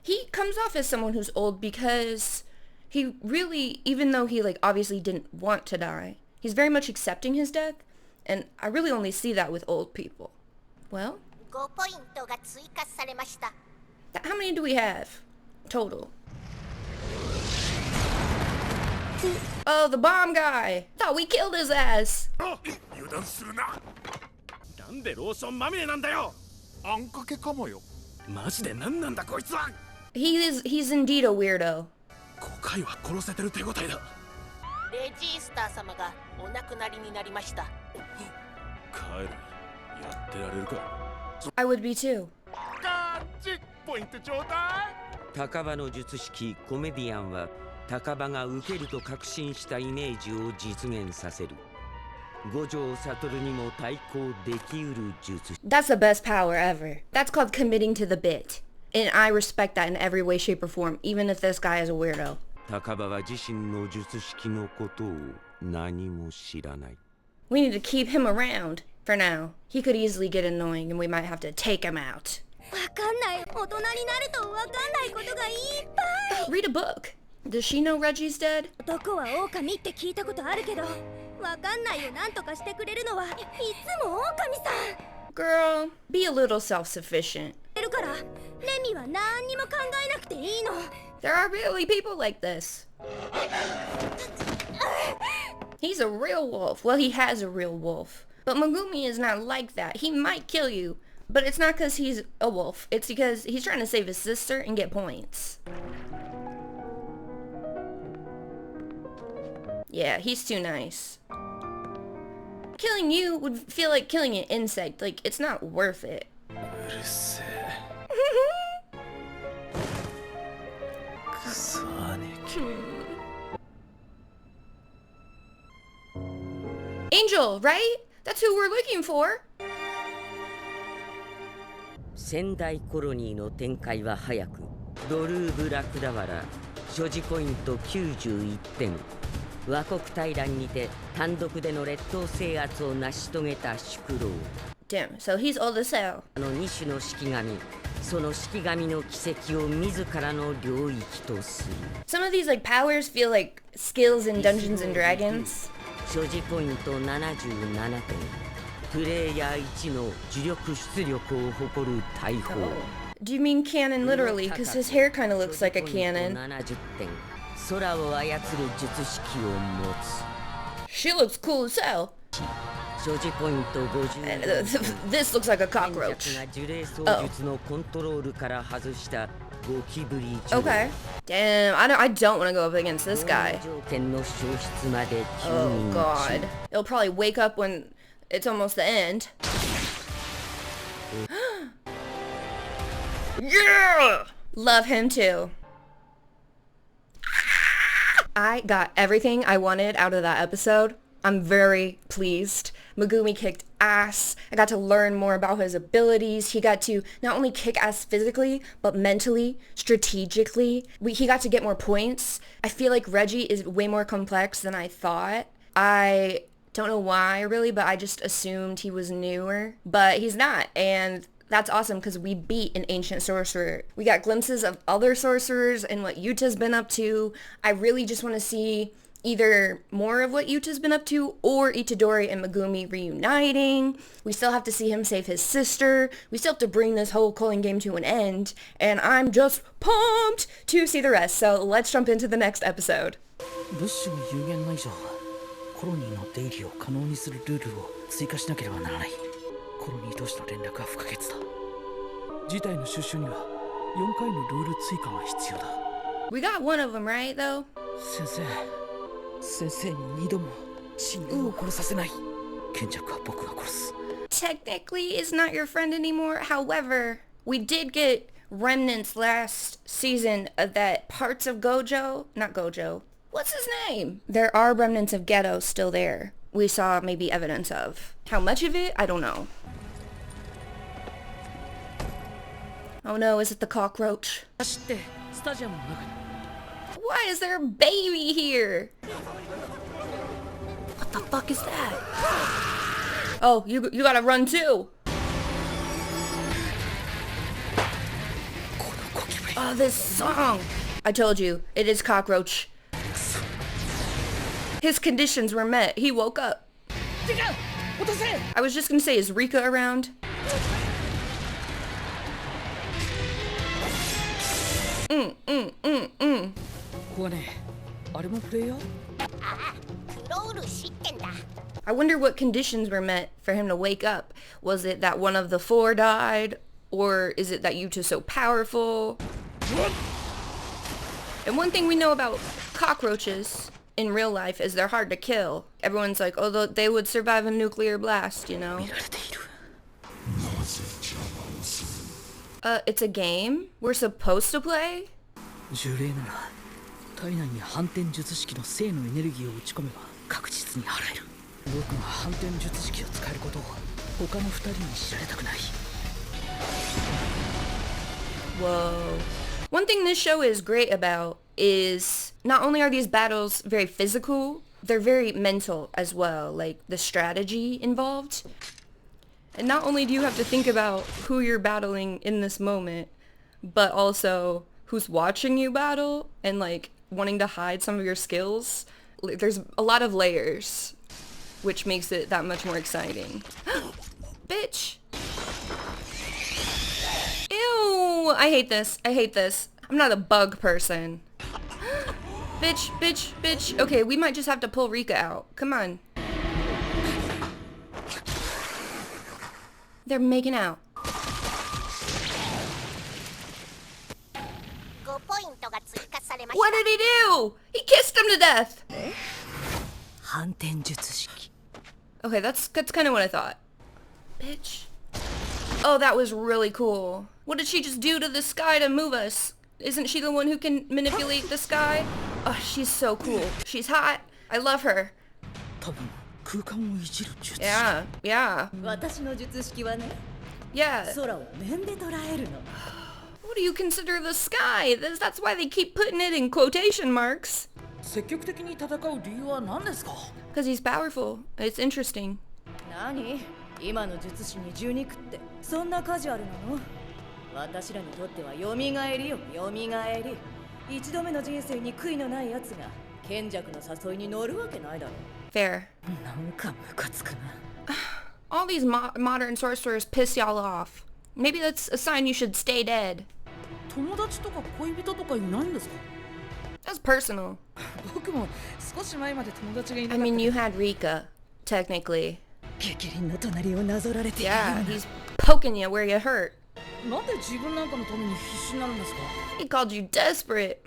He comes off as someone who's old because he really, even though he like obviously didn't want to die, he's very much accepting his death, and I really only see that with old people. Well, how many do we have total? Oh, the bomb guy! Thought we killed his ass! マジで何なんだこいつは。 He's indeed a weirdo. 5回は殺せてる手応えだ。レジースター様がお亡くなりになりました。帰る。やってられるか。 I would be too. ポイントちょうだい。高場の術式コメディアンは高場が受けると確信したイメージを実現させる。五条悟にも対抗できうる術。 That's the best power ever. That's called committing to the bit. And I respect that in every way, shape, or form, even if this guy is a weirdo. 高場は自身の術式のことを何も知らない。 We need to keep him around for now. He could easily get annoying and we might have to take him out. わかんない。大人になるとわかんないことがいっぱい。 Read a book. Does she know Reggie's dead? 男は狼って聞いたことあるけど、わかんないを何とかしてくれるのはいつも狼さん。 Girl, be a little self-sufficient. るから、レミは何にも考えなくていいの。 There are really people like this. He's a real wolf. Well, he has a real wolf. But Megumi is not like that. He might kill you. But it's not because he's a wolf. It's because he's trying to save his sister and get points. Yeah, he's too nice. Killing you would feel like killing an insect. Like, it's not worth it. Angel, right? That's who we're looking for. 仙台コロニーの展開は早く、ドルーブラクダワラ所持ポイント91点、和国大乱にて単独での列島制圧を成し遂げた宿老。 Damn, so he's old as hell. の2種の式神、その式神の奇跡を自らの領域とする。 Some of these like powers feel like skills in Dungeons and Dragons. 所持ポイント77点。プレイヤー1の呪力出力を誇る大砲。 Do you mean cannon literally? Because his hair kind of looks like a cannon. 70点。空を操る術式を持つ。 She looks cool as hell. 所持ポイント50。 This looks like a cockroach. 呪霊操術のコントロールから外したゴキブリ。 Okay. Damn, I don't want to go up against this guy. 条件の消失まで9 Oh 人 god. It'll probably wake up when it's almost the end. Yeah! Love him too. I got everything I wanted out of that episode. I'm very pleased. Megumi kicked ass. I got to learn more about his abilities. He got to not only kick ass physically, but mentally, strategically. He got to get more points. I feel like Reggie is way more complex than I thought. I don't know why really, but I just assumed he was newer. But he's not, and that's awesome because we beat an ancient sorcerer. We got glimpses of other sorcerers and what Yuta's been up to. I really just want to see either more of what Yuta's been up to or Itadori and Megumi reuniting. We still have to see him save his sister. We still have to bring this whole culling game to an end. And I'm just pumped to see the rest. So let's jump into the next episode. 物資の有限の以上コロニーの出入りを可能にするルールを追加しなければならない。コロニー同士の連絡は不可欠だ。事態の収集には4回のルール追加が必要だ。 We got one of them, right, though? 先生に2度も親友を殺させない。賢弱は僕が殺す。 Technically, it's not your friend anymore. However, we did get remnants last season of that parts of Gojo. Not Gojo. What's his name? There are remnants of Ghetto still there. We saw maybe evidence of. How much of it? I don't know. Oh no, is it the cockroach? 走ってスタジアムの中に。 Why is there a baby here? What the fuck is that? Oh, you gotta run too. Oh, this song. I told you, it is cockroach. His conditions were met. He woke up. I was just gonna say, is Rika around? I wonder what conditions were met for him to wake up. Was it that one of the 4 died? Or is it that Yuta's so powerful? And one thing we know about cockroaches in real life is they're hard to kill. Everyone's like, oh, they would survive a nuclear blast, you know? It's a game? We're supposed to play? 呪霊なら体内に反転術式の生のエネルギーを打ち込めば確実に払える。僕が反転術式を使えることを他の2人に知られたくない。 Whoa. One thing this show is great about is not only are these battles very physical, they're very mental as well, like the strategy involved. And not only do you have to think about who you're battling in this moment, but also who's watching you battle and like wanting to hide some of your skills. There's a lot of layers, which makes it that much more exciting. Bitch! Ew! I hate this. I hate this. I'm not a bug person. Bitch, bitch, bitch. Okay, we might just have to pull Rika out. Come on. They're making out. What did he do? He kissed him to death. Okay, that's kind of what I thought. Bitch. Oh, that was really cool. What did she just do to the sky to move us? Isn't she the one who can manipulate the sky? Oh, she's so cool. She's hot. I love her. Yeah, yeah. Yeah. What do you consider the sky? That's why they keep putting it in quotation marks. Because he's powerful. It's interesting. 今の術師に12区ってそんなカジュアルなの？私らにとってはよみがえりよ、よみがえり。一度目の人生に悔いのないやつが賢弱の誘いに乗るわけないだろ。Fair. なんかムカつくな。All these modern sorcerers piss y'all off. Maybe that's a sign you should stay dead. 友達とか恋人とかいないんですか？ That's personal. 僕も少し前まで友達がいなかった。I mean, you had Rika, technically. Yeah, he's poking you where you hurt. He called you desperate.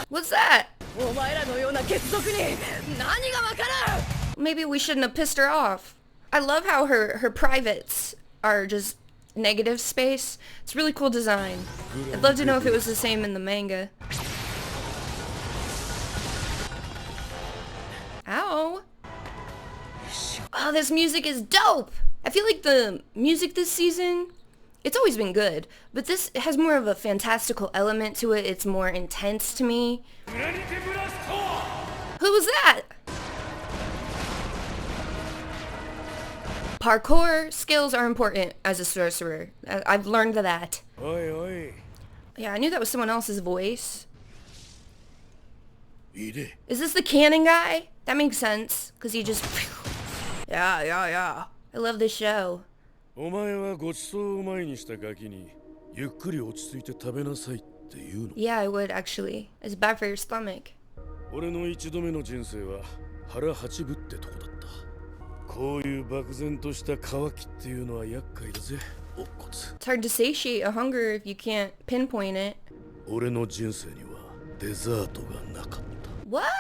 What's that? Maybe we shouldn't have pissed her off. I love how her privates are just negative space. It's really cool design. I'd love to know if it was the same in the manga. Ow. Oh, this music is dope. I feel like the music this season, it's always been good, but this has more of a fantastical element to it. It's more intense to me. Who was that? Parkour skills are important as a sorcerer. I've learned that. Oi, oi. Yeah, I knew that was someone else's voice. Is this the cannon guy? That makes sense, because he just... Yeah. I love this show. Yeah, I would actually. It's bad for your stomach. It's hard to satiate a hunger if you can't pinpoint it. What?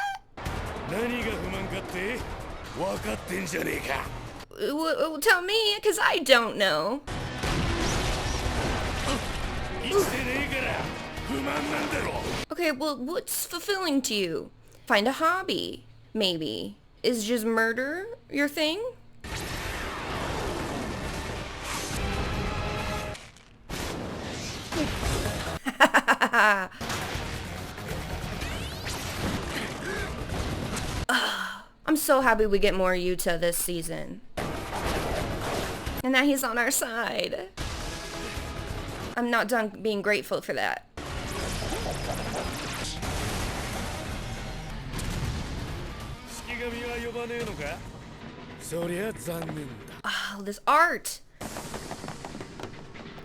Well, tell me, because I don't know. Okay, well, what's fulfilling to you? Find a hobby, maybe. Is just murder your thing? I'm so happy we get more Yuta this season. And that he's on our side. I'm not done being grateful for that. Oh, this art.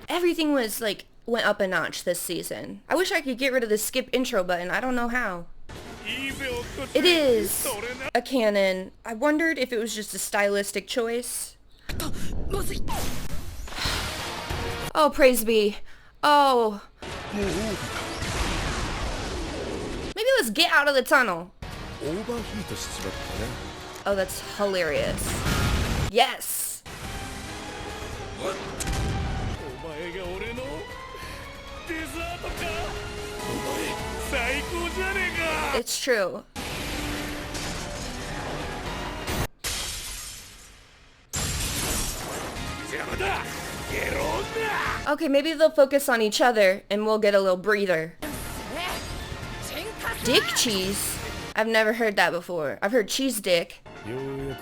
Everything was like went up a notch this season. I wish I could get rid of the skip intro button. I don't know how. It is a canon. I wondered if it was just a stylistic choice. Oh, praise be. Oh. Maybe let's get out of the tunnel. Oh, that's hilarious. Yes. It's true. Okay, maybe they'll focus on each other and we'll get a little breather. Dick cheese? I've never heard that before. I've heard cheese dick. You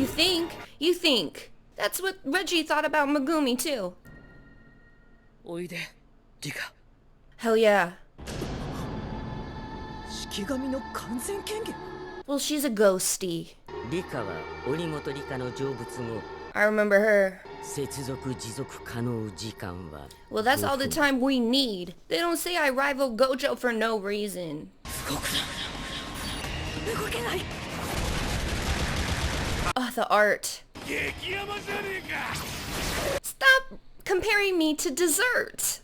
think? You think? That's what Reggie thought about Megumi too. Hell yeah. Well, she's a ghosty. I remember her. Well, that's all the time we need. They don't say I rival Gojo for no reason. Oh, the art. Stop comparing me to dessert.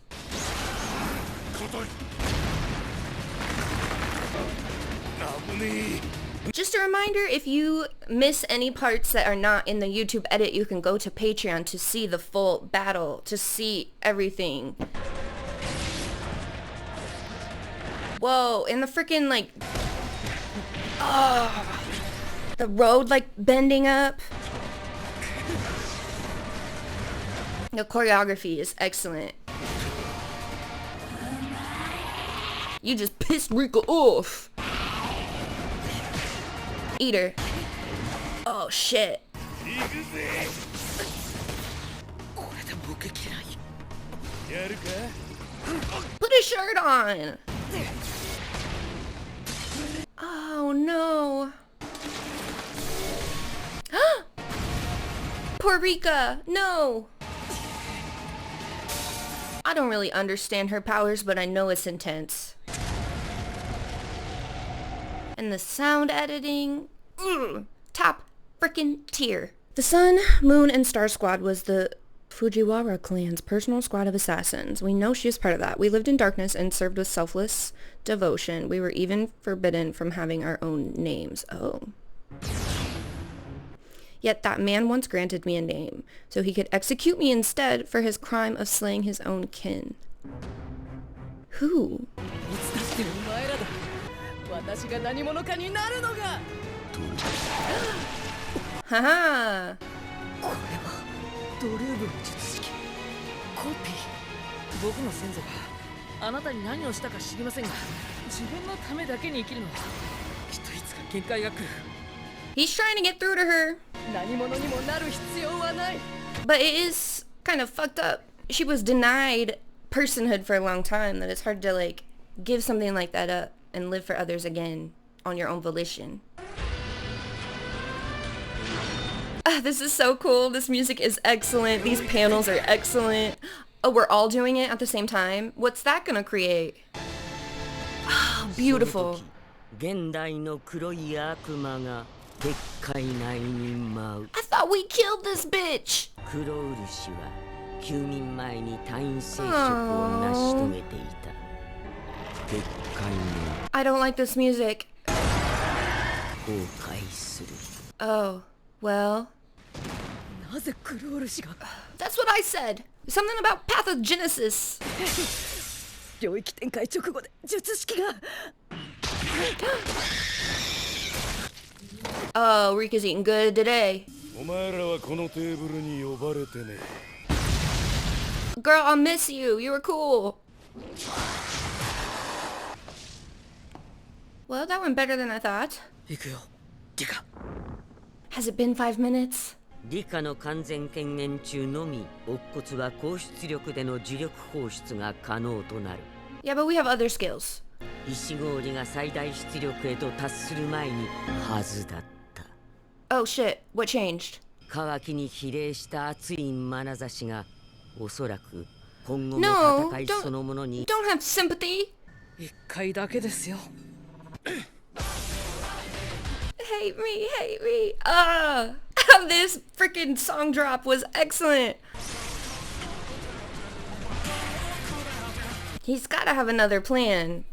Just a reminder, if you miss any parts that are not in the YouTube edit, you can go to Patreon to see the full battle, to see everything. Whoa, and the freaking, like, the road, like, bending up. The choreography is excellent. You just pissed Rika off. Eat her. Oh shit. Put a shirt on. Oh no. Poor Rika. No. I don't really understand her powers, but I know it's intense. And the sound editing, top frickin' tier. The Sun, Moon, and Star Squad was the Fujiwara clan's personal squad of assassins. We know she was part of that. We lived in darkness and served with selfless devotion. We were even forbidden from having our own names. Oh. Yet that man once granted me a name, so he could execute me instead for his crime of slaying his own kin. Who? Haha. He's trying to get through to her. But it is kind of fucked up. She was denied personhood for a long time, that it's hard to like give something like that up and live for others again on your own volition. This is so cool. This music is excellent. These panels are excellent. Oh, we're all doing it at the same time? What's that gonna create? Oh, beautiful. I thought we killed this bitch. Oh. I don't like this music. Oh, well. That's what I said. Something about pathogenesis. Oh, Rika's eating good today. Girl, I'll miss you. You were cool. Well, that went better than I thought. Has it been 5 minutes? Yeah, but we have other skills. Oh shit, what changed? No, don't have sympathy. Hate me. This freaking song drop was excellent. He's gotta have another plan.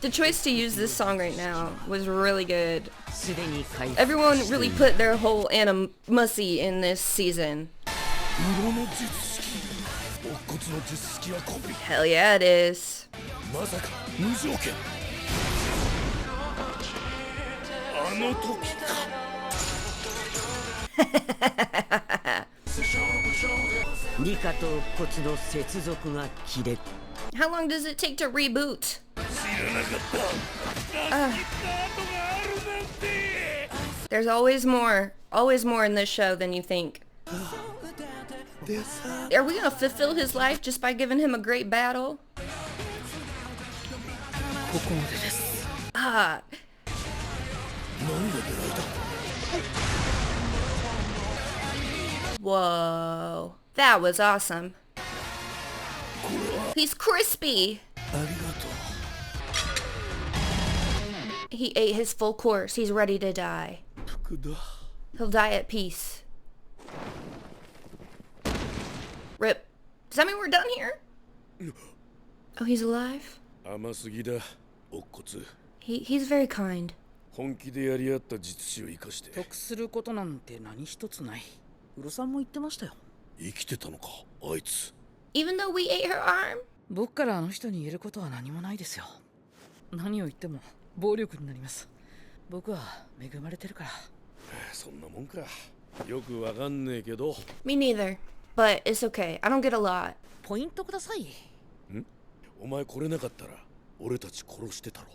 The choice to use this song right now was really good. Everyone really put their whole animosity in this season. Hell yeah, it is. How long does it take to reboot? There's always more in this show than you think. Are we gonna fulfill his life just by giving him a great battle? Whoa, that was awesome. He's crispy. He ate his full course. He's ready to die. He'll die at peace. Rip. Does that mean we're done here? Oh, he's alive? He's very kind. 本気でやり合った術師を生かして得することなんて何一つない。ウロさんも言ってましたよ。生きてたのか、あいつ。Even though we ate her arm? 僕からあの人に言えることは何もないですよ。何を言っても暴力になります。僕は恵まれてるから。そんなもんか。よくわかんねえけど。Me neither. But it's okay. I don't get a lot. ポイントください。ん？お前来れなかったら俺たち殺してたろ。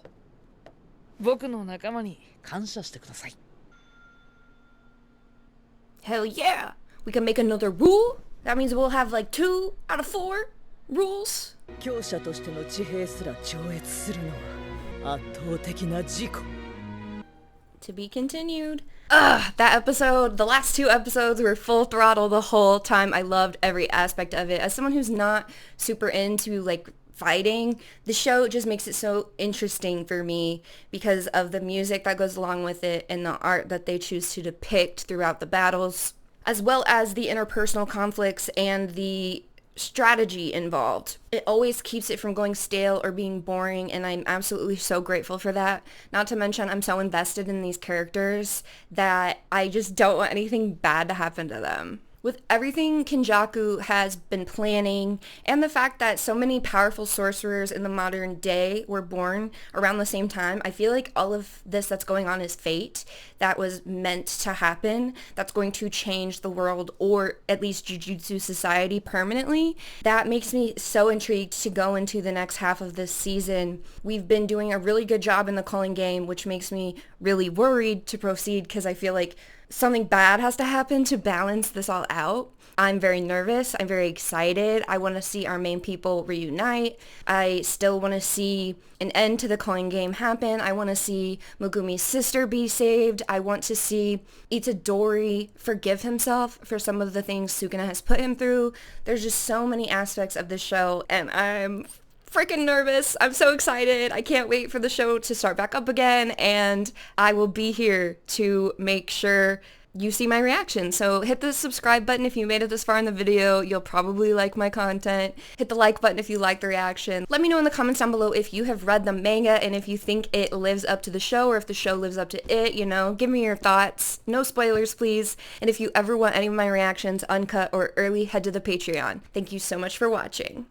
僕の仲間に感謝してください。Hell yeah! We can make another rule? That means we'll have like 2 out of 4 rules? 強者としての地平すら超越するのは圧倒的な自己。To be continued. That episode, the last 2 episodes were full throttle the whole time. I loved every aspect of it. As someone who's not super into like fighting, the show just makes it so interesting for me because of the music that goes along with it and the art that they choose to depict throughout the battles, as well as the interpersonal conflicts and the strategy involved. It always keeps it from going stale or being boring, and I'm absolutely so grateful for that. Not to mention, I'm so invested in these characters that I just don't want anything bad to happen to them. With everything Kenjaku has been planning, and the fact that so many powerful sorcerers in the modern day were born around the same time, I feel like all of this that's going on is fate that was meant to happen, that's going to change the world, or at least Jujutsu society permanently. That makes me so intrigued to go into the next half of this season. We've been doing a really good job in the calling game, which makes me really worried to proceed because I feel like something bad has to happen to balance this all out. I'm very nervous. I'm very excited. I want to see our main people reunite. I still want to see an end to the calling game happen. I want to see Megumi's sister be saved. I want to see Itadori forgive himself for some of the things Sukuna has put him through. There's just so many aspects of this show, and I'm freaking nervous. I'm so excited. I can't wait for the show to start back up again, and I will be here to make sure you see my reaction. So hit the subscribe button if you made it this far in the video. You'll probably like my content. Hit the like button if you like the reaction. Let me know in the comments down below if you have read the manga and if you think it lives up to the show or if the show lives up to it, you know. Give me your thoughts. No spoilers, please. And if you ever want any of my reactions uncut or early, head to the Patreon. Thank you so much for watching.